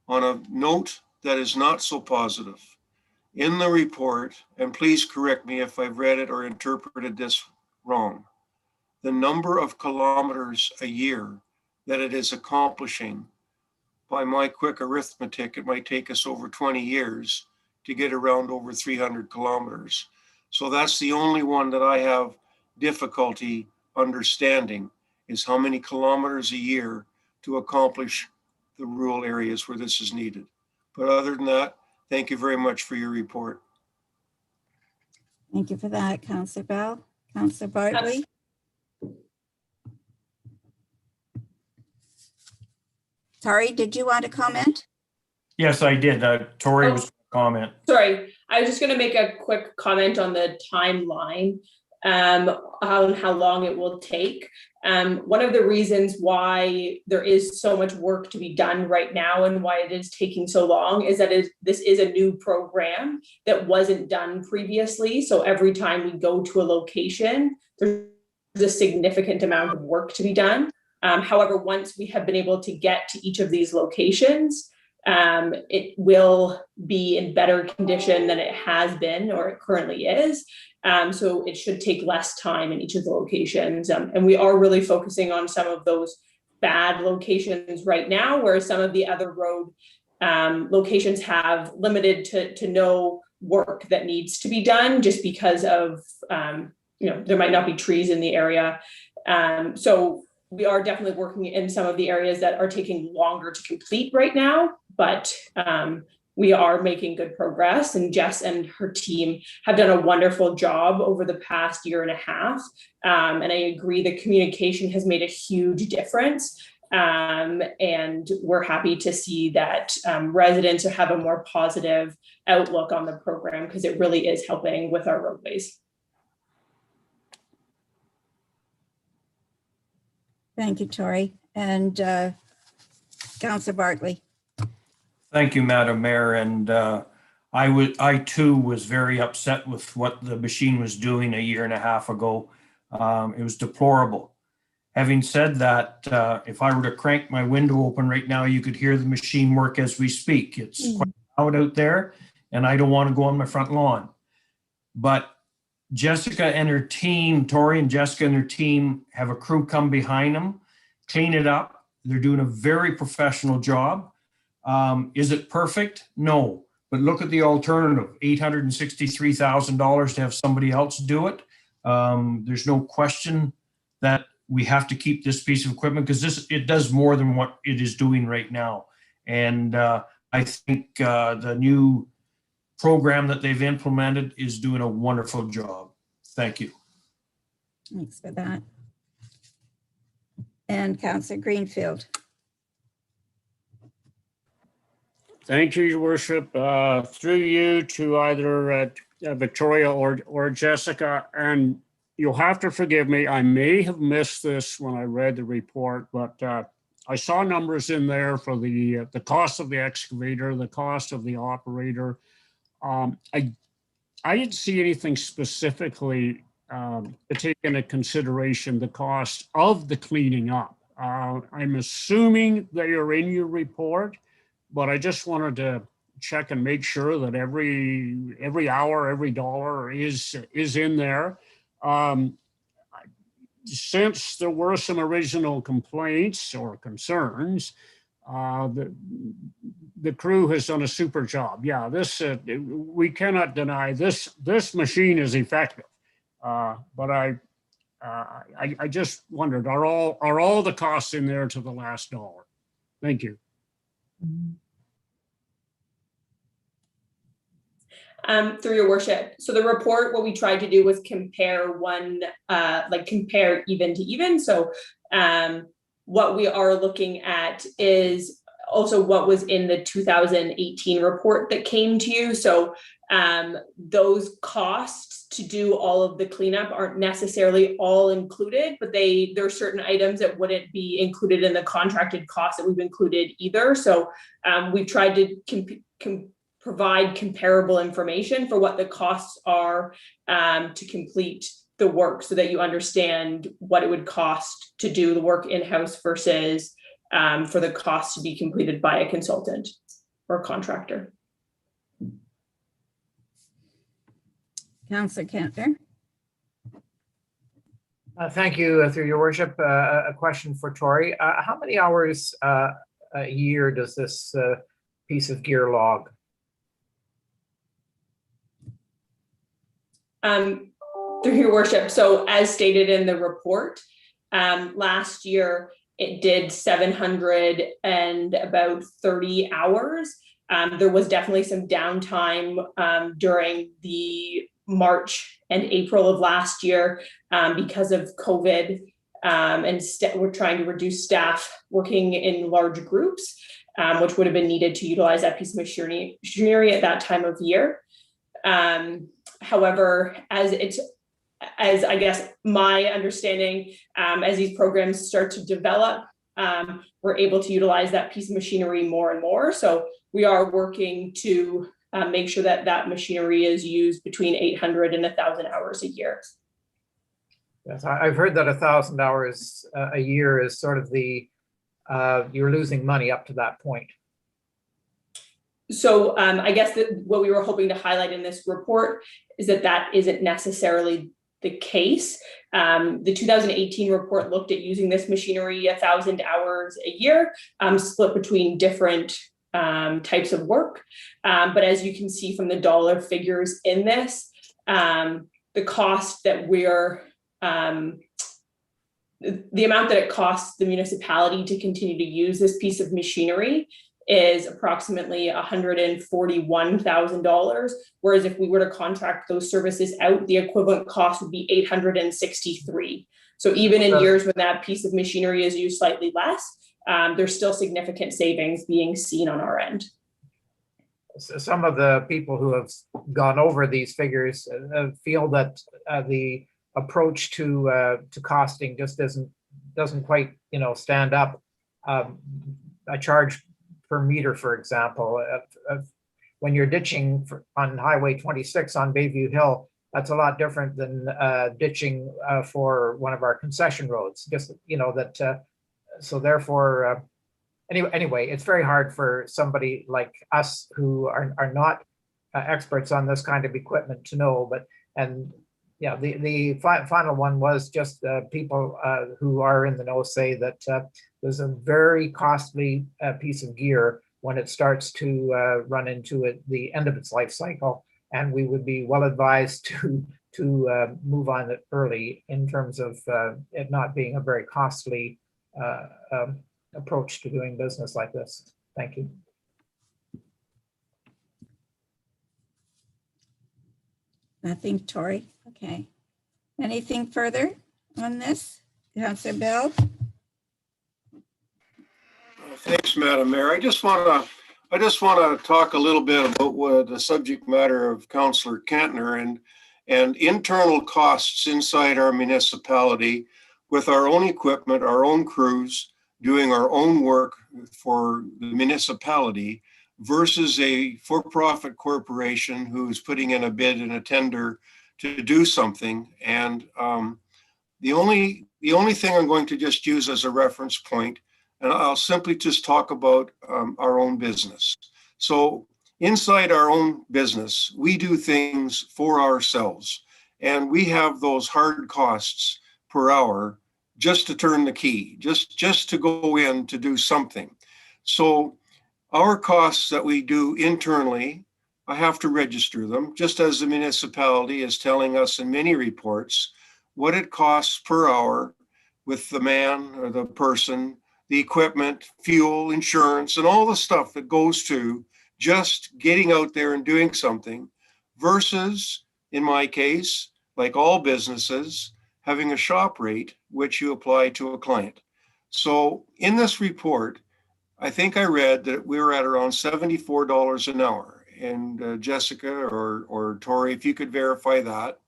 On a note that is not so positive, in the report, and please correct me if I've read it or interpreted this wrong, the number of kilometers a year that it is accomplishing, by my quick arithmetic, it might take us over 20 years to get around over 300 kilometers. So that's the only one that I have difficulty understanding, is how many kilometers a year to accomplish the rural areas where this is needed. But other than that, thank you very much for your report. Thank you for that, Councillor Bell. Councillor Bartley. Tori, did you want to comment? Yes, I did. Tori was comment. Sorry, I was just going to make a quick comment on the timeline, how long it will take. One of the reasons why there is so much work to be done right now and why it is taking so long is that this is a new program that wasn't done previously. So every time we go to a location, there's a significant amount of work to be done. However, once we have been able to get to each of these locations, it will be in better condition than it has been or it currently is. So it should take less time in each of the locations. And we are really focusing on some of those bad locations right now, where some of the other road locations have limited to no work that needs to be done just because of, there might not be trees in the area. So we are definitely working in some of the areas that are taking longer to complete right now, but we are making good progress, and Jess and her team have done a wonderful job over the past year and a half. And I agree, the communication has made a huge difference. And we're happy to see that residents have a more positive outlook on the program, because it really is helping with our roadways. Thank you, Tori. And Councillor Bartley. Thank you, Madam Mayor. And I too was very upset with what the machine was doing a year and a half ago. It was deplorable. Having said that, if I were to crank my window open right now, you could hear the machine work as we speak. It's quite loud out there, and I don't want to go on my front lawn. But Jessica and her team, Tori and Jessica and her team, have a crew come behind them, clean it up. They're doing a very professional job. Is it perfect? No. But look at the alternative, $863,000 to have somebody else do it. There's no question that we have to keep this piece of equipment because it does more than what it is doing right now. And I think the new program that they've implemented is doing a wonderful job. Thank you. Thanks for that. And Councillor Greenfield. Thank you, Your Worship. Through you to either Victoria or Jessica, and you'll have to forgive me. I may have missed this when I read the report, but I saw numbers in there for the cost of the excavator, the cost of the operator. I didn't see anything specifically to take into consideration the cost of the cleaning up. I'm assuming they are in your report, but I just wanted to check and make sure that every hour, every dollar is in there. Since there were some original complaints or concerns, the crew has done a super job. Yeah, this we cannot deny this machine is effective. But I just wondered, are all the costs in there to the last dollar? Thank you. Through Your Worship. So the report, what we tried to do was compare compare even to even. So what we are looking at is also what was in the 2018 report that came to you. So those costs to do all of the cleanup aren't necessarily all included, but there are certain items that wouldn't be included in the contracted costs that we've included either. So we've tried to provide comparable information for what the costs are to complete the work so that you understand what it would cost to do the work in-house versus for the cost to be completed by a consultant or contractor. Councillor Kentner. Thank you, through Your Worship. A question for Tori. How many hours a year does this piece of gear log? Through Your Worship. So as stated in the report, last year it did 730 hours. There was definitely some downtime during the March and April of last year because of COVID, and we're trying to reduce staff working in large groups, which would have been needed to utilize that piece of machinery at that time of year. However, as I guess my understanding, as these programs start to develop, we're able to utilize that piece of machinery more and more. So we are working to make sure that that machinery is used between 800 and 1,000 hours a year. Yes, I've heard that 1,000 hours a year is sort of the, you're losing money up to that point. So I guess that what we were hoping to highlight in this report is that that isn't necessarily the case. The 2018 report looked at using this machinery 1,000 hours a year, split between different types of work. But as you can see from the dollar figures in this, the cost that the amount that it costs the municipality to continue to use this piece of machinery is approximately $141,000. Whereas if we were to contract those services out, the equivalent cost would be $863,000. So even in years when that piece of machinery is used slightly less, there's still significant savings being seen on our end. Some of the people who have gone over these figures feel that the approach to costing just doesn't quite, stand up. I charge per meter, for example, when you're ditching on Highway 26 on Bayview Hill, that's a lot different than ditching for one of our concession roads. Just, you know, that, so therefore, anyway, it's very hard for somebody like us who are not experts on this kind of equipment to know, but, and yeah, the final one was just people who are in the know say that there's a very costly piece of gear when it starts to run into the end of its life cycle, and we would be well advised to move on it early in terms of it not being a very costly approach to doing business like this. Thank you. Nothing, Tori. Okay. Anything further on this, Councillor Bell? Thanks, Madam Mayor. I just want to talk a little bit about what the subject matter of Councillor Kentner and internal costs inside our municipality with our own equipment, our own crews, doing our own work for the municipality versus a for-profit corporation who's putting in a bid and a tender to do something. And the only thing I'm going to just use as a reference point, and I'll simply just talk about our own business. So inside our own business, we do things for ourselves, and we have those hard costs per hour just to turn the key, just to go in to do something. So our costs that we do internally, I have to register them, just as the municipality is telling us in many reports what it costs per hour with the man or the person, the equipment, fuel, insurance, and all the stuff that goes to just getting out there and doing something versus, in my case, like all businesses, having a shop rate, which you apply to a client. So in this report, I think I read that we were at around $74 an hour. And Jessica or Tori, if you could verify that.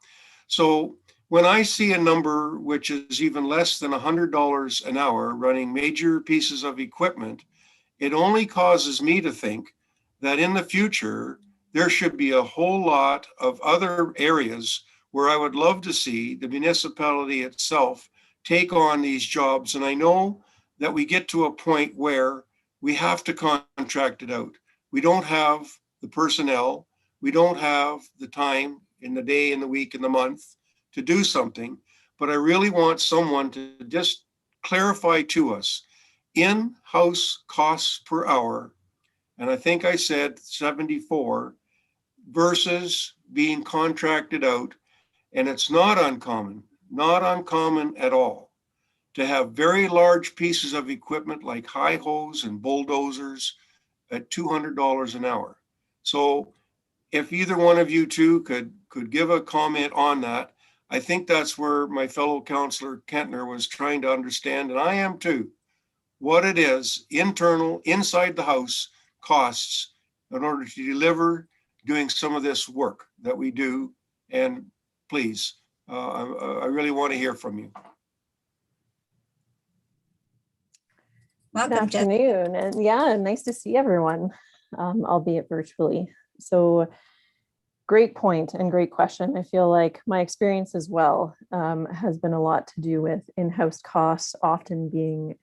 So when I see a number which is even less than $100 an hour running major pieces of equipment, it only causes me to think that in the future, there should be a whole lot of other areas where I would love to see the municipality itself take on these jobs. And I know that we get to a point where we have to contract it out. We don't have the personnel, we don't have the time in the day, in the week, in the month to do something, but I really want someone to just clarify to us in-house costs per hour, and I think I said 74 versus being contracted out, and it's not uncommon at all to have very large pieces of equipment like high hose and bulldozers at $200 an hour. So if either one of you two could give a comment on that, I think that's where my fellow councillor Kentner was trying to understand, and I am too, what it is inside the house costs in order to deliver doing some of this work that we do. And please, I really want to hear from you. Welcome, Good afternoon, and yeah, nice to see everyone, albeit virtually. So great point and great question. I feel like my experience as well has been a lot to do with in-house costs often being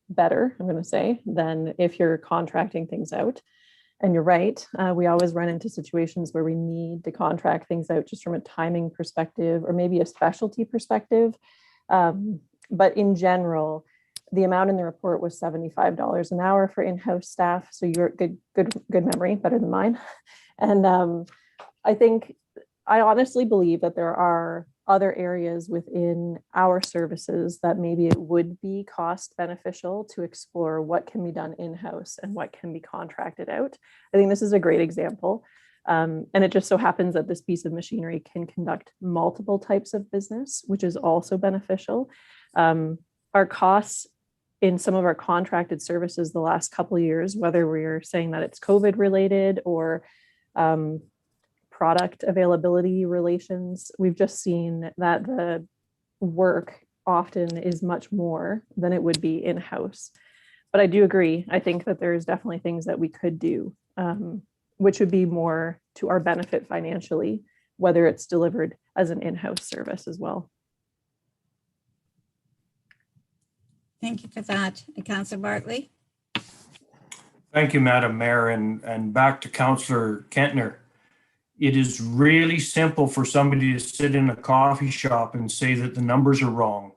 better, I'm going to say, than if you're contracting things out. And you're right, we always run into situations where we need to contract things out just from a timing perspective or maybe a specialty perspective. But in general, the amount in the report was $75 an hour for in-house staff. So you're good memory, better than mine. And I honestly believe that there are other areas within our services that maybe it would be cost beneficial to explore what can be done in-house and what can be contracted out. I think this is a great example. And it just so happens that this piece of machinery can conduct multiple types of business, which is also beneficial. Our costs in some of our contracted services the last couple of years, whether we're saying that it's COVID related or product availability relations, we've just seen that the work often is much more than it would be in-house. But I do agree. I think that there's definitely things that we could do, which would be more to our benefit financially whether it's delivered as an in-house service as well. Thank you for that. Councillor Bartley. Thank you, Madam Mayor, and back to Councillor Kentner. It is really simple for somebody to sit in a coffee shop and say that the numbers are wrong.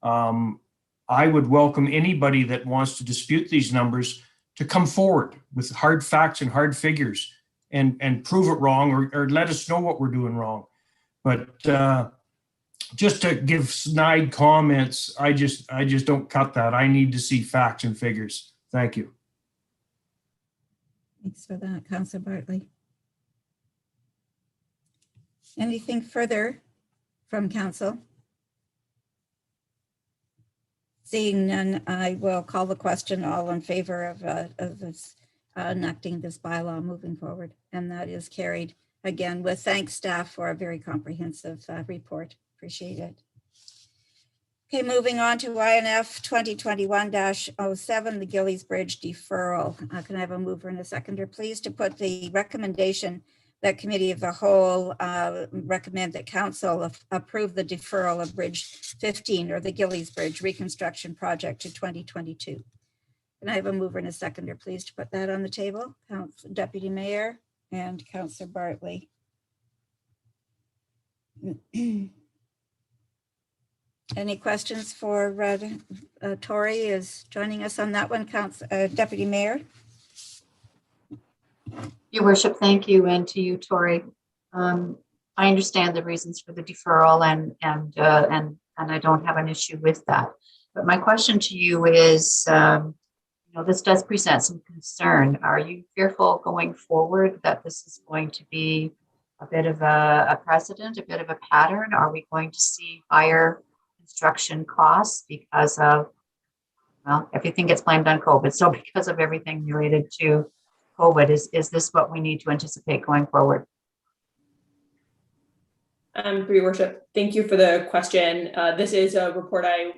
I would welcome anybody that wants to dispute these numbers to come forward with hard facts and hard figures and prove it wrong, or let us know what we're doing wrong. But just to give snide comments, I just don't cut that. I need to see facts and figures. Thank you. Thanks for that, Councillor Bartley. Anything further from council? Seeing none, I will call the question. All in favor of this, enacting this bylaw moving forward, and that is carried. Again, with thanks staff for a very comprehensive report. Appreciate it. Okay, moving on to INF 2021-07, the Gillies Bridge deferral. Can I have a mover and a seconder, please, to put the recommendation that Committee of the Whole recommend that Council approve the deferral of Bridge 15, or the Gillies Bridge reconstruction project, to 2022. Can I have a mover and a seconder, please, to put that on the table? Deputy Mayor and Councillor Bartley. Any questions for Tori is joining us on that one, Deputy Mayor? Your Worship, thank you, and to you, Tori. I understand the reasons for the deferral, and I don't have an issue with that. But my question to you is, this does present some concern. Are you fearful going forward that this is going to be a bit of a precedent, a bit of a pattern? Are we going to see higher construction costs because of, well, everything gets blamed on COVID. So because of everything related to COVID, is this what we need to anticipate going forward? For your worship, thank you for the question. This is a report I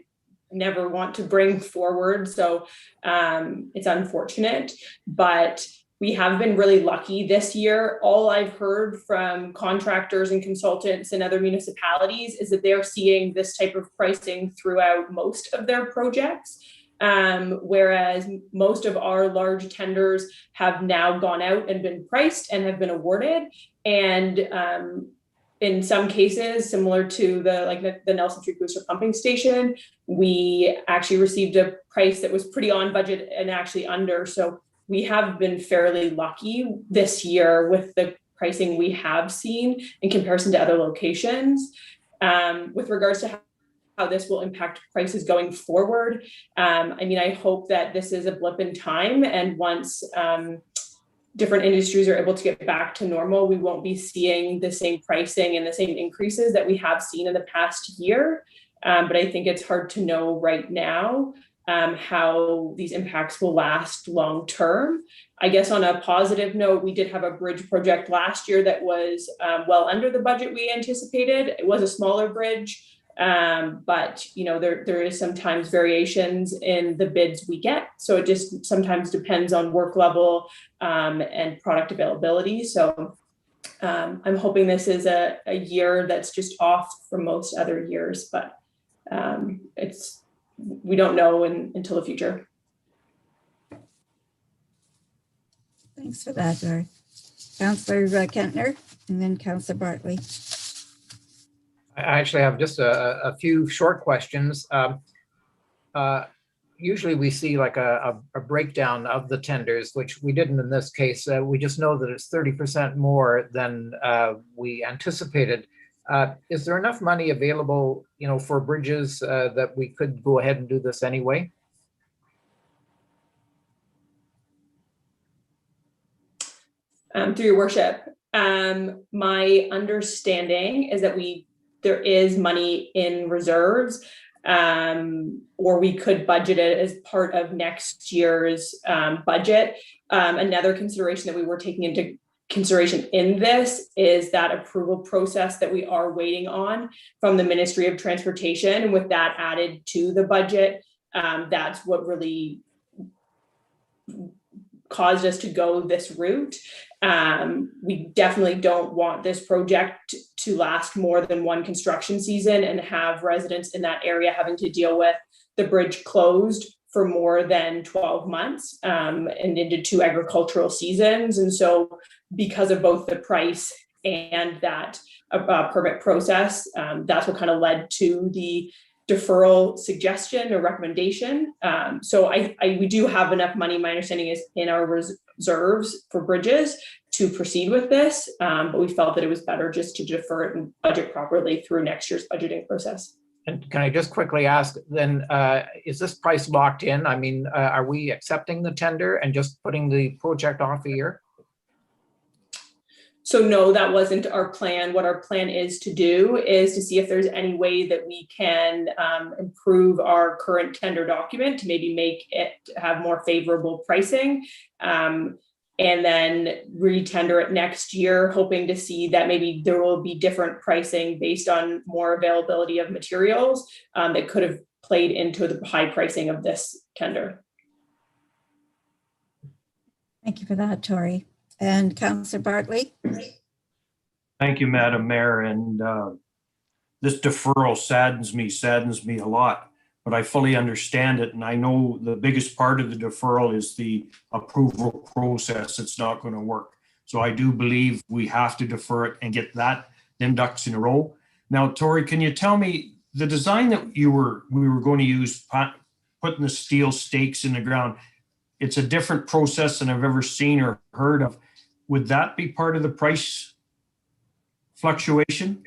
never want to bring forward, so it's unfortunate, but we have been really lucky this year. All I've heard from contractors and consultants and other municipalities is that they're seeing this type of pricing throughout most of their projects. Whereas most of our large tenders have now gone out and been priced and have been awarded. And in some cases, similar to the Nelson Street Booster pumping station, we actually received a price that was pretty on budget and actually under. So we have been fairly lucky this year with the pricing we have seen in comparison to other locations. With regards to how this will impact prices going forward, I hope that this is a blip in time, and once different industries are able to get back to normal, we won't be seeing the same pricing and the same increases that we have seen in the past year. But I think it's hard to know right now how these impacts will last long term. I guess on a positive note, we did have a bridge project last year that was well under the budget we anticipated. It was a smaller bridge, but there is sometimes variations in the bids we get. So it just sometimes depends on work level and product availability. So I'm hoping this is a year that's just off from most other years, but we don't know until the future. Thanks for that, Dory. Councillor Kentner, and then Councillor Bartley. I actually have just a few short questions. Usually we see like a breakdown of the tenders, which we didn't in this case. We just know that it's 30% more than we anticipated. Is there enough money available, for bridges that we could go ahead and do this anyway? Through your worship, my understanding is that there is money in reserves, or we could budget it as part of next year's budget. Another consideration that we were taking into consideration in this is that approval process that we are waiting on from the Ministry of Transportation. And with that added to the budget, that's what really caused us to go this route. We definitely don't want this project to last more than one construction season and have residents in that area having to deal with the bridge closed for more than 12 months and into 2 agricultural seasons. And so because of both the price and that permit process, that's what kind of led to the deferral suggestion or recommendation. So we do have enough money, my understanding is, in our reserves for bridges to proceed with this, but we felt that it was better just to defer it and budget properly through next year's budgeting process. And can I just quickly ask then, is this price locked in? I mean, are we accepting the tender and just putting the project off a year? So no, that wasn't our plan. What our plan is to do is to see if there's any way that we can improve our current tender document to maybe make it have more favorable pricing. And then re-tender it next year, hoping to see that maybe there will be different pricing based on more availability of materials that could have played into the high pricing of this tender. Thank you for that, Tori. And Councillor Bartley? Thank you, Madam Mayor. And this deferral saddens me a lot, but I fully understand it. And I know the biggest part of the deferral is the approval process. It's not going to work. So I do believe we have to defer it and get them ducks in a row. Now, Tori, can you tell me the design that we were going to use, putting the steel stakes in the ground? It's a different process than I've ever seen or heard of. Would that be part of the price fluctuation?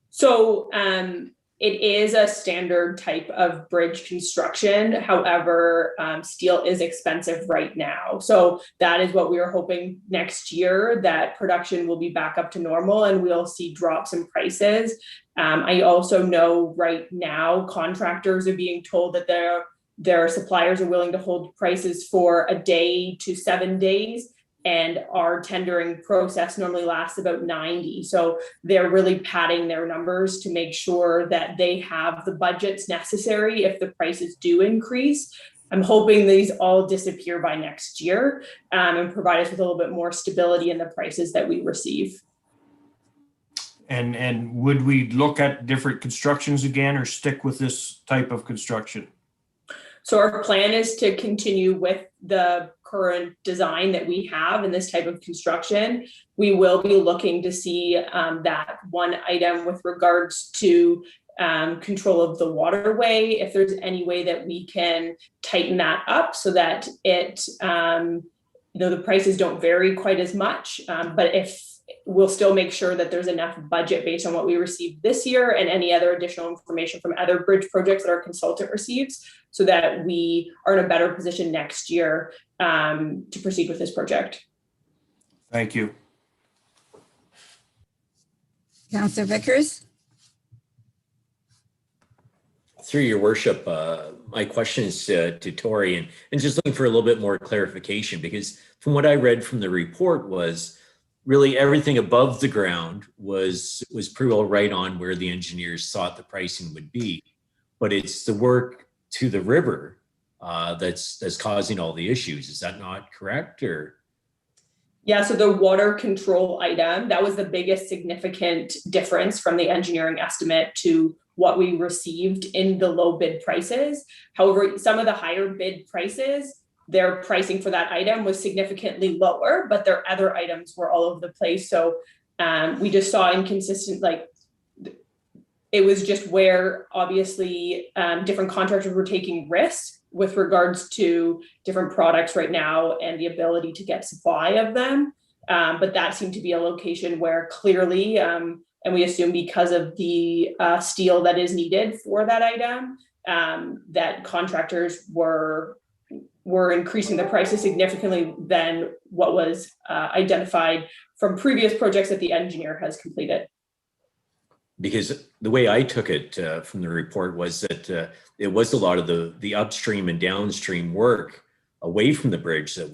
So it is a standard type of bridge construction. However, steel is expensive right now. So that is what we are hoping next year, that production will be back up to normal and we'll see drops in prices. I also know right now contractors are being told that their suppliers are willing to hold prices for a day to 7 days, and our tendering process normally lasts about 90. So they're really padding their numbers to make sure that they have the budgets necessary if the prices do increase. I'm hoping these all disappear by next year and provide us with a little bit more stability in the prices that we receive. And would we look at different constructions again or stick with this type of construction? So our plan is to continue with the current design that we have in this type of construction. We will be looking to see that one item with regards to control of the waterway, if there's any way that we can tighten that up so that it, the prices don't vary quite as much. But if we'll still make sure that there's enough budget based on what we received this year and any other additional information from other bridge projects that our consultant receives, so that we are in a better position next year to proceed with this project. Thank you. Councillor Vickers? Through your worship, my question is to Tori, and just looking for a little bit more clarification, because from what I read from the report was really everything above the ground was pretty well right on where the engineers thought the pricing would be, but it's the work to the river that's causing all the issues. Is that not correct? Or yeah, so the water control item, that was the biggest significant difference from the engineering estimate to what we received in the low bid prices. However, some of the higher bid prices, their pricing for that item was significantly lower, but their other items were all over the place. So we just saw inconsistent, like it was just where obviously different contractors were taking risks with regards to different products right now and the ability to get supply of them. But that seemed to be a location where clearly, and we assume because of the steel that is needed for that item, that contractors were increasing the prices significantly than what was identified from previous projects that the engineer has completed. because the way I took it from the report was that it was a lot of the upstream and downstream work away from the bridge that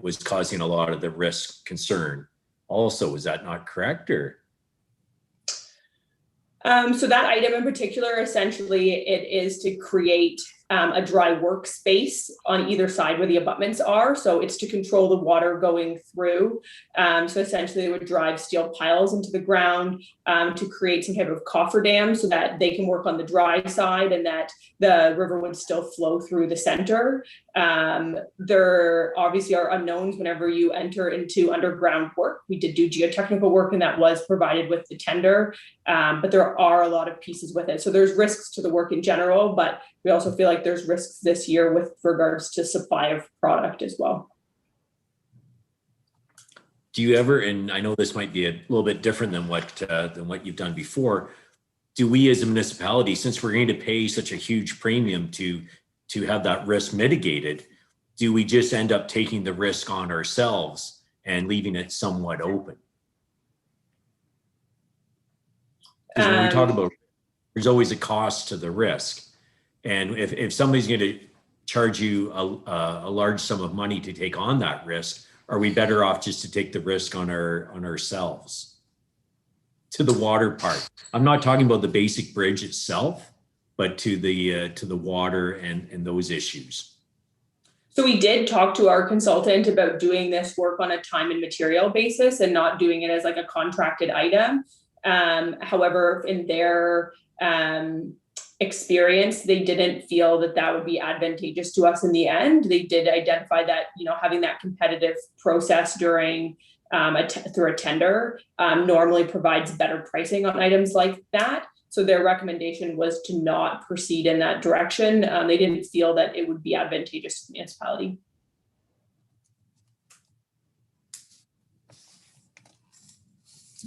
was causing a lot of the risk concern. Also, is that not correct? Or so that item in particular, essentially, it is to create a dry workspace on either side where the abutments are. So it's to control the water going through. So essentially they would drive steel piles into the ground to create some type of cofferdam so that they can work on the dry side and that the river would still flow through the center. There obviously are unknowns whenever you enter into underground work. We did do geotechnical work and that was provided with the tender, but there are a lot of pieces with it. So there's risks to the work in general, but we also feel like there's risks this year with regards to supply of product as well. Do you ever, and I know this might be a little bit different than what you've done before, do we as a municipality, since we're going to pay such a huge premium to have that risk mitigated, do we just end up taking the risk on ourselves and leaving it somewhat open? Because when we talk about, there's always a cost to the risk. And if somebody's going to charge you a large sum of money to take on that risk, are we better off just to take the risk on ourselves? To the water part. I'm not talking about the basic bridge itself, but to the water and those issues. So we did talk to our consultant about doing this work on a time and material basis and not doing it as like a contracted item. However, in their experience, they didn't feel that that would be advantageous to us in the end. They did identify that, you know, having that competitive process during through a tender normally provides better pricing on items like that. So their recommendation was to not proceed in that direction. They didn't feel that it would be advantageous to the municipality.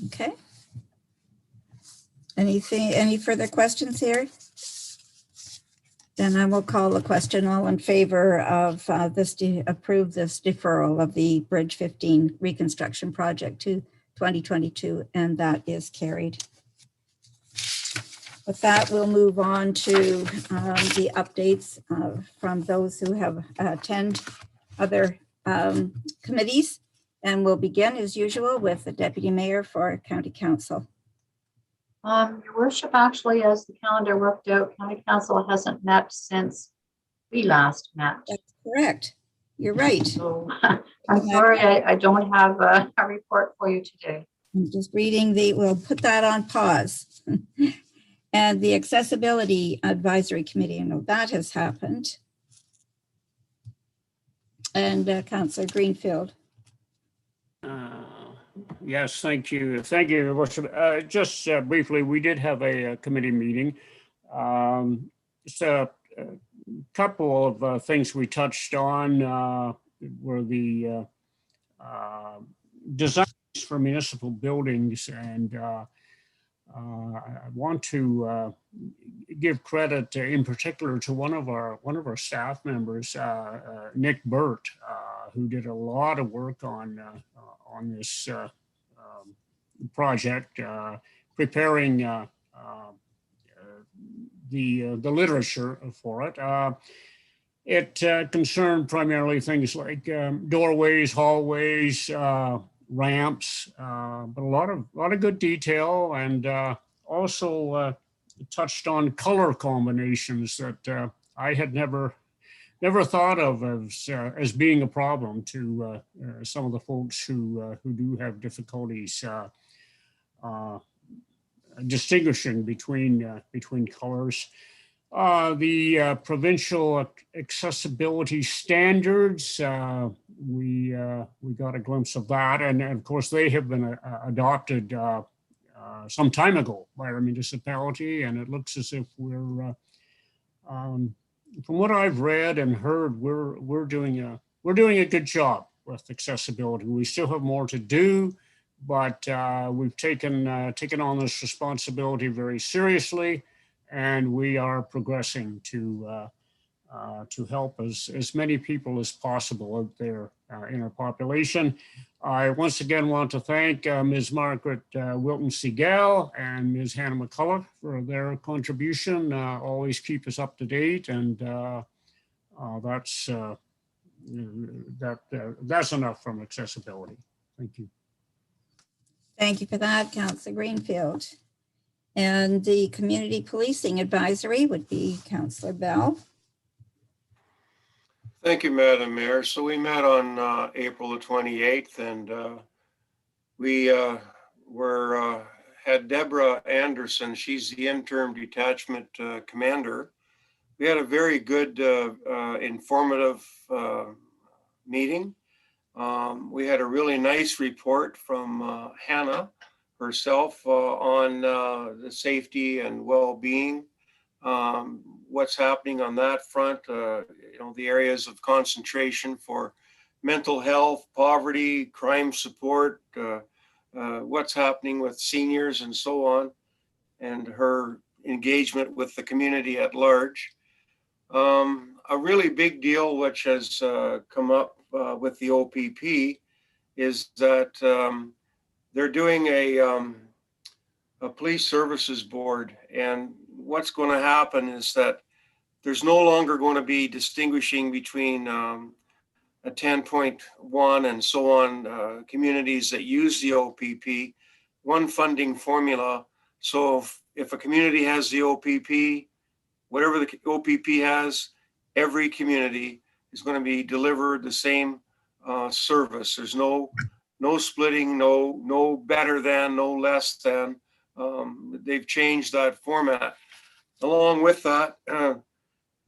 Okay. Any further questions here? Then I will call the question. All in favor of approve this deferral of the Bridge 15 reconstruction project to 2022, and that is carried. With that, we'll move on to the updates from those who have attended other committees. And we'll begin as usual with the Deputy Mayor for County Council. Your worship, actually, as the calendar worked out, County Council hasn't met since we last met. That's correct. You're right. So I'm sorry, I don't have a report for you today. I'm just reading we'll put that on pause. And the Accessibility Advisory Committee, I know that has happened. And Councillor Greenfield. Yes, thank you. Thank you, Your Worship. Just briefly, we did have a committee meeting. Just a couple of things we touched on were the designs for municipal buildings, and I want to give credit in particular to one of our staff members, Nick Burt, who did a lot of work on this project, preparing the literature for it. It concerned primarily things like doorways, hallways, ramps, but a lot of good detail, and also touched on color combinations that I had never thought of as being a problem to some of the folks who do have difficulties distinguishing between colors. The provincial accessibility standards, we got a glimpse of that, and of course they have been adopted some time ago by our municipality, and it looks as if we're from what I've read and heard, we're doing a good job with accessibility. We still have more to do, but we've taken on this responsibility very seriously, and we are progressing to help as many people as possible out there in our population. I once again want to thank Ms. Margaret Wilton-Segal and Ms. Hannah McCullough for their contribution. Always keep us up to date, and that's enough from accessibility. Thank you. Thank you for that, Councillor Greenfield. And the Community Policing Advisory would be Councillor Bell. Thank you, Madam Mayor. So we met on April the 28th, and we had Deborah Anderson. She's the interim detachment commander. We had a very good, informative meeting. We had a really nice report from Hannah herself on the safety and well-being, what's happening on that front, the areas of concentration for mental health, poverty, crime support, what's happening with seniors and so on, and her engagement with the community at large. A really big deal which has come up with the OPP is that they're doing a police services board, and what's going to happen is that there's no longer going to be distinguishing between a 10.1 and so on communities that use the OPP, one funding formula. So if a community has the OPP, whatever the OPP has, every community is going to be delivered the same service. There's no splitting, no better than, no less than. They've changed that format. Along with that,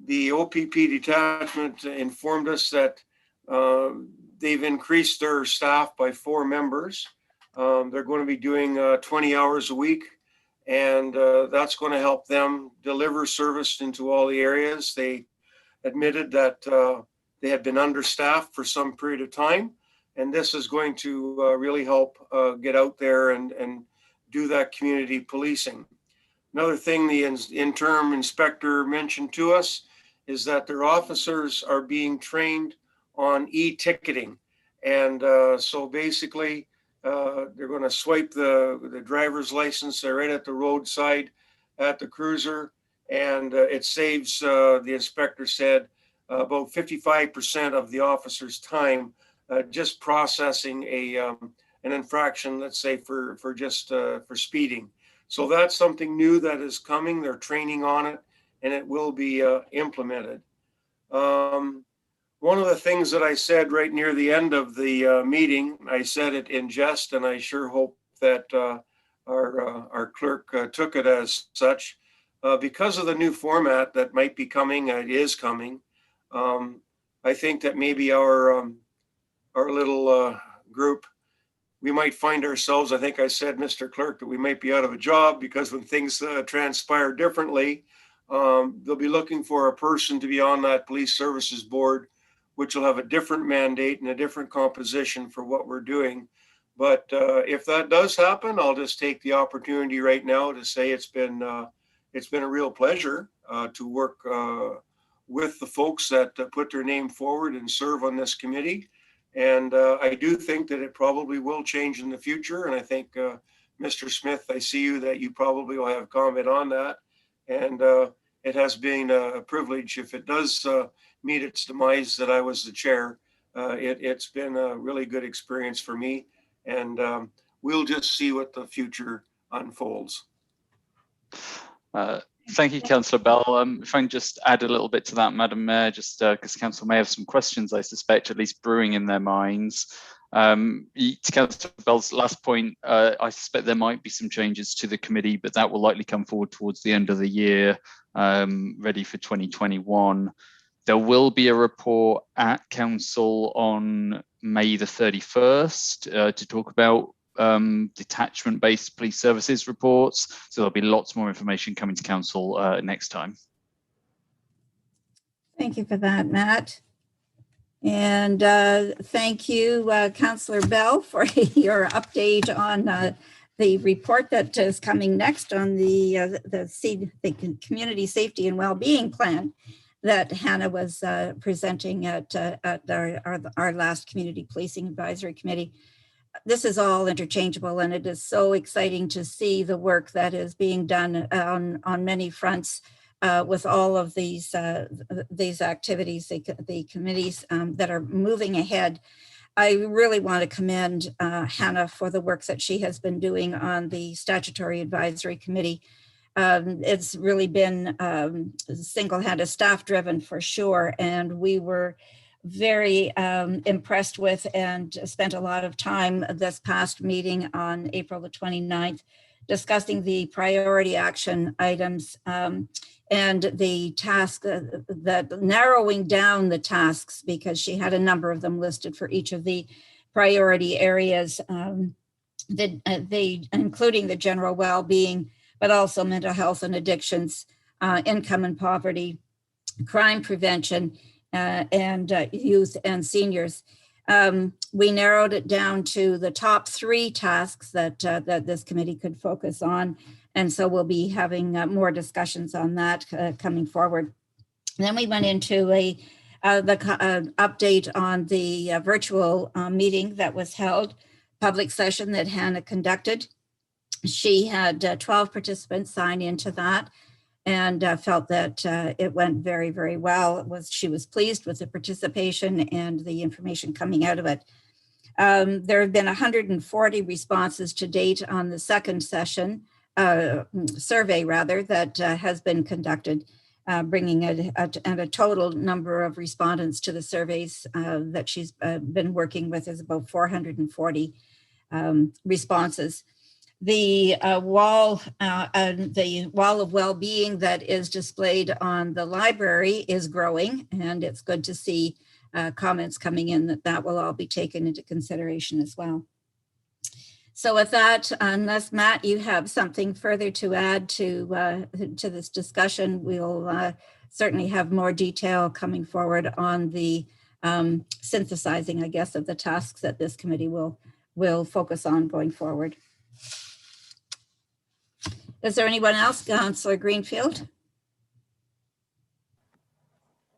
the OPP detachment informed us that they've increased their staff by 4 members. They're going to be doing 20 hours a week, and that's going to help them deliver service into all the areas. They admitted that they had been understaffed for some period of time, and this is going to really help get out there and do that community policing. Another thing the interim inspector mentioned to us is that their officers are being trained on e-ticketing. And so basically, they're going to swipe the driver's license right at the roadside at the cruiser, and it saves, the inspector said, about 55% of the officer's time just processing an infraction, let's say for speeding. So that's something new that is coming. They're training on it, and it will be implemented. One of the things that I said right near the end of the meeting, I said it in jest, and I sure hope that our clerk took it as such. Because of the new format that might be coming, it is coming. I think that maybe our little group, we might find ourselves, I think I said, Mr. Clerk, that we might be out of a job because when things transpire differently, they'll be looking for a person to be on that police services board, which will have a different mandate and a different composition for what we're doing. But if that does happen, I'll just take the opportunity right now to say it's been a real pleasure to work with the folks that put their name forward and serve on this committee. And I do think that it probably will change in the future. And I think, Mr. Smith, I see you that you probably will have comment on that. And it has been a privilege, if it does meet its demise, that I was the chair. It's been a really good experience for me. And we'll just see what the future unfolds. Thank you, Councillor Bell. If I can just add a little bit to that, Madam Mayor, just because Council may have some questions, I suspect, at least brewing in their minds. To Councillor Bell's last point, I suspect there might be some changes to the committee, but that will likely come forward towards the end of the year, ready for 2021. There will be a report at Council on May the 31st to talk about detachment-based police services reports. So there'll be lots more information coming to Council next time. Thank you for that, Matt. And thank you, Councillor Bell, for your update on the report that is coming next on the Community Safety and Wellbeing Plan that Hannah was presenting at our last Community Policing Advisory Committee. This is all interchangeable, and it is so exciting to see the work that is being done on many fronts with all of these activities, the committees that are moving ahead. I really want to commend Hannah for the work that she has been doing on the Statutory Advisory Committee. It's really been single-handed, staff-driven for sure, and we were very impressed with and spent a lot of time this past meeting on April the 29th discussing the priority action items and the task, that narrowing down the tasks, because she had a number of them listed for each of the priority areas, including the general well-being, but also mental health and addictions, income and poverty, crime prevention, and youth and seniors. We narrowed it down to the top 3 tasks that this committee could focus on. And so we'll be having more discussions on that coming forward. And then we went into the update on the virtual meeting that was held, public session that Hannah conducted. She had 12 participants sign into that and felt that it went very, very well. She was pleased with the participation and the information coming out of it. There have been 140 responses to date on the second session, survey rather, that has been conducted, bringing a total number of respondents to the surveys that she's been working with is about 440 responses. The wall of well-being that is displayed on the library is growing, and it's good to see comments coming in that will all be taken into consideration as well. So with that, unless Matt, you have something further to add to this discussion, we'll certainly have more detail coming forward on the synthesizing, I guess, of the tasks that this committee will focus on going forward. Is there anyone else? Councillor Greenfield?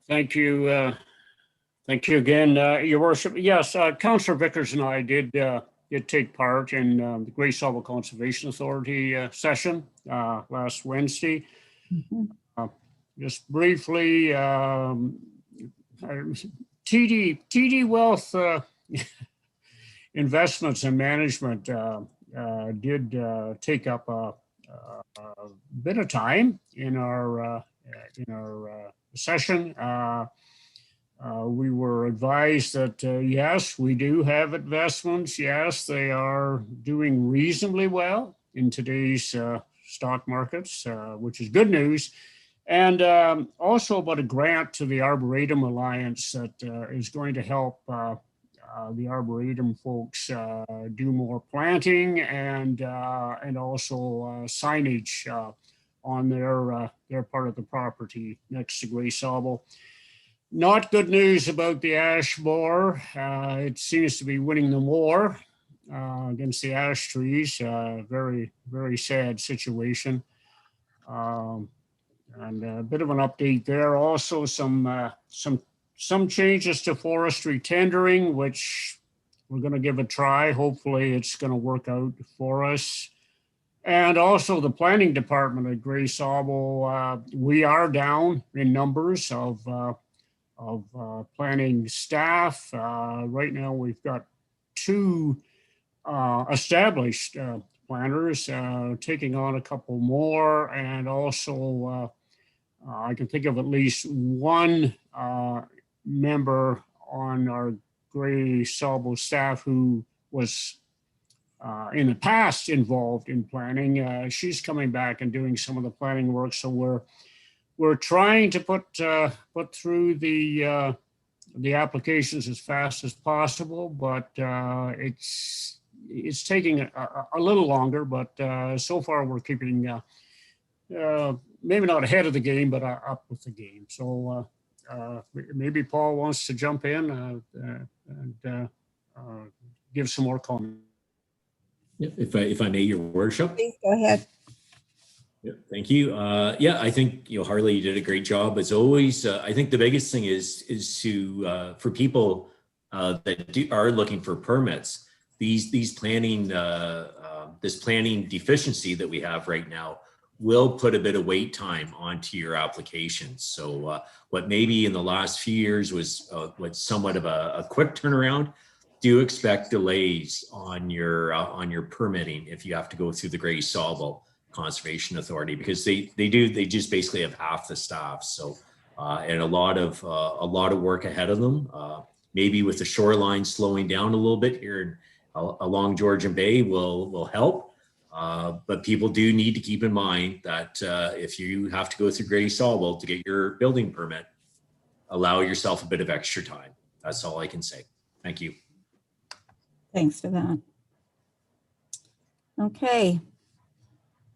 Thank you. Thank you again, Your Worship. Yes, Councillor Vickers and I did take part in the Grey Sauble Conservation Authority session last Wednesday. Mm-hmm. Just briefly, TD Wealth Investments and Management did take up a bit of time in our session. We were advised that yes, we do have investments. Yes, they are doing reasonably well in today's stock markets, which is good news. And also about a grant to the Arboretum Alliance that is going to help the Arboretum folks do more planting and also signage on their part of the property next to Grey Sauble. Not good news about the ash borer. It seems to be winning the war against the ash trees. Very, very sad situation. And a bit of an update there. Also some changes to forestry tendering, which we're going to give a try. Hopefully it's going to work out for us. And also the planning department at Grey Sauble, we are down in numbers of planning staff. Right now we've got 2 established planners, taking on a couple more, and also I can think of at least 1 member on our Grey Sauble staff who was in the past involved in planning. She's coming back and doing some of the planning work, so we're trying to put through the applications as fast as possible, but it's taking a little longer. But so far we're keeping maybe not ahead of the game, but up with the game. So maybe Paul wants to jump in and give some more comment. Yeah, if I may, Your Worship. Please go ahead. Yeah, thank you. Yeah, I think Harley, you did a great job as always. I think the biggest thing is to for people that are looking for permits. These planning this planning deficiency that we have right now will put a bit of wait time onto your applications. So what maybe in the last few years was somewhat of a quick turnaround, do expect delays on your permitting if you have to go through the Grey Sauble Conservation Authority, because they just basically have half the staff. So and a lot of work ahead of them. Maybe with the shoreline slowing down a little bit here along Georgian Bay will help. But people do need to keep in mind that if you have to go through Grady Sawwell to get your building permit, allow yourself a bit of extra time. That's all I can say. Thank you. Thanks for that. Okay.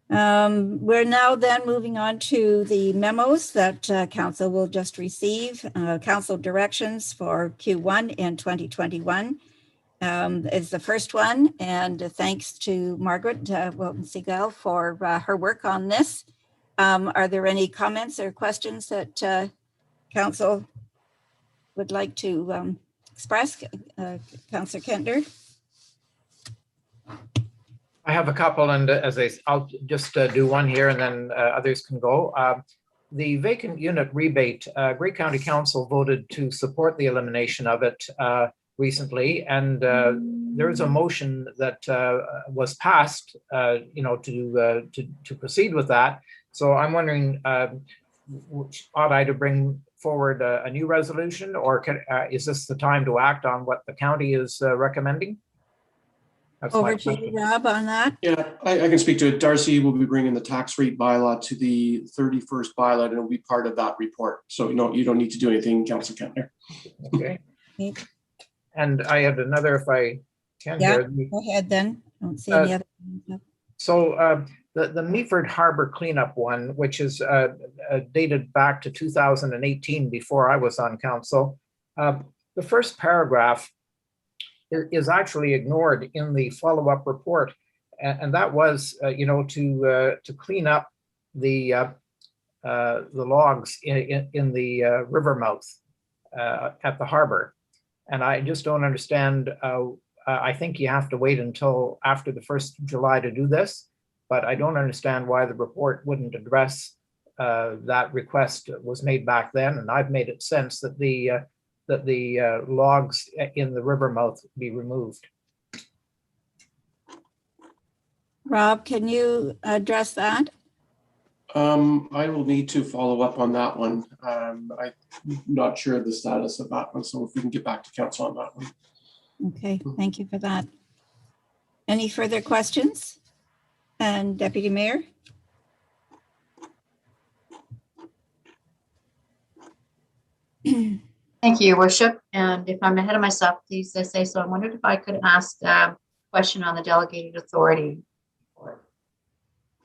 We're now then moving on to the memos that council will just receive. Council directions for Q1 in 2021 is the first one. And thanks to Margaret Wilton Seagal for her work on this. Are there any comments or questions that council would like to express? Councillor Kentner? I have a couple, and I'll just do one here, and then others can go. The vacant unit rebate, Grey County Council voted to support the elimination of it recently, and there is a motion that was passed, to proceed with that. So I'm wondering, ought I to bring forward a new resolution, or is this the time to act on what the county is recommending? That's Over to you, Rob, on that. Yeah, I can speak to it. Darcy will be bringing the tax rate bylaw to the 31st bylaw, and it'll be part of that report. So you don't need to do anything, Councillor Kentner. Okay. And I had another, if I can. Yeah, Here. go ahead then. I don't see any other. So the Meaford Harbor cleanup one, which is dated back to 2018, before I was on council, the first paragraph is actually ignored in the follow-up report, and that was, to clean up the logs in the river mouth at the harbor, and I just don't understand. I think you have to wait until after the 1st of July to do this, but I don't understand why the report wouldn't address that request was made back then, and I've made it since that the logs in the river mouth be removed. Rob, can you address that? I will need to follow up on that one. I'm not sure of the status of that one, so if we can get back to council on that one. Okay, thank you for that. Any further questions? And Deputy Mayor? Thank you, Your Worship. And if I'm ahead of myself, please say so. I wondered if I could ask a question on the delegated authority.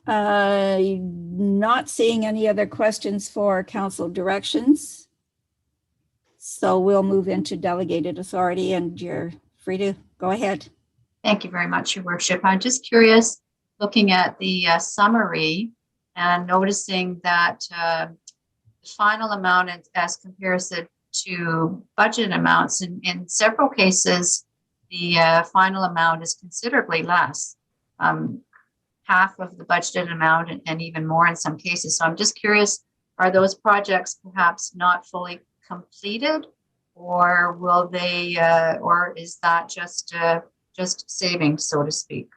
Not seeing any other questions for council directions. So we'll move into delegated authority, and you're free to go ahead. Thank you very much, Your Worship. I'm just curious, looking at the summary and noticing that the final amount as comparison to budget amounts, in several cases, the final amount is considerably less, half of the budgeted amount and even more in some cases. So I'm just curious, are those projects perhaps not fully completed, or will they, or is that just savings, so to speak?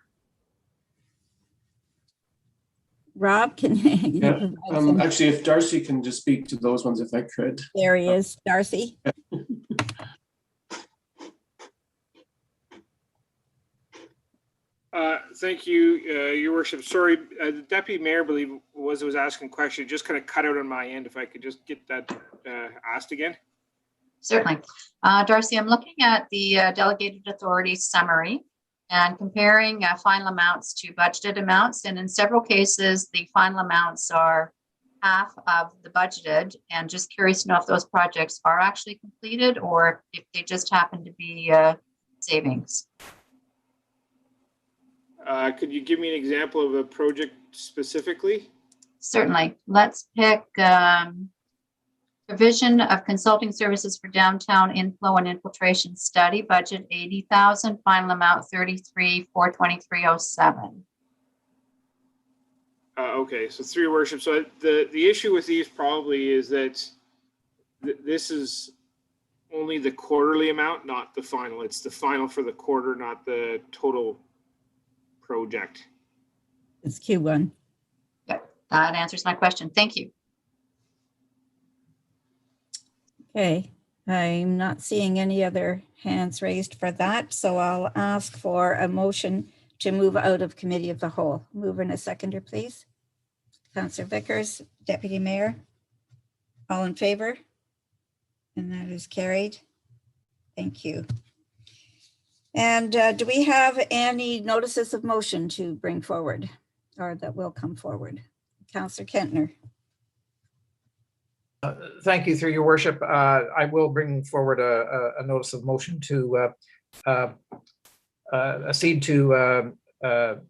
Rob, can you yeah, actually, if Darcy can just speak to those ones, if I could. There he is, Darcy. Thank you, Your Worship. Sorry, the Deputy Mayor, I believe, was asking a question. Just kind of cut out on my end. If I could just get that asked again. Certainly. Darcy, I'm looking at the delegated authority summary and comparing final amounts to budgeted amounts. And in several cases, the final amounts are half of the budgeted, and just curious to know if those projects are actually completed or if they just happen to be savings. Could you give me an example of a project specifically? Certainly. Let's pick provision of consulting services for downtown inflow and infiltration study, budget 80,000, final amount 33,423.07. Okay, so through Your Worship. So the issue with these probably is that this is only the quarterly amount, not the final. It's the final for the quarter, not the total project. It's Q1. Yeah, that answers my question. Thank you. Okay, I'm not seeing any other hands raised for that, so I'll ask for a motion to move out of committee of the whole. Mover and a seconder, please. Councillor Vickers, Deputy Mayor. All in favor? And that is carried. Thank you. And do we have any notices of motion to bring forward or that will come forward? Councillor Kentner. Thank you, through your worship. I will bring forward a notice of motion to accede to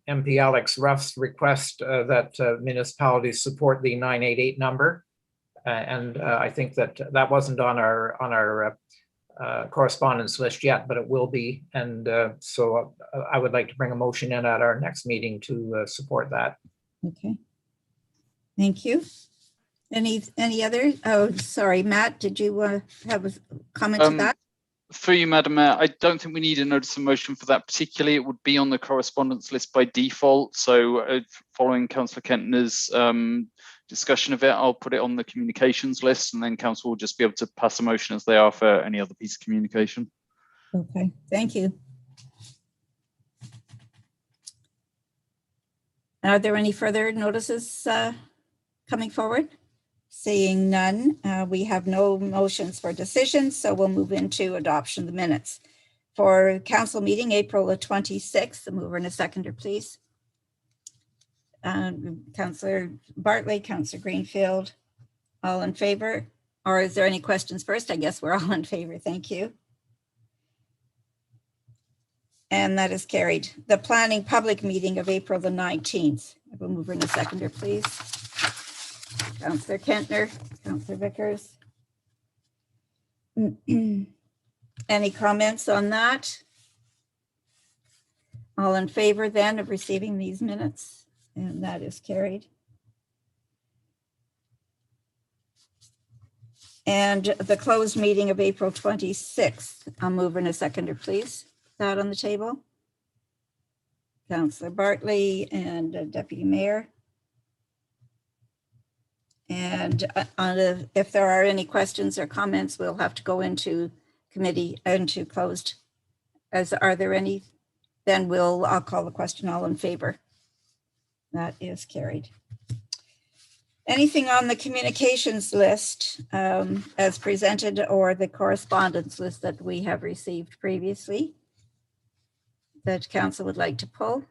MP Alex Ruff's request that municipalities support the 988 number. And I think that wasn't on our correspondence list yet, but it will be. And so I would like to bring a motion in at our next meeting to support that. Okay. Thank you. Any other? Oh, sorry, Matt, did you have a comment to that? Through you, Madam Mayor, I don't think we need a notice of motion for that particularly. It would be on the correspondence list by default. So following Councillor Kentner's discussion of it, I'll put it on the communications list, and then council will just be able to pass a motion as they are for any other piece of communication. Okay, thank you. Are there any further notices coming forward? Seeing none, we have no motions for decisions, so we'll move into adoption of the minutes. For council meeting, April the 26th, the mover and a seconder, please. Councillor Bartley, Councillor Greenfield, all in favor? Or is there any questions first? I guess we're all in favor, thank you. And that is carried. The planning public meeting of April the 19th. I will move in a seconder, please. Councillor Kentner, Councillor Vickers. Any comments on that? All in favor then of receiving these minutes? And that is carried. And the closed meeting of April 26th. I'll move in a seconder, please. That on the table. Councillor Bartley and Deputy Mayor. And if there are any questions or comments, we'll have to go into committee, into closed. Are there any? Then I'll call the question. All in favor? That is carried. Anything on the communications list as presented, or the correspondence list that we have received previously that council would like to pull?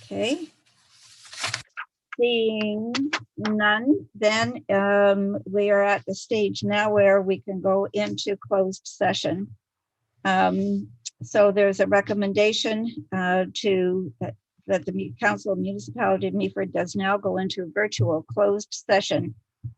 Okay. Seeing none, then we are at the stage now where we can go into closed session. So there's a recommendation that the Council of Municipality of Meaford does now go into a virtual closed session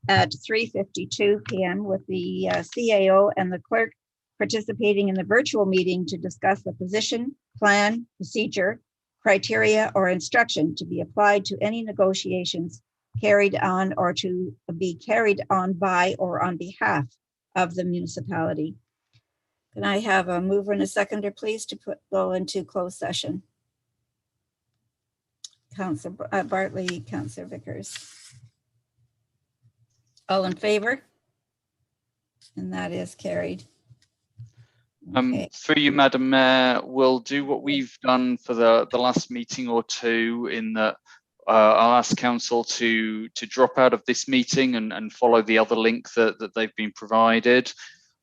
at 3:52 p.m. with the CAO and the clerk participating in the virtual meeting to discuss the position, plan, procedure, criteria, or instruction to be applied to any negotiations carried on or to be carried on by or on behalf of the municipality. Can I have a mover and a seconder, please, to go into closed session? Councillor Bartley, Councillor Vickers. All in favor? And that is carried. Okay. Through you, Madam Mayor, we'll do what we've done for the last meeting or two, in that I'll ask council to drop out of this meeting and follow the other link that they've been provided.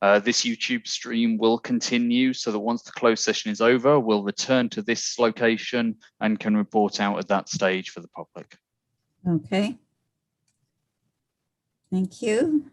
This YouTube stream will continue, so that once the closed session is over, we'll return to this location and can report out at that stage for the public. Okay. Thank you.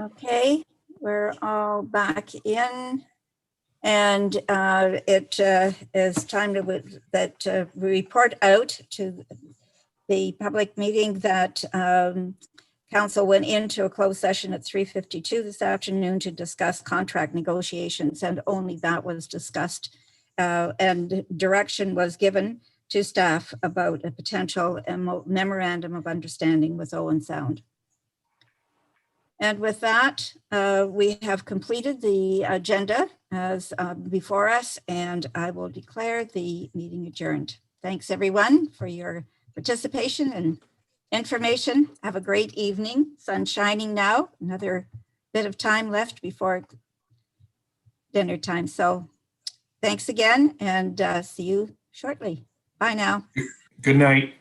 Okay, we're all back in. And it is time to report out to the public meeting that council went into a closed session at 3:52 this afternoon to discuss contract negotiations, and only that was discussed. And direction was given to staff about a potential memorandum of understanding with Owen Sound. And with that, we have completed the agenda as before us, and I will declare the meeting adjourned. Thanks everyone for your participation and information. Have a great evening. Sun shining now, another bit of time left before dinner time. So thanks again, and see you shortly. Bye now. Good night.